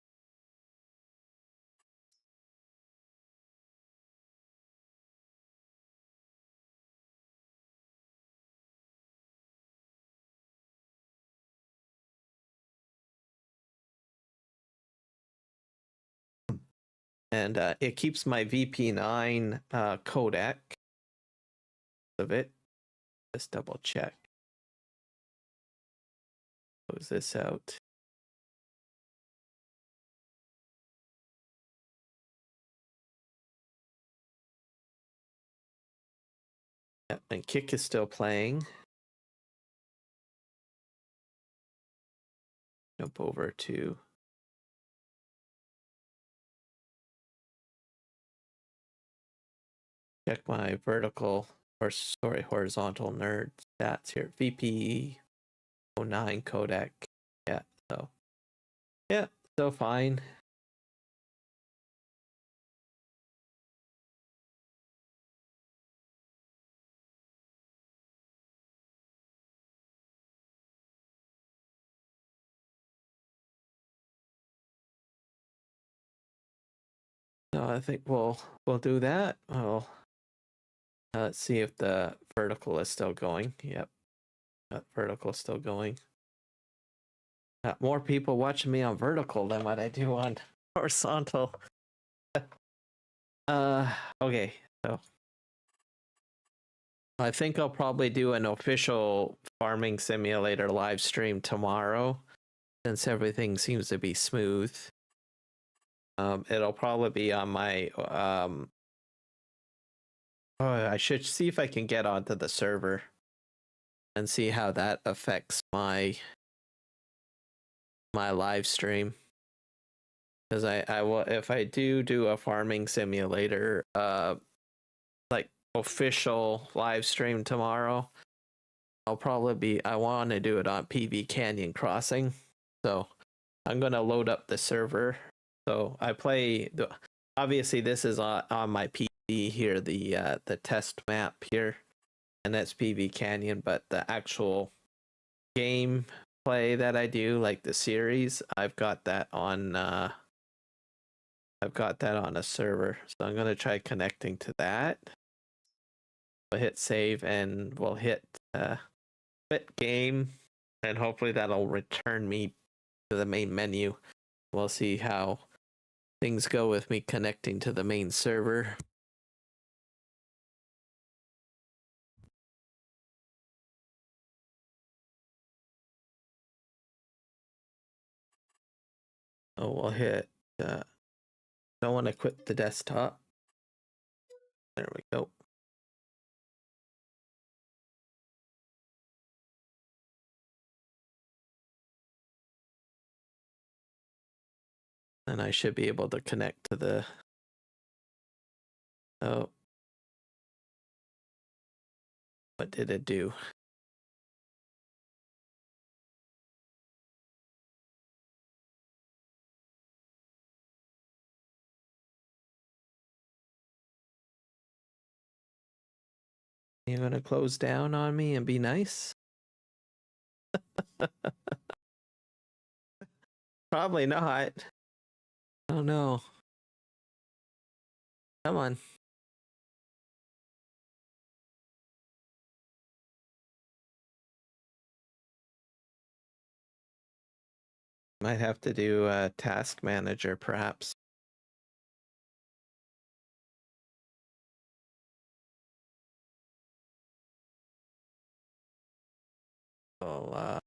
Speaker 2: And it keeps my VP9 codec of it. Let's double check. Close this out. Yep, and Kick is still playing. Jump over to check my horizontal nerd stats here. VP09 codec. Yeah, so yeah, still fine. So I think we'll do that. Well, let's see if the vertical is still going. Yep, that vertical is still going. Got more people watching me on vertical than what I do on horizontal. Okay, so I think I'll probably do an official Farming Simulator live stream tomorrow, since everything seems to be smooth. It'll probably be on my oh, I should see if I can get onto the server and see how that affects my live stream. Because I will, if I do a farming simulator like official live stream tomorrow, I'll probably be, I want to do it on PV Canyon Crossing. So I'm gonna load up the server. So I play obviously this is on my PC here, the test map here, and that's PV Canyon, but the actual game play that I do, like the series, I've got that on a server. So I'm gonna try connecting to that. We'll hit save and we'll hit quit game, and hopefully that'll return me to the main menu. We'll see how things go with me connecting to the main server. Oh, we'll hit don't want to quit the desktop. There we go. And I should be able to connect to the, oh, what did it do? You gonna close down on me and be nice? Probably not. Oh no. Come on. Might have to do a task manager, perhaps. I'll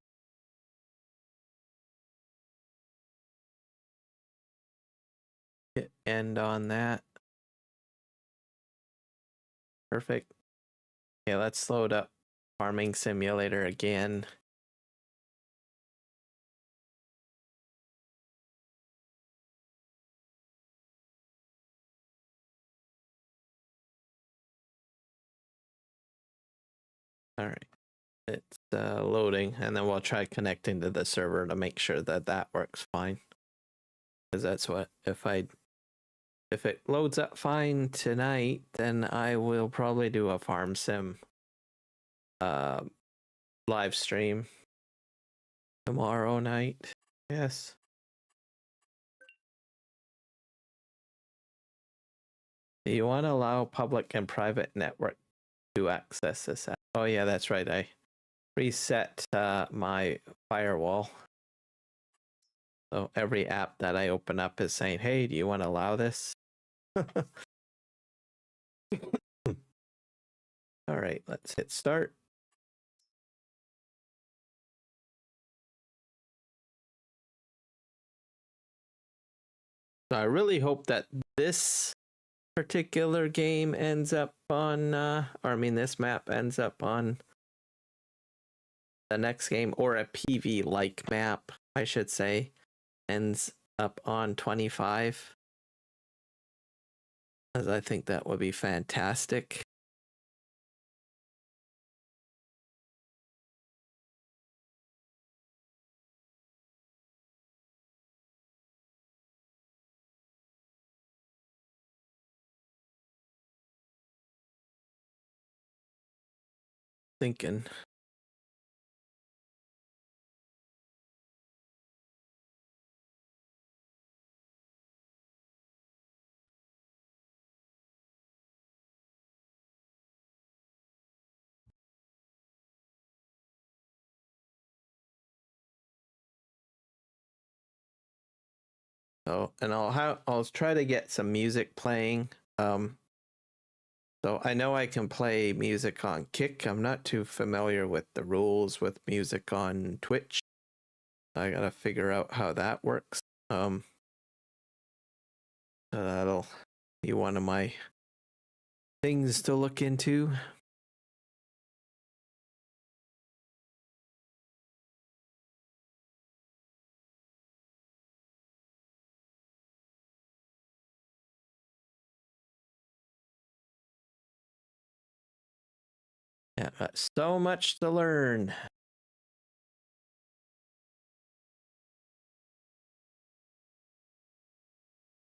Speaker 2: hit end on that. Perfect. Okay, let's load up Farming Simulator again. All right, it's loading, and then we'll try connecting to the server to make sure that that works fine. Because that's what, if it loads up fine tonight, then I will probably do a farm sim live stream tomorrow night. Yes. Do you want to allow public and private network to access this app? Oh yeah, that's right. I reset my firewall. So every app that I open up is saying, hey, do you want to allow this? All right, let's hit start. So I really hope that this particular game ends up on, this map ends up on the next game, or a PV-like map, I should say, ends up on 25. As I think that would be fantastic. Thinking. So, and I'll try to get some music playing. So I know I can play music on Kick. I'm not too familiar with the rules with music on Twitch. I gotta figure out how that works. So that'll be one of my things to look into. Yeah, got so much to learn.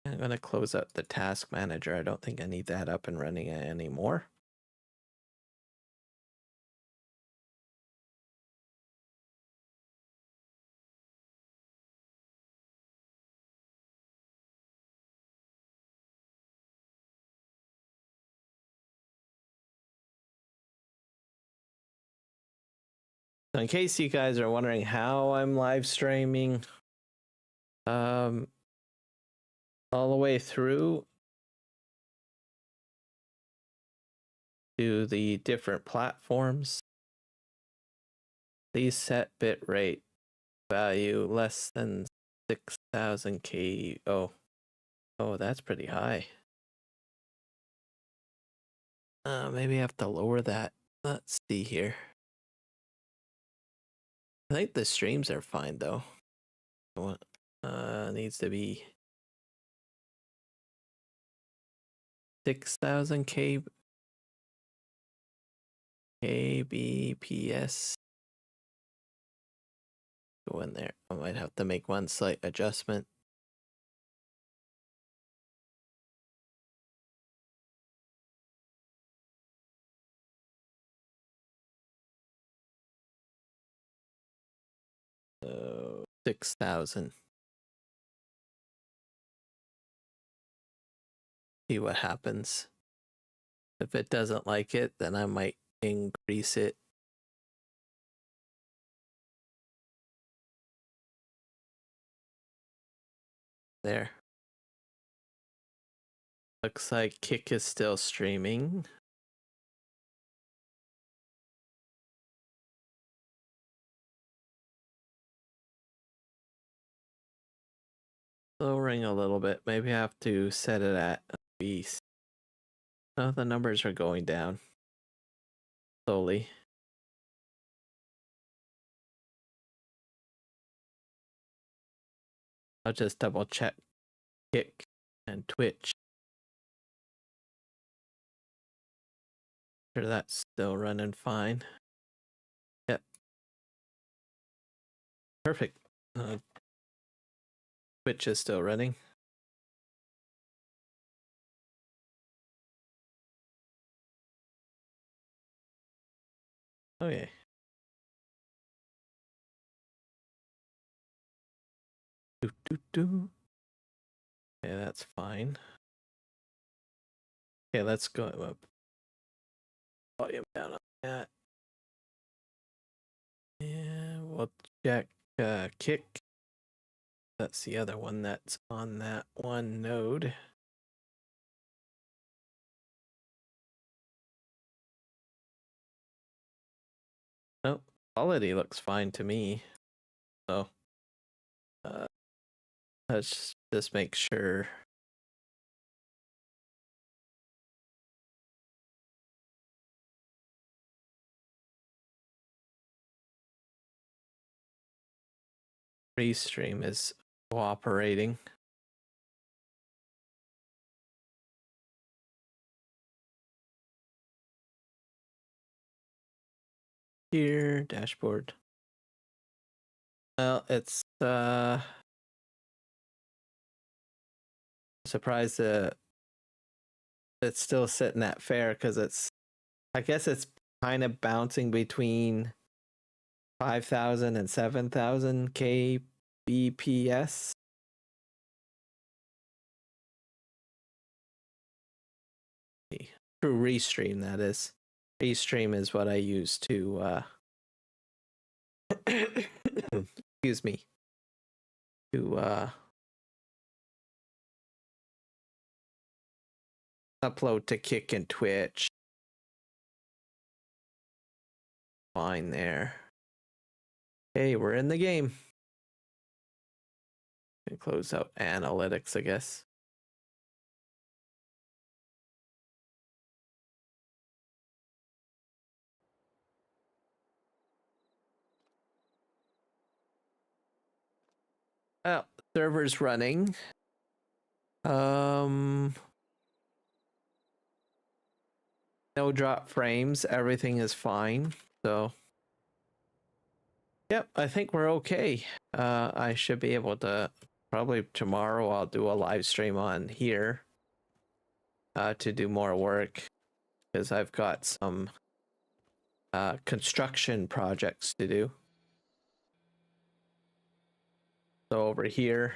Speaker 2: I'm going to close out the task manager. I don't think I need that up and running anymore. So in case you guys are wondering how I'm live streaming, all the way through to the different platforms, please set bitrate value less than 6,000 K. Oh, that's pretty high. Maybe I have to lower that. Let's see here. I think the streams are fine though. Needs to be 6,000 kbps. Go in there. I might have to make one slight adjustment. So 6,000. See what happens. If it doesn't like it, then I might increase it. There. Looks like Kick is still streaming. Lowering a little bit. Maybe I have to set it at a beast. No, the numbers are going down slowly. I'll just double check Kick and Twitch. Sure that's still running fine. Yep. Perfect. Twitch is still running. Okay. Yeah, that's fine. Okay, let's go up. Volume down on that. And we'll check Kick. That's the other one that's on that one node. Nope, quality looks fine to me. So let's just make sure. Restream is cooperating. Here, dashboard. Well, it's surprised that it's still sitting at fair because it's, I guess it's kind of bouncing between 5,000 and 7,000 kbps. Through Restream, that is. Restream is what I use to excuse me, to upload to Kick and Twitch. Fine there. Hey, we're in the game. Can close out analytics, I guess. Oh, server's running. No drop frames. Everything is fine. So, yep, I think we're okay. I should be able to, probably tomorrow I'll do a live stream on here to do more work, because I've got some construction projects to do. So over here.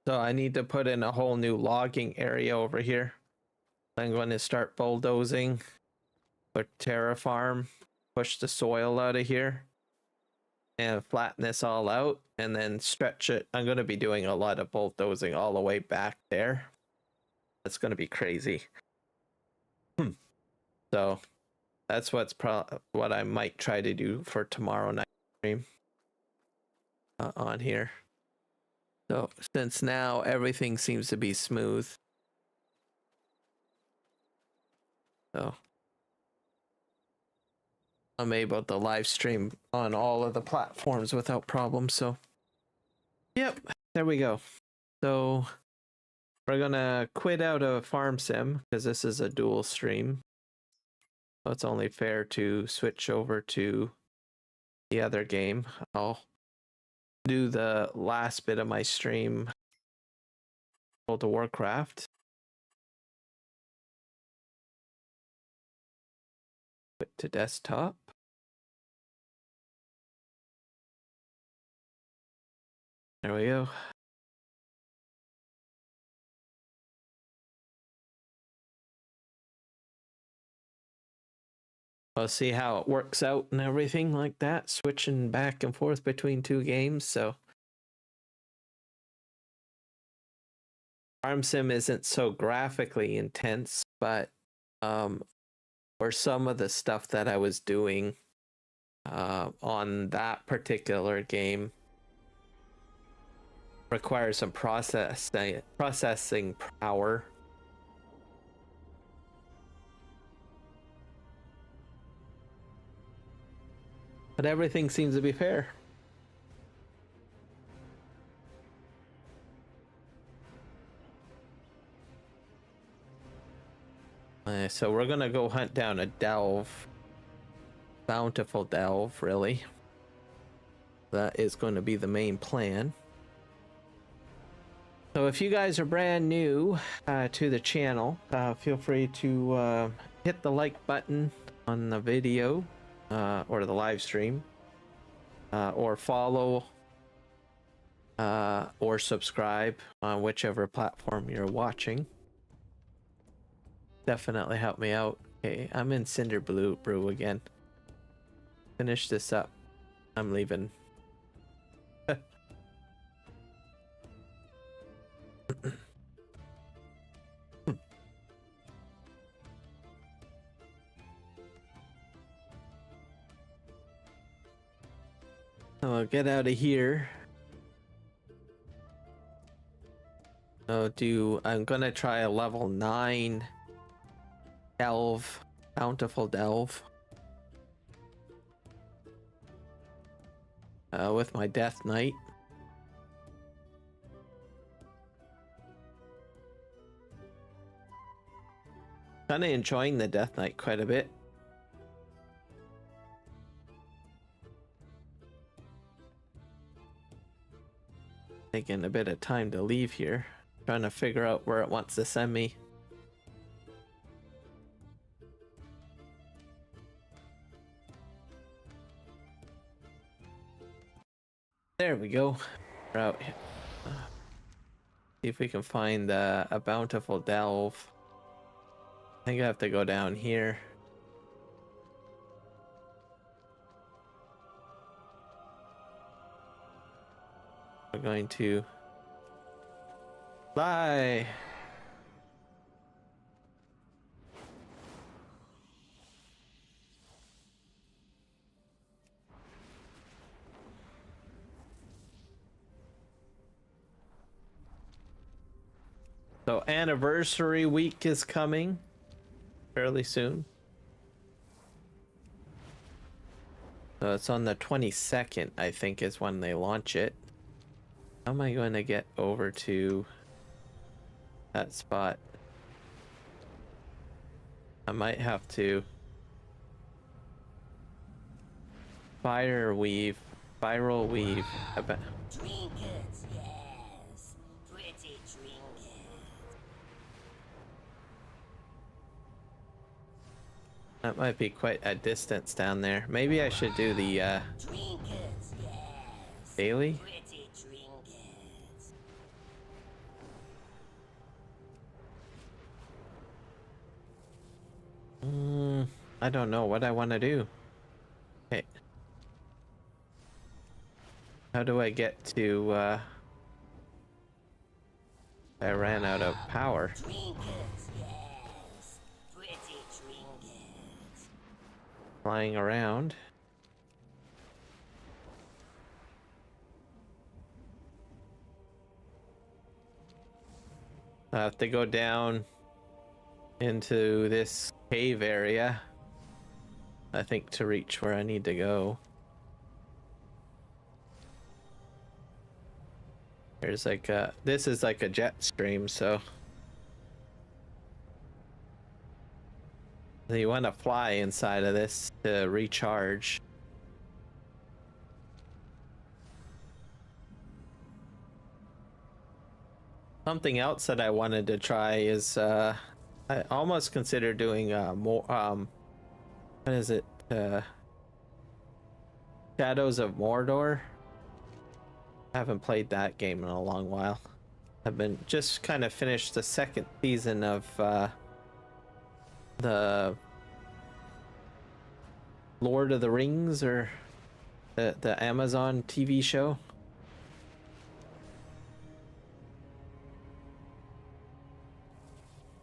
Speaker 2: So I need to put in a whole new logging area over here. I'm going to start bulldozing, put terraform, push the soil out of here, and flatten this all out, and then stretch it. I'm going to be doing a lot of bulldozing all the way back there. That's going to be crazy. So that's what I might try to do for tomorrow night stream on here. So since now everything seems to be smooth, so I'm able to live stream on all of the platforms without problem. So yep, there we go. So we're gonna quit out of Farm Sim because this is a dual stream. So it's only fair to switch over to the other game. I'll do the last bit of my stream, World of Warcraft. Quit to desktop. There we go. We'll see how it works out and everything like that, switching back and forth between two games. So Farm Sim isn't so graphically intense, but for some of the stuff that I was doing on that particular game requires some processing power. But everything seems to be fair. So we're gonna go hunt down a delve. Bountiful delve, really. That is going to be the main plan. So if you guys are brand new to the channel, feel free to hit the like button on the video or the live stream, or follow or subscribe on whichever platform you're watching. Definitely help me out. Okay, I'm in Cinder Brew again. Finish this up. I'm leaving. I'll get out of here. I'm gonna try a level 9 delve, bountiful delve, with my Death Knight. Kinda enjoying the Death Knight quite a bit. Taking a bit of time to leave here. Trying to figure out where it wants to send me. There we go. We're out. See if we can find a bountiful delve. I think I have to go down here. We're going to Fly. So anniversary week is coming fairly soon. So it's on the 22nd, I think, is when they launch it. How am I going to get over to that spot? I might have to spiral weave. I bet.
Speaker 10: Trinkets, yes. Pretty trinkets.
Speaker 2: That might be quite a distance down there. Maybe I should do the
Speaker 10: Trinkets, yes.
Speaker 2: daily.
Speaker 10: Pretty trinkets.
Speaker 2: I don't know what I want to do. Okay. How do I get to I ran out of power.
Speaker 10: Trinkets, yes. Pretty trinkets.
Speaker 2: Flying around. I have to go down into this cave area, I think, to reach where I need to go. There's like a, this is like a jet stream, so you want to fly inside of this to recharge. Something else that I wanted to try is I almost considered doing more what is it, Shadows of Mordor. I haven't played that game in a long while. I've been just kind of finished the second season of the Lord of the Rings, or the Amazon TV show.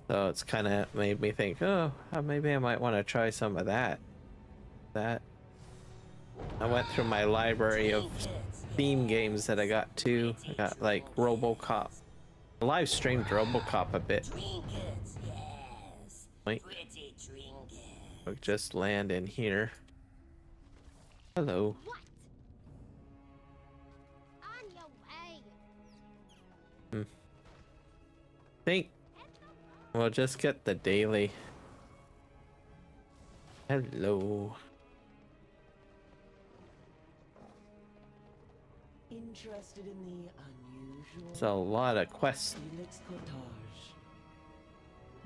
Speaker 2: So it's kind of made me think, oh, maybe I might want to try some of that. I went through my library of theme games that I got too. I got like RoboCop. I live streamed RoboCop a bit.
Speaker 10: Trinkets, yes.
Speaker 2: Wait,
Speaker 10: Pretty trinkets.
Speaker 2: I'll just land in here. Hello.
Speaker 11: What? On your way.
Speaker 2: Think we'll just get the daily. Hello.
Speaker 12: Interested in the unusual?
Speaker 2: There's a lot of quests.
Speaker 12: Felix Cottage.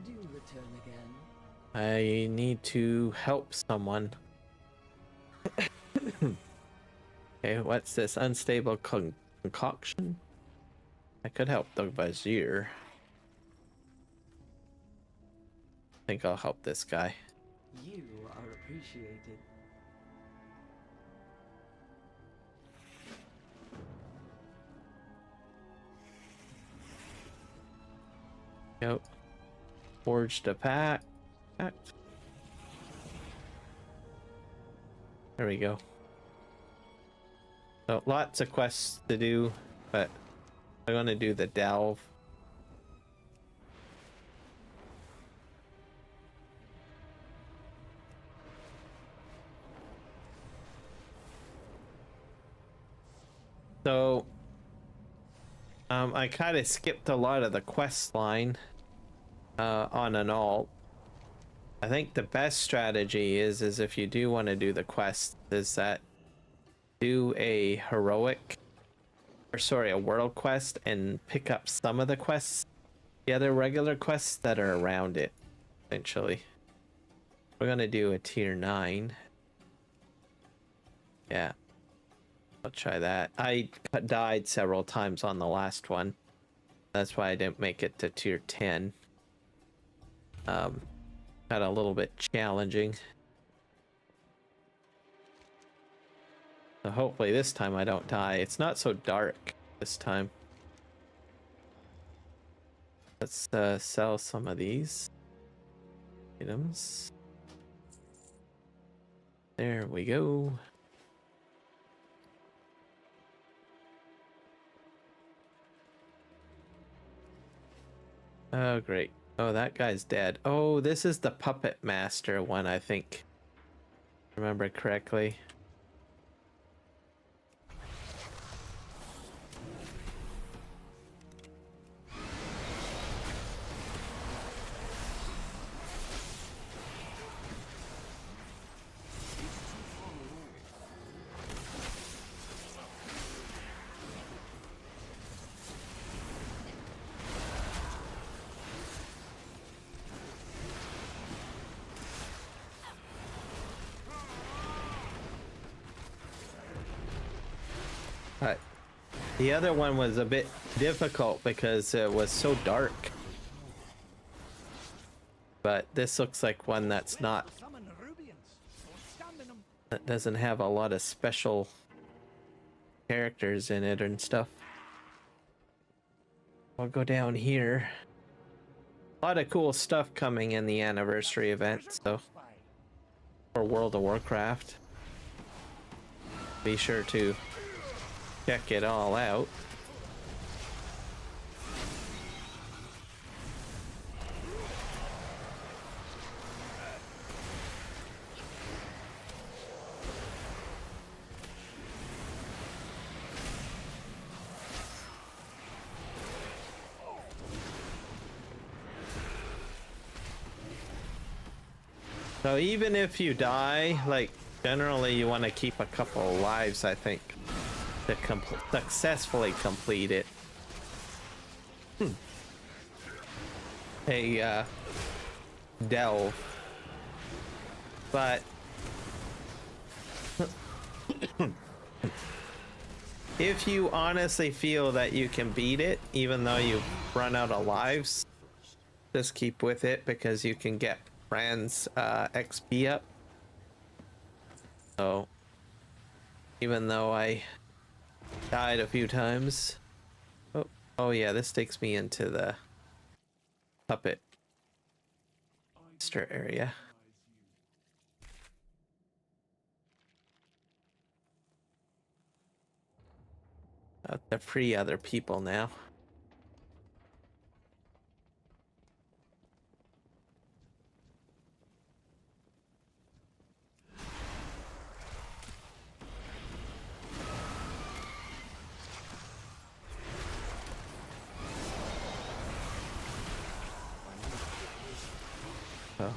Speaker 12: Do return again.
Speaker 2: I need to help someone. Okay, what's this? Unstable concoction? I could help the Vizier. I think I'll help this guy.
Speaker 12: You are appreciated.
Speaker 2: Yep. Forged a pact. There we go. So lots of quests to do, but I'm gonna do the delve. So I kind of skipped a lot of the quest line on an alt. I think the best strategy is if you do want to do the quest, is that do a heroic, or sorry, a world quest, and pick up some of the quests, the other regular quests that are around it. Eventually, we're gonna do a tier 9. Yeah, I'll try that. I died several times on the last one. That's why I didn't make it to tier 10. Got a little bit challenging. So hopefully this time I don't die. It's not so dark this time. Let's sell some of these items. There we go. Oh, great. Oh, that guy's dead. Oh, this is the Puppet Master one, I think. Remember correctly. The other one was a bit difficult because it was so dark. But this looks like one that's not... that doesn't have a lot of special characters in it and stuff. I'll go down here. A lot of cool stuff coming in the anniversary event, so... for World of Warcraft. Be sure to check it all out. So even if you die, like, generally you want to keep a couple of lives, I think, to successfully complete it. A delve. But if you honestly feel that you can beat it, even though you've run out of lives, just keep with it because you can get Fran's XP up. So even though I died a few times. Oh yeah, this takes me into the puppet master area. To free other people now. Oh.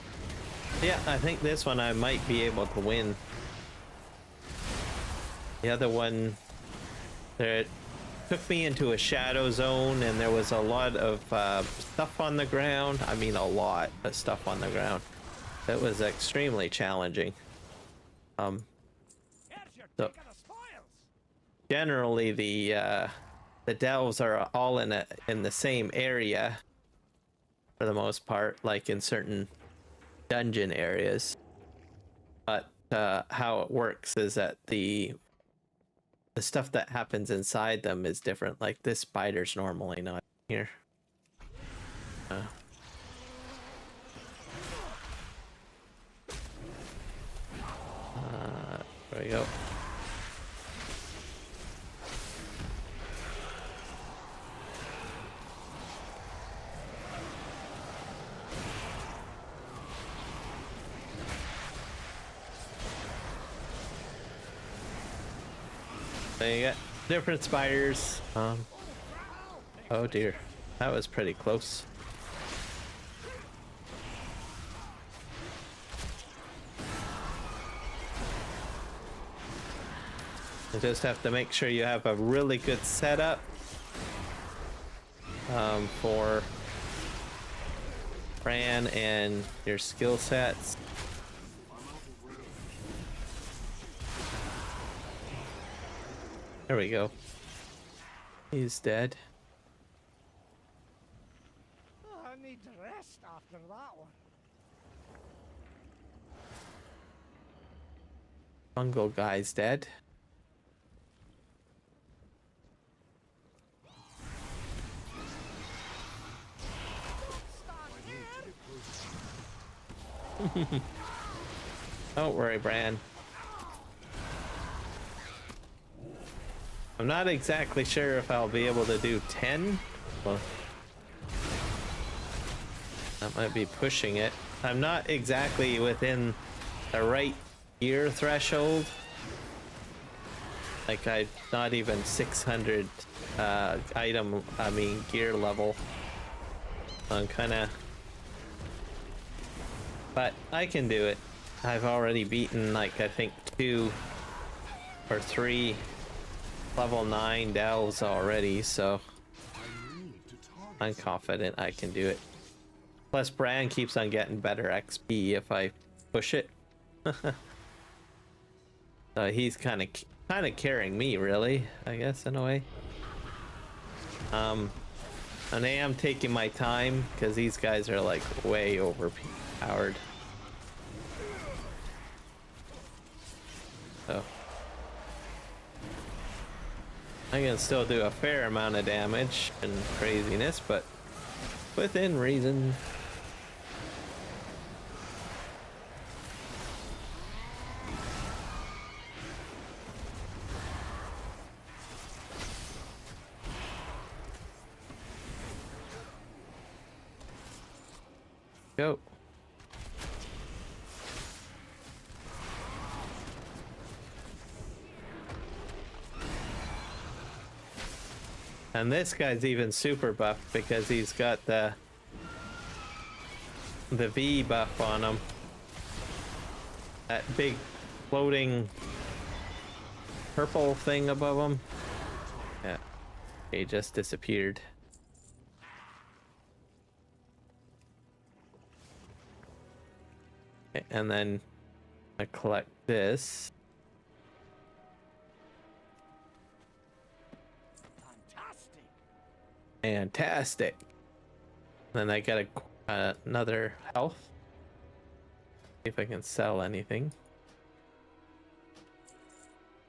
Speaker 2: Yeah, I think this one I might be able to win. The other one, it took me into a shadow zone and there was a lot of stuff on the ground. I mean, a lot of stuff on the ground. It was extremely challenging. So generally the delves are all in the same area for the most part, like in certain dungeon areas. But how it works is that the stuff that happens inside them is different. Like this spider's normally not here. There we go. So you got different spiders. Oh dear, that was pretty close. You just have to make sure you have a really good setup for Fran and your skill sets. There we go. He's dead.
Speaker 11: Oh, I need to rest after that one.
Speaker 2: Fungal guy's dead. Don't worry, Bran. I'm not exactly sure if I'll be able to do 10. Well, that might be pushing it. I'm not exactly within the right gear threshold. Like, I'm not even 600 gear level. I'm kind of... But I can do it. I've already beaten, like, I think 2 or 3 level 9 delves already, so I'm confident I can do it. Plus, Bran keeps on getting better XP if I push it. So he's kind of carrying me, really, I guess, in a way. And I am taking my time because these guys are like way overpowered. So I can still do a fair amount of damage and craziness, but within reason. Go. And this guy's even super buff because he's got the V buff on him. That big floating purple thing above him. Yeah, he just disappeared. Okay, and then I collect this. Fantastic. Then I get another health. See if I can sell anything.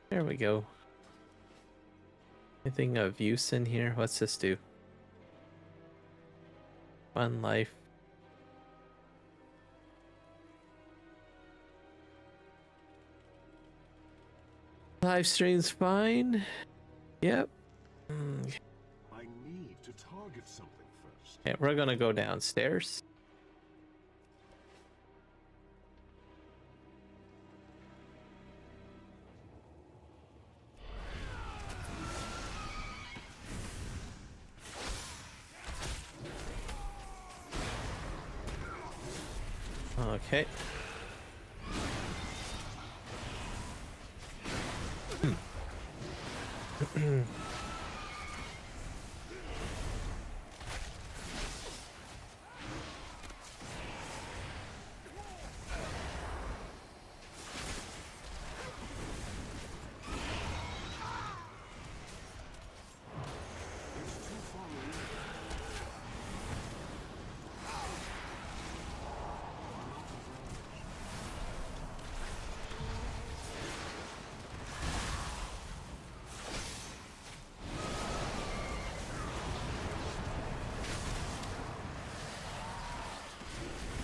Speaker 2: There we go. Anything of use in here? What's this do? 1 life. Live stream's fine. Yep.
Speaker 13: I need to target something first.
Speaker 2: Okay, we're gonna go downstairs. Okay.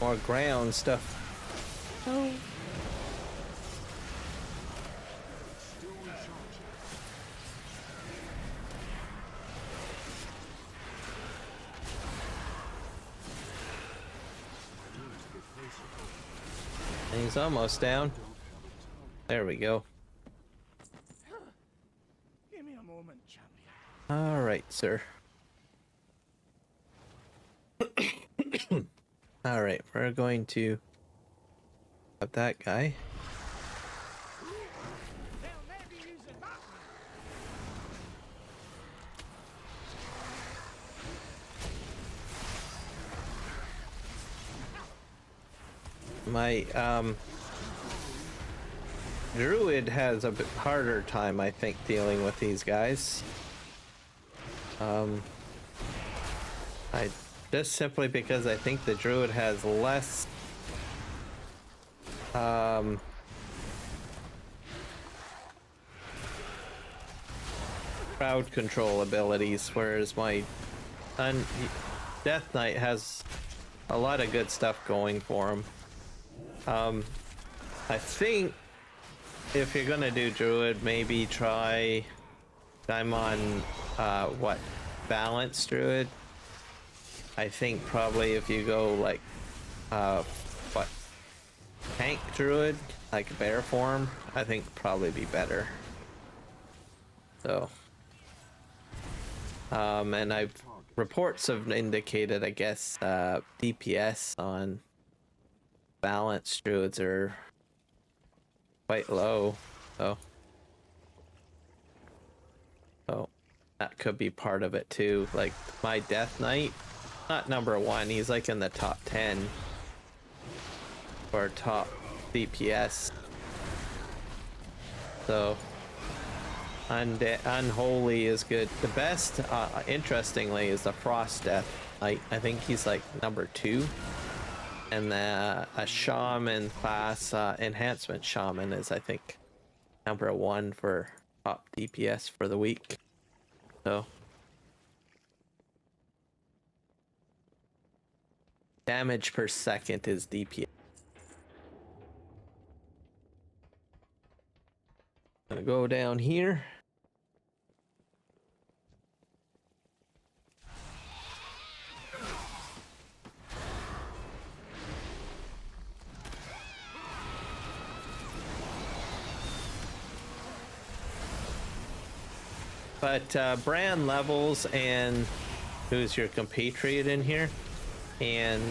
Speaker 2: More ground stuff. Oh. And he's almost down. There we go.
Speaker 11: Give me a moment, champion.
Speaker 2: All right, sir. All right, we're going to cut that guy. My druid has a bit harder time, I think, dealing with these guys. Just simply because I think the druid has less crowd control abilities, whereas my Death Knight has a lot of good stuff going for him. I think if you're gonna do druid, maybe try. I'm on what, balanced druid. I think probably if you go like what, tank druid, like bear form, I think probably be better. So and I've reports have indicated, I guess, DPS on balanced druids are quite low, so that could be part of it too. Like my Death Knight, not number 1, he's like in the top 10 for top DPS. So Unholy is good. The best, interestingly, is the Frost Death Knight. I think he's like number 2. And a Shaman class, Enhancement Shaman, is I think number 1 for top DPS for the week. So damage per second is DPS. Gonna go down here. But Bran levels, and who's your compatriot in here, and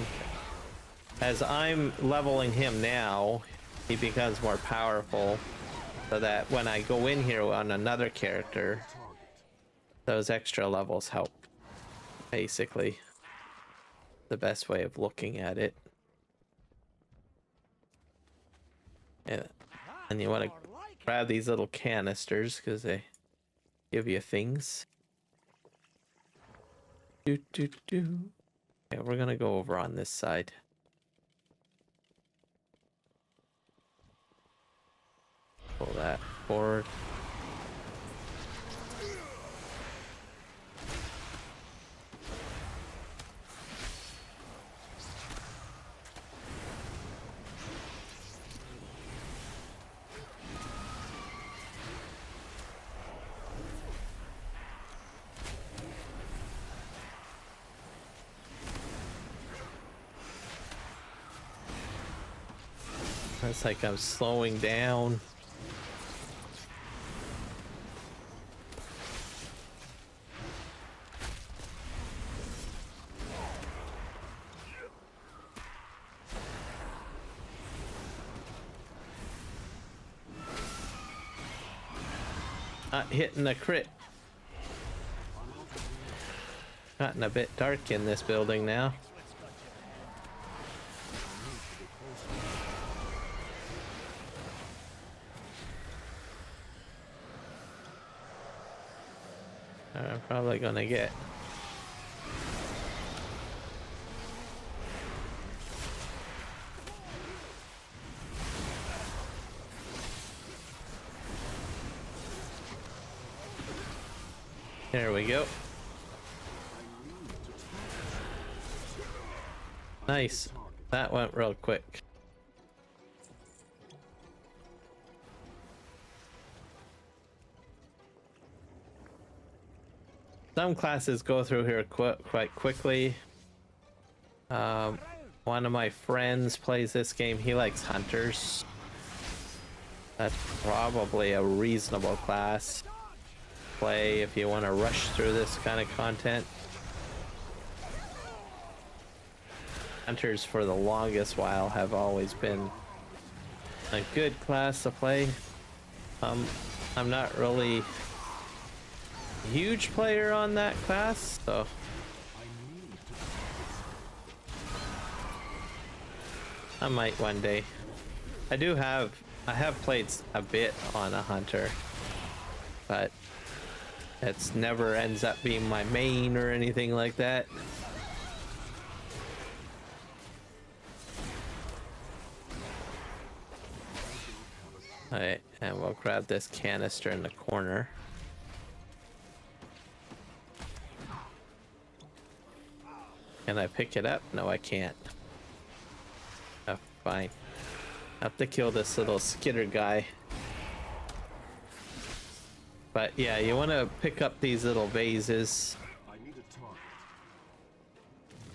Speaker 2: as I'm leveling him now, he becomes more powerful, so that when I go in here on another character, those extra levels help. Basically, the best way of looking at it. Yeah. And you want to grab these little canisters because they give you things. Yeah, we're gonna go over on this side. Pull that forward. It's like I'm slowing down. Not hitting a crit. Gotten a bit dark in this building now. I'm probably gonna get there we go. Nice. That went real quick. Some classes go through here quite quickly. One of my friends plays this game. He likes hunters. That's probably a reasonable class to play if you want to rush through this kind of content. Hunters for the longest while have always been a good class to play. I'm not really a huge player on that class, so I might one day. I have played a bit on a hunter, but it's never ends up being my main or anything like that. Alright, and we'll grab this canister in the corner. Can I pick it up? No, I can't. Oh, fine. Have to kill this little skitter guy. But yeah, you want to pick up these little vases.
Speaker 13: I need a target.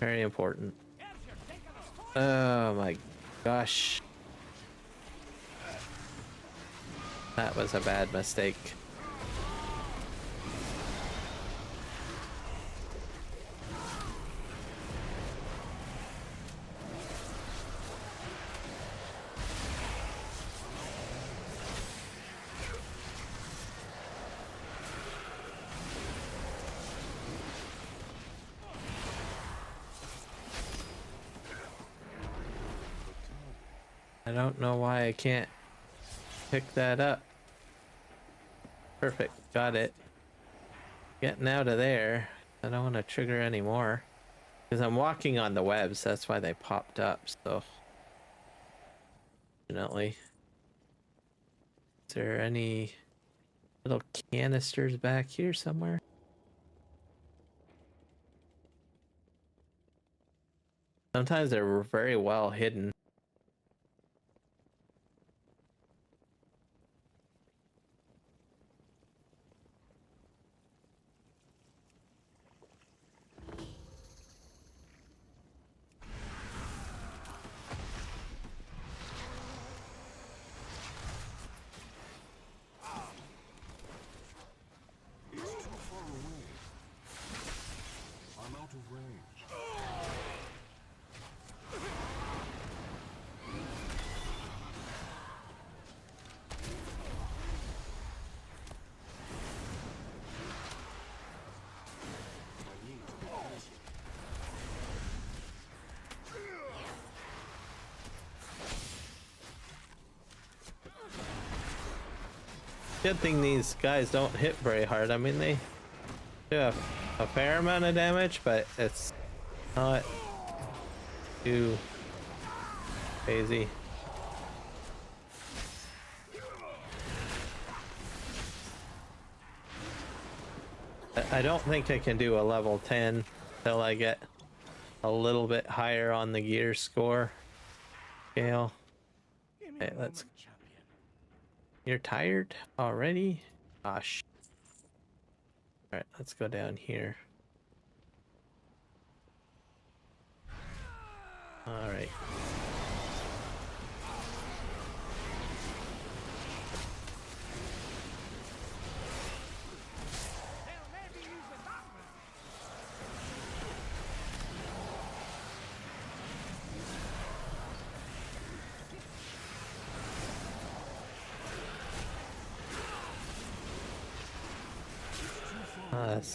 Speaker 2: Very important. Oh my gosh. That was a bad mistake. I don't know why I can't pick that up. Perfect, got it. Getting out of there. I don't want to trigger anymore. Because I'm walking on the webs, that's why they popped up, so. Fortunately. Is there any little canisters back here somewhere? Sometimes they're very well hidden. Good thing these guys don't hit very hard. I mean, they do a fair amount of damage, but it's not too crazy. I don't think I can do a level 10 till I get a little bit higher on the gear score scale. Okay, let's. You're tired already? Gosh. Alright, let's go down here. Alright.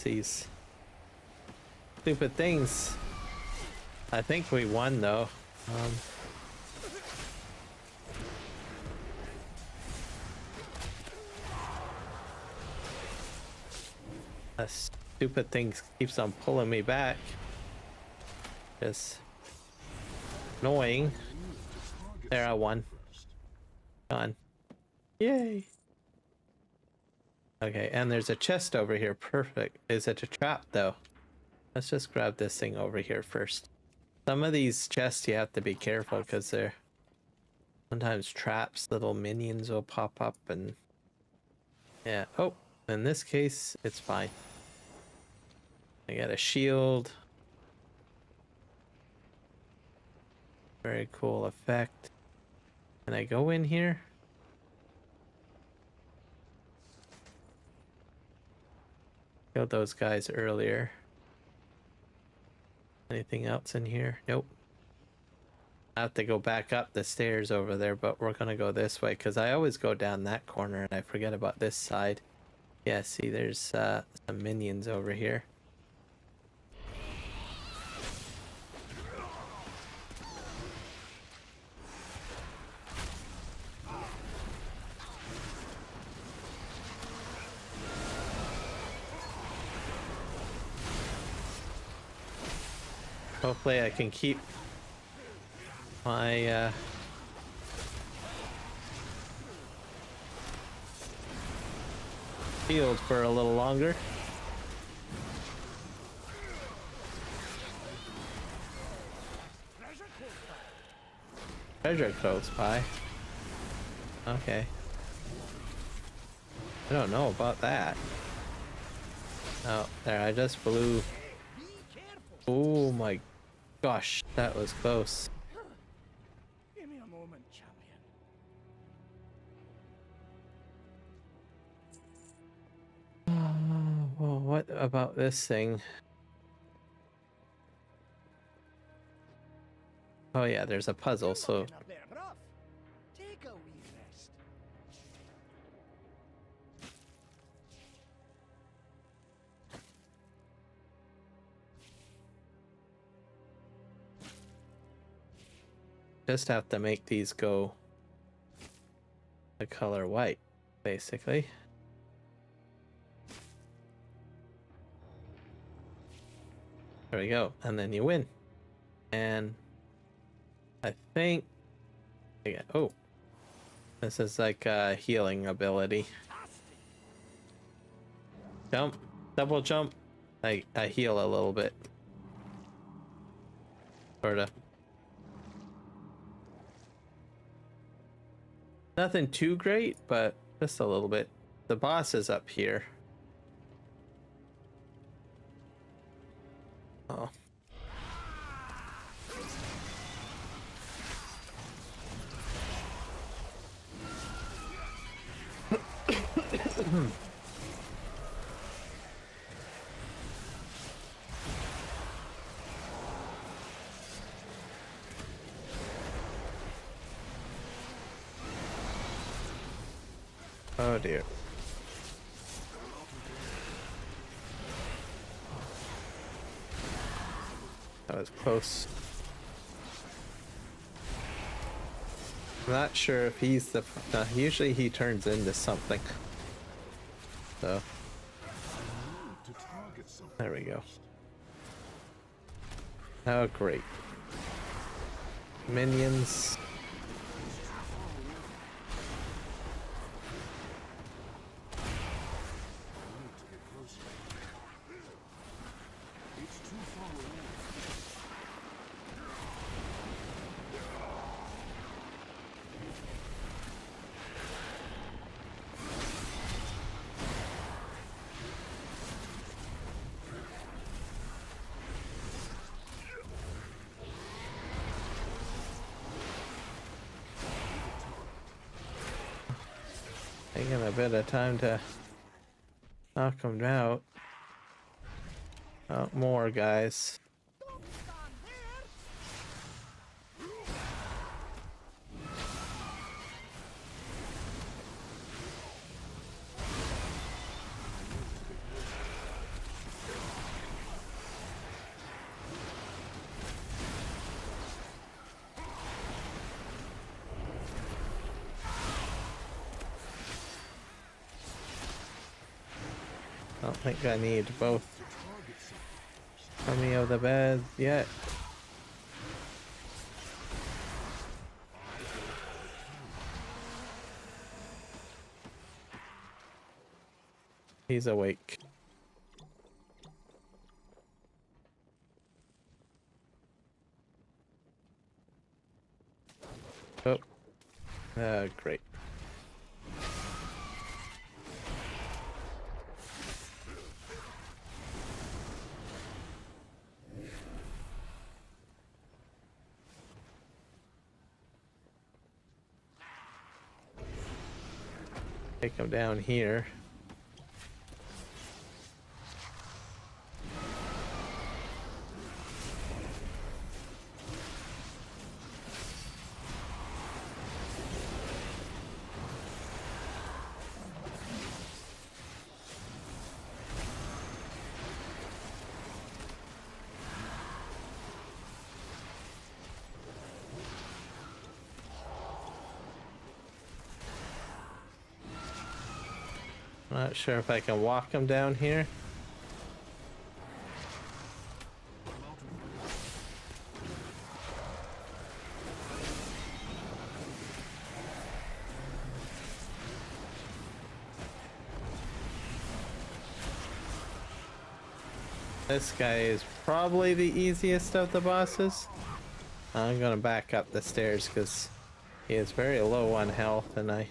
Speaker 2: These stupid things. I think we won though. That stupid thing keeps on pulling me back. Just annoying. There, I won. Gone. Yay. Okay, and there's a chest over here. Perfect. Is it a trap though? Let's just grab this thing over here first. Some of these chests you have to be careful because they're sometimes traps. Little minions will pop up and yeah. Oh, in this case, it's fine. I got a shield. Very cool effect. Can I go in here? Killed those guys earlier. Anything else in here? Nope. I have to go back up the stairs over there, but we're gonna go this way because I always go down that corner and I forget about this side. Yeah, see, there's some minions over here. Hopefully I can keep my shield for a little longer. Treasure close by. Okay. I don't know about that. Oh, there, I just blew. Oh my gosh, that was close.
Speaker 11: Give me a moment, champion.
Speaker 2: Well, what about this thing? Oh yeah, there's a puzzle, so
Speaker 11: Looking a bit rough. Take a wee rest.
Speaker 2: just have to make these go the color white, basically. There we go, and then you win. And I think, yeah, oh, this is like a healing ability. Jump, double jump. I heal a little bit, sorta. Nothing too great, but just a little bit. The boss is up here. Oh. Oh dear. That was close. I'm not sure if he's the... usually he turns into something. So... there we go. Oh, great. Minions. Taking a bit of time to knock them out. Oh, more guys. I don't think I need both army of the bed yet. He's awake. Oh. Great. Take him down here. Not sure if I can walk him down here. This guy is probably the easiest of the bosses. I'm gonna back up the stairs because He is very low on health, and I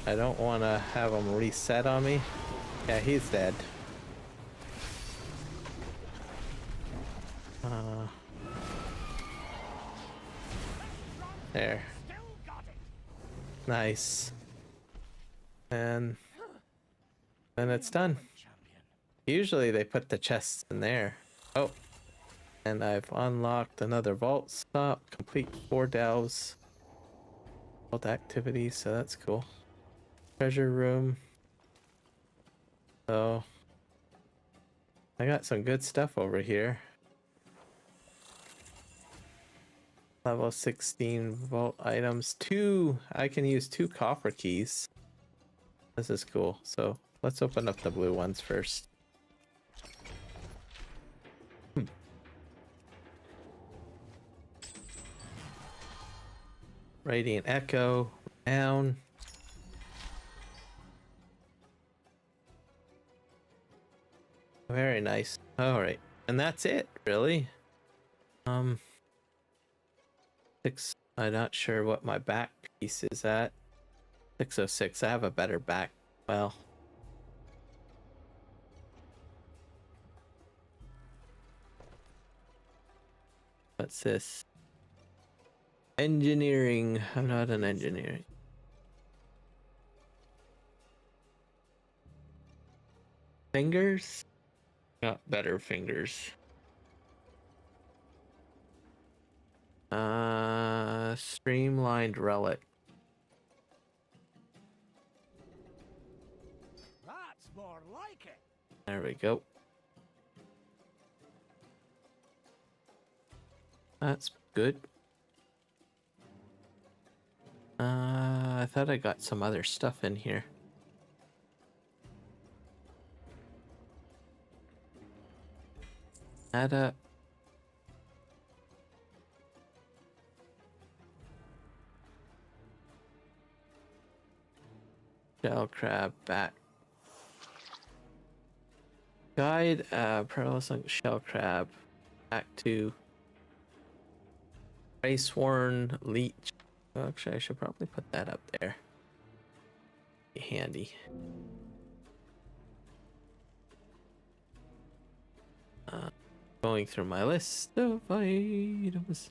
Speaker 2: don't want to have him reset on me. Yeah, he's dead. There. Nice. And then it's done. Usually they put the chests in there. Oh. And I've unlocked another vault stop. Complete 4 delves. Vault activities, so that's cool. Treasure room. So I got some good stuff over here. Level 16 vault items. I can use 2 coffer keys. This is cool. So let's open up the blue ones first. Radiant Echo. Down. Very nice. Alright. And that's it, really. I'm not sure what my back piece is at. 606. I have a better back. Well. What's this? Engineering. I'm not an engineer. Fingers? Got better fingers. Streamlined relic.
Speaker 11: That's more like it.
Speaker 2: There we go. That's good. I thought I got some other stuff in here. Add up. Shell crab back. Guide perilous shell crab back to Raceworn leech. Actually, I should probably put that up there. Be handy. Going through my list of items.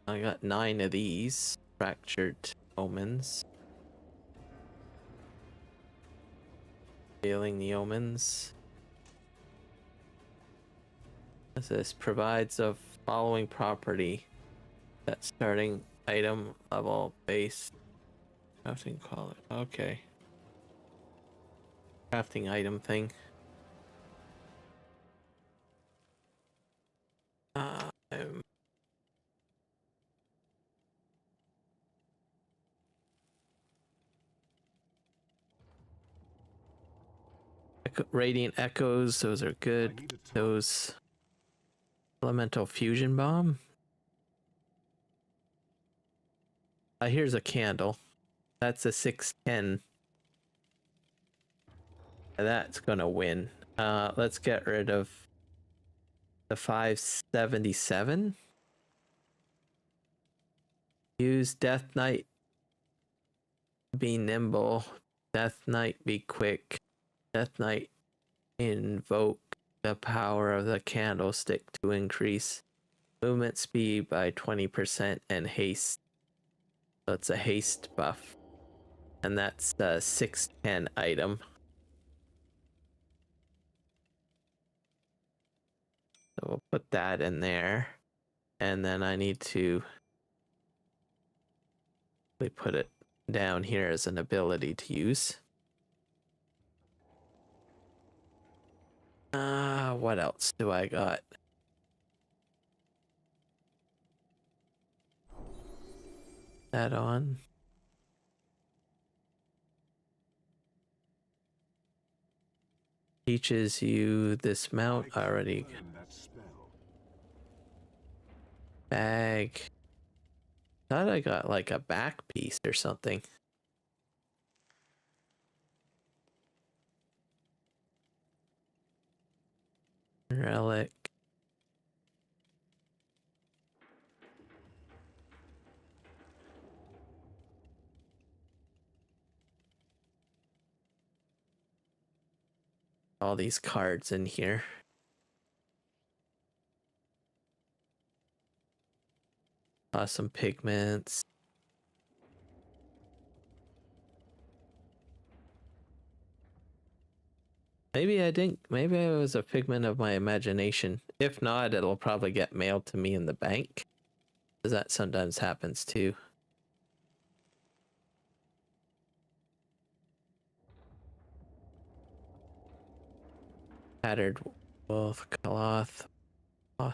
Speaker 2: I got 9 of these fractured omens. Failing the omens. This provides a following property. That starting item level base. Crafting quality. Okay. Crafting item thing. Radiant echoes, those are good. Those elemental fusion bomb. Here's a candle. That's a 610. That's gonna win. Let's get rid of the 577. Use Death Knight. Be nimble. Death Knight be quick. Death Knight invoke the power of the candlestick to increase movement speed by 20% and haste. So it's a haste buff. And that's the 610 item. So we'll put that in there. And then I need to put it down here as an ability to use. What else do I got? That on. Teaches you this mount already. Bag. Thought I got like a back piece or something. Relic. all these cards in here. Some pigments. Maybe I didn't. Maybe it was a figment of my imagination. If not, it'll probably get mailed to me in the bank, because that sometimes happens too. Tattered wolf cloth. Oh,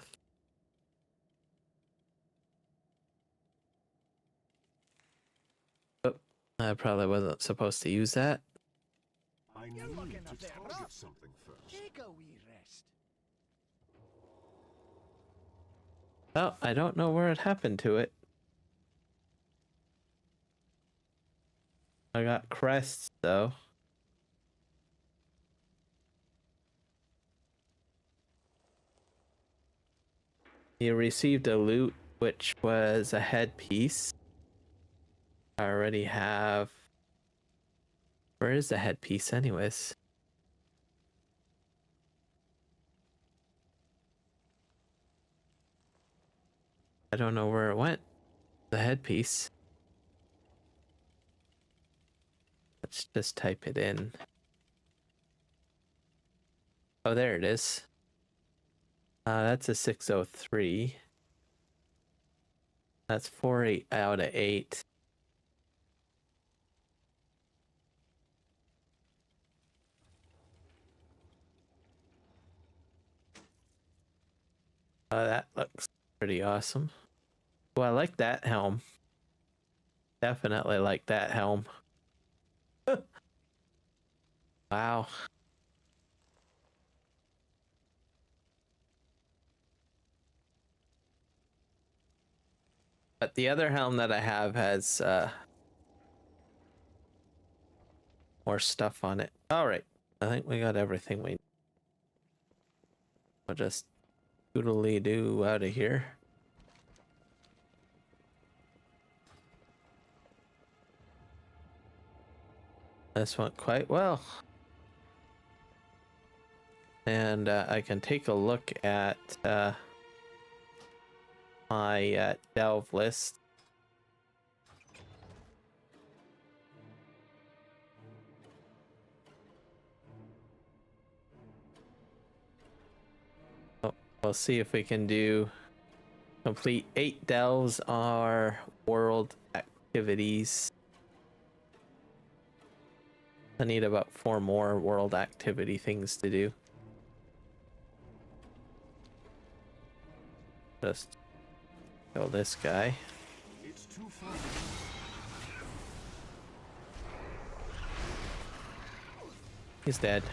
Speaker 2: I probably wasn't supposed to use that.
Speaker 13: I need to target something first.
Speaker 11: Take a wee rest.
Speaker 2: Oh, I don't know where it happened to it. I got crests though. You received a loot, which was a headpiece. I already have. Where is the headpiece, anyways? I don't know where it went. The headpiece. Let's just type it in. Oh, there it is. That's a 603. That's 4 out of 8. That looks pretty awesome. Well, I like that helm. Definitely like that helm. Wow. But the other helm that I have has more stuff on it. All right. I think we got everything we need. I'll just doodly-doo out of here. This went quite well. And I can take a look at my delve list. Oh, we'll see if we can complete 8 delves or world activities. I need about 4 more world activity things to do. Just kill this guy.
Speaker 13: It's too far.
Speaker 2: He's dead.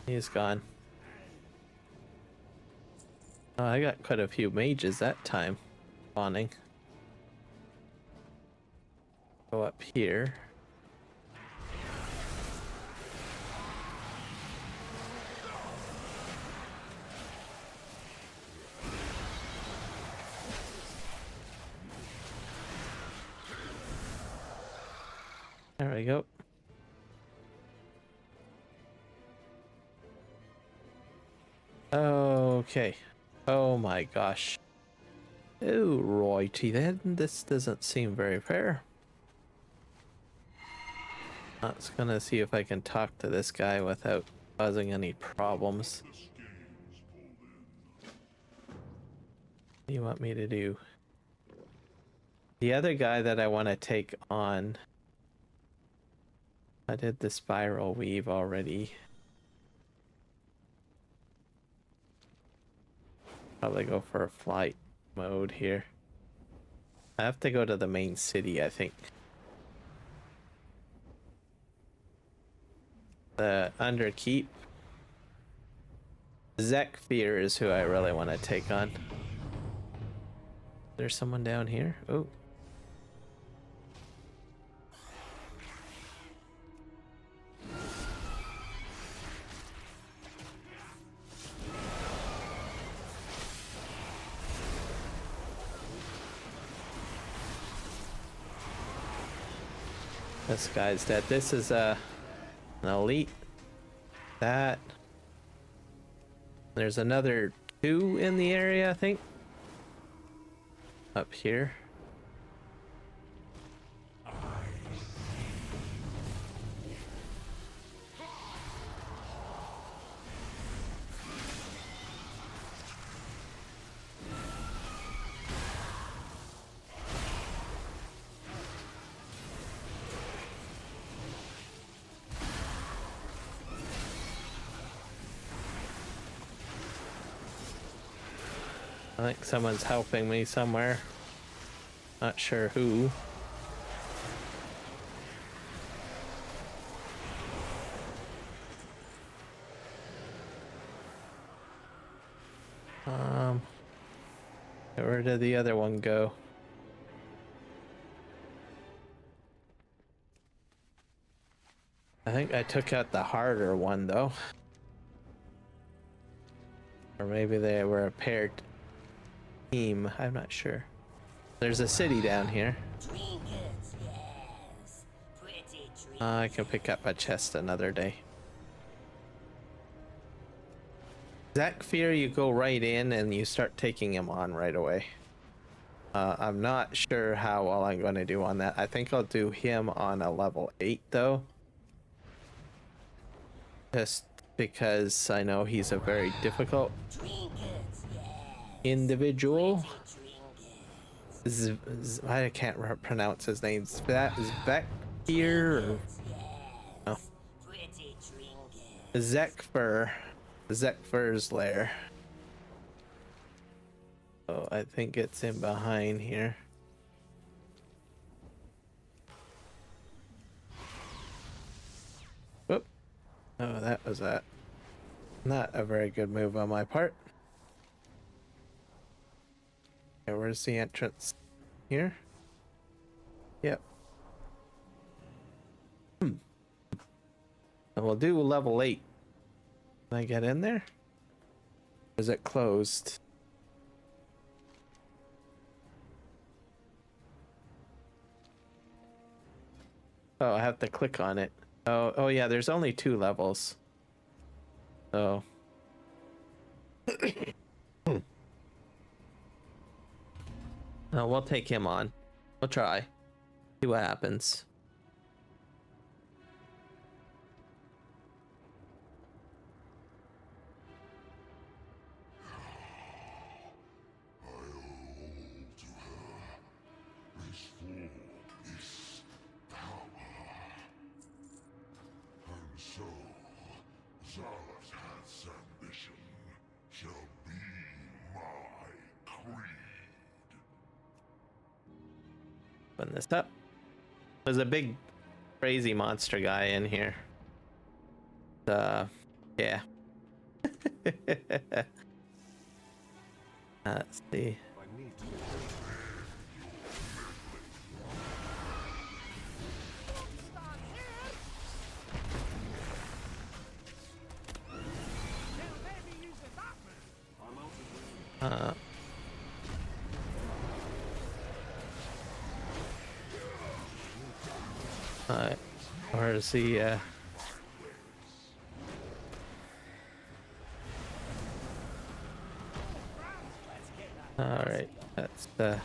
Speaker 2: He's gone. Oh, I got quite a few mages that time spawning. Go up here. There we go. Okay. Oh my gosh. Oh, righty then. This doesn't seem very fair. I was gonna see if I can talk to this guy without causing any problems. What do you want me to do? The other guy that I want to take on, I did the spiral weave already. Probably go for a flight mode here. I have to go to the main city, I think. The Underkeep. Zekfear is who I really want to take on. There's someone down here. Oh. This guy's dead. This is an elite. That. There's another 2 in the area, I think. Up here. I think someone's helping me somewhere. Not sure who. Where did the other one go? I think I took out the harder one though. Or maybe they were a paired team, I'm not sure. There's a city down here. I can pick up a chest another day. Zach Fear, you go right in and you start taking him on right away. I'm not sure how well I'm going to do on that. I think I'll do him on a level 8 though. Just because I know he's a very difficult individual. I can't pronounce his name. Zvek here or no? Zekfur's lair. Oh, I think it's in behind here. Whoop. Oh, that was that. Not a very good move on my part. Okay, where's the entrance? Here? Yep. And we'll do level 8. Can I get in there? Or is it closed? Oh, I have to click on it. Oh yeah, there's only 2 levels. So. Oh, we'll take him on. We'll try. See what happens. Open this up. There's a big crazy monster guy in here. Yeah. Let's see. Where's the all right, that's the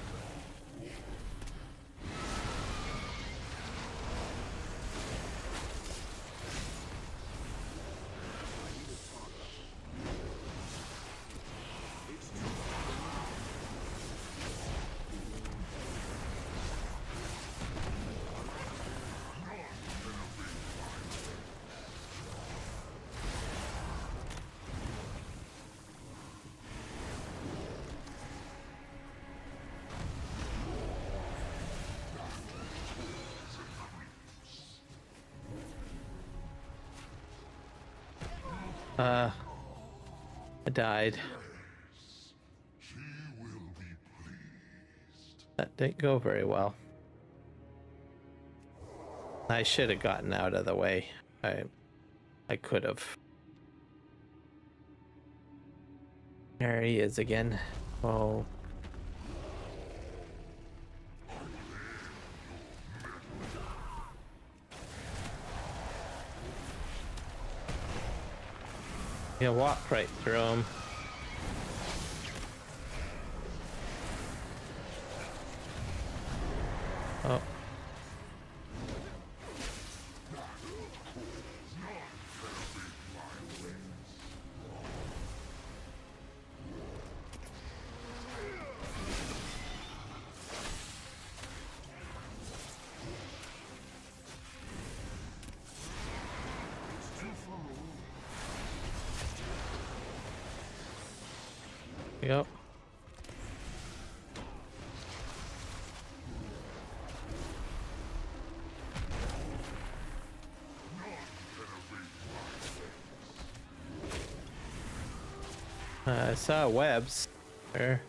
Speaker 2: I died. That didn't go very well. I should have gotten out of the way. I could have. There he is again. Oh. You walk right through them. Oh. Yep. I saw webs there.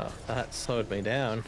Speaker 2: Oh, that slowed me down.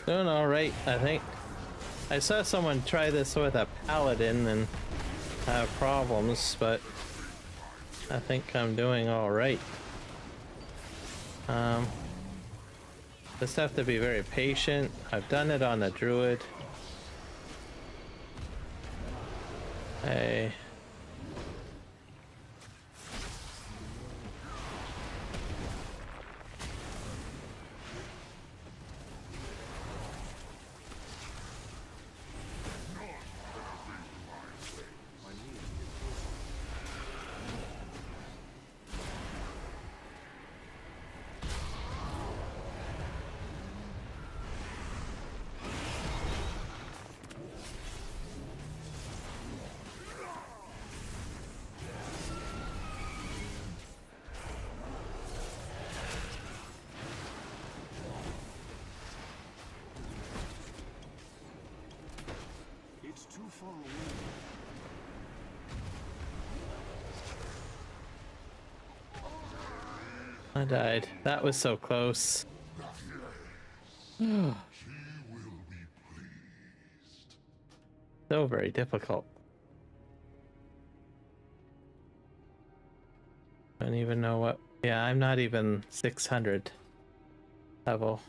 Speaker 2: Doing all right, I think. I saw someone try this with a paladin and have problems, but I think I'm doing all right. Just have to be very patient. I've done it on a druid. Hey. I died. That was so close. So very difficult. I don't even know what. Yeah, I'm not even 600 level.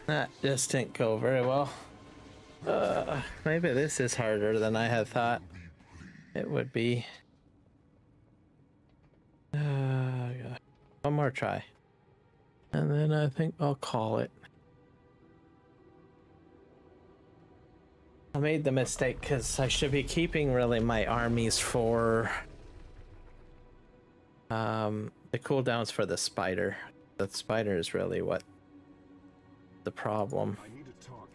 Speaker 2: That just didn't go very well. Maybe this is harder than I had thought it would be. Yeah. One more try. And then I think I'll call it. I made the mistake because I should be keeping really my armies for the cooldowns for the spider. The spider is really what the problem.
Speaker 13: I need a target.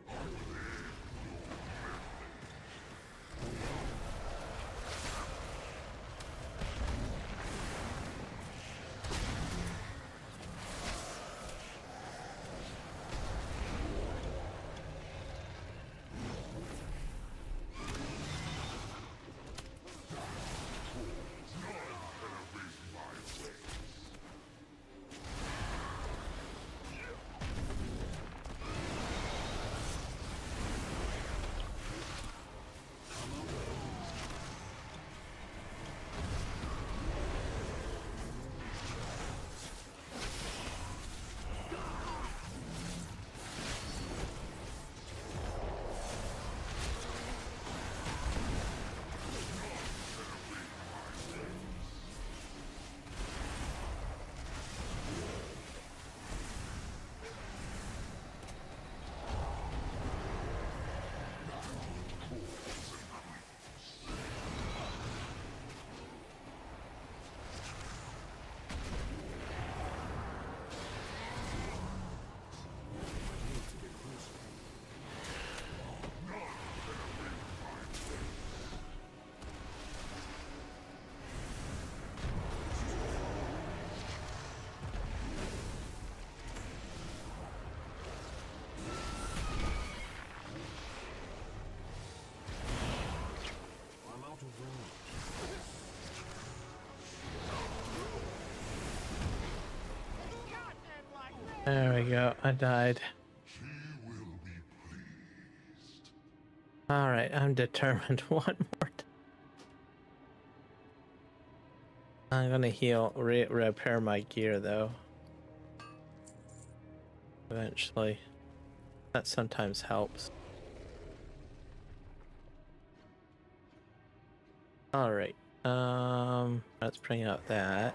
Speaker 2: There we go. I died. Alright, I'm determined. One more time. I'm gonna heal, repair my gear though. Eventually. That sometimes helps. Alright. Let's bring out that.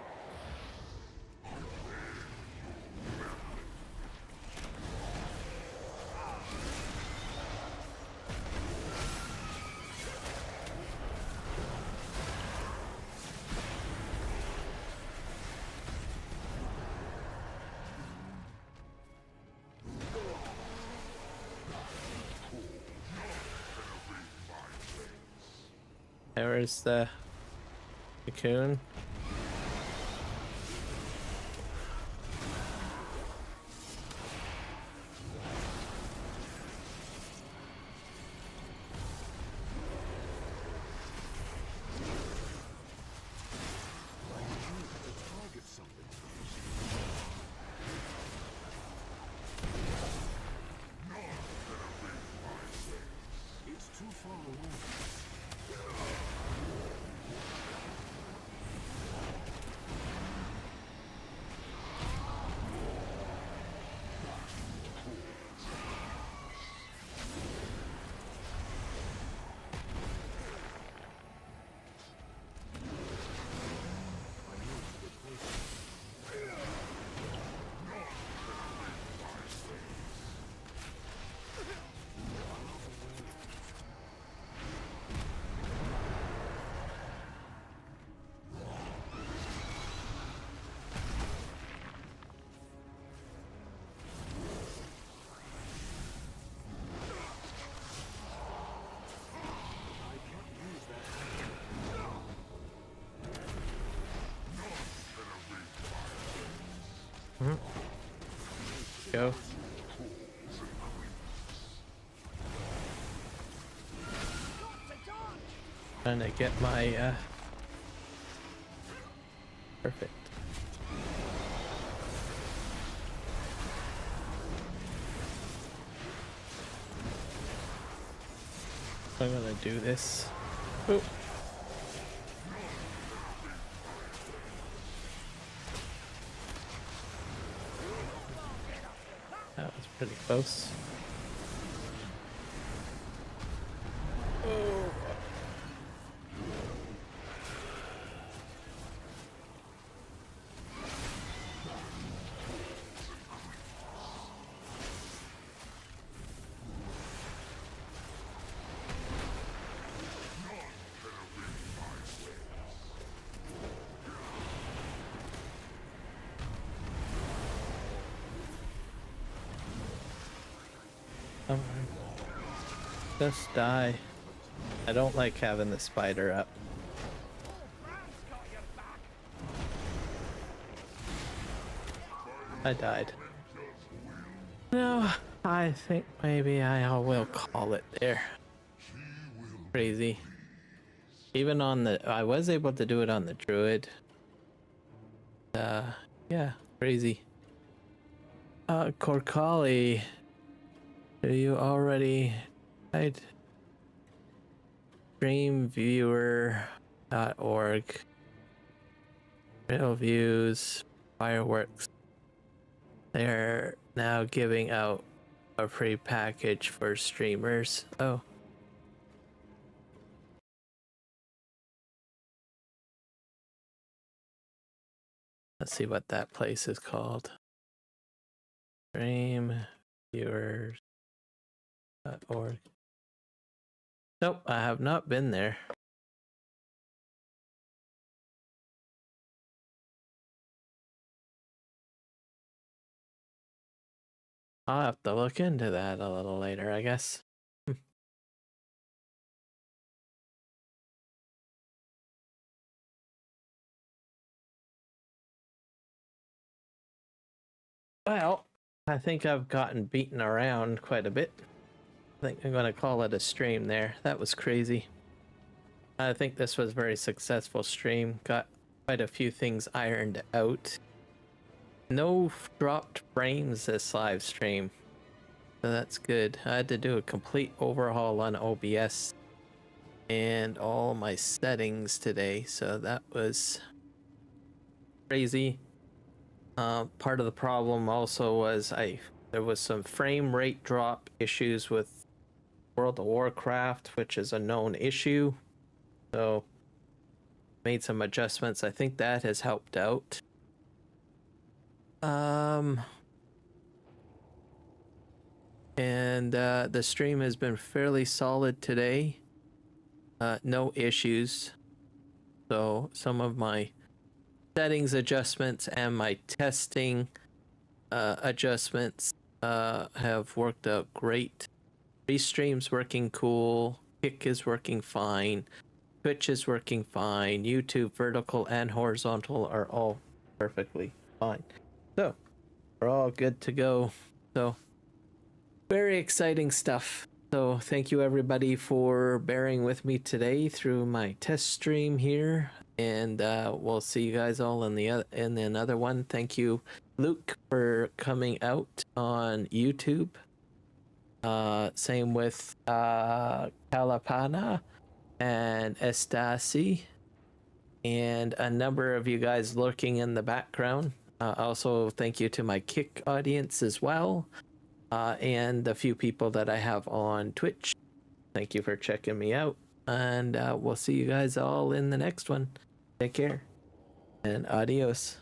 Speaker 2: There is the cocoon.
Speaker 13: It's too far away.
Speaker 2: Go. Trying to get my perfect. I'm gonna do this. Oop. That was Pretty close. Oh. Come on. Just die. I don't like having the spider up. I died. No, I think maybe I will call it there. Crazy. Even on the, I was able to do it on the druid. Yeah, crazy. Korkali, do you already died? Streamviewer.org. Real views, fireworks. They're now giving out a free package for streamers. Oh. Let's see what that place is called. Streamviewers.org. Nope, I have not been there. I'll have to look into that a little later, I guess. Well, I think I've gotten beaten around quite a bit. I think I'm going to call it a stream there. That was crazy. I think this was a very successful stream. Got quite a few things ironed out. No dropped frames this live stream. So that's good. I had to do a complete overhaul on OBS and all my settings today. So that was crazy. Part of the problem also was there was some frame rate drop issues with World of Warcraft, which is a known issue. So made some adjustments. I think that has helped out. And the stream has been fairly solid today. No issues. So some of my settings adjustments and my testing adjustments have worked out great. Restream's working cool. Kick is working fine. Twitch is working fine. YouTube vertical and horizontal are all perfectly fine. So we're all good to go. So very exciting stuff. So thank you everybody for bearing with me today through my test stream here. And we'll see you guys all in another one. Thank you, Luke, for coming out on YouTube. Same with Kalapana and Estasi, and a number of you guys lurking in the background. Also, thank you to my Kick audience as well, and a few people that I have on Twitch. Thank you for checking me out, and we'll see you guys all in the next one. Take care, and adios.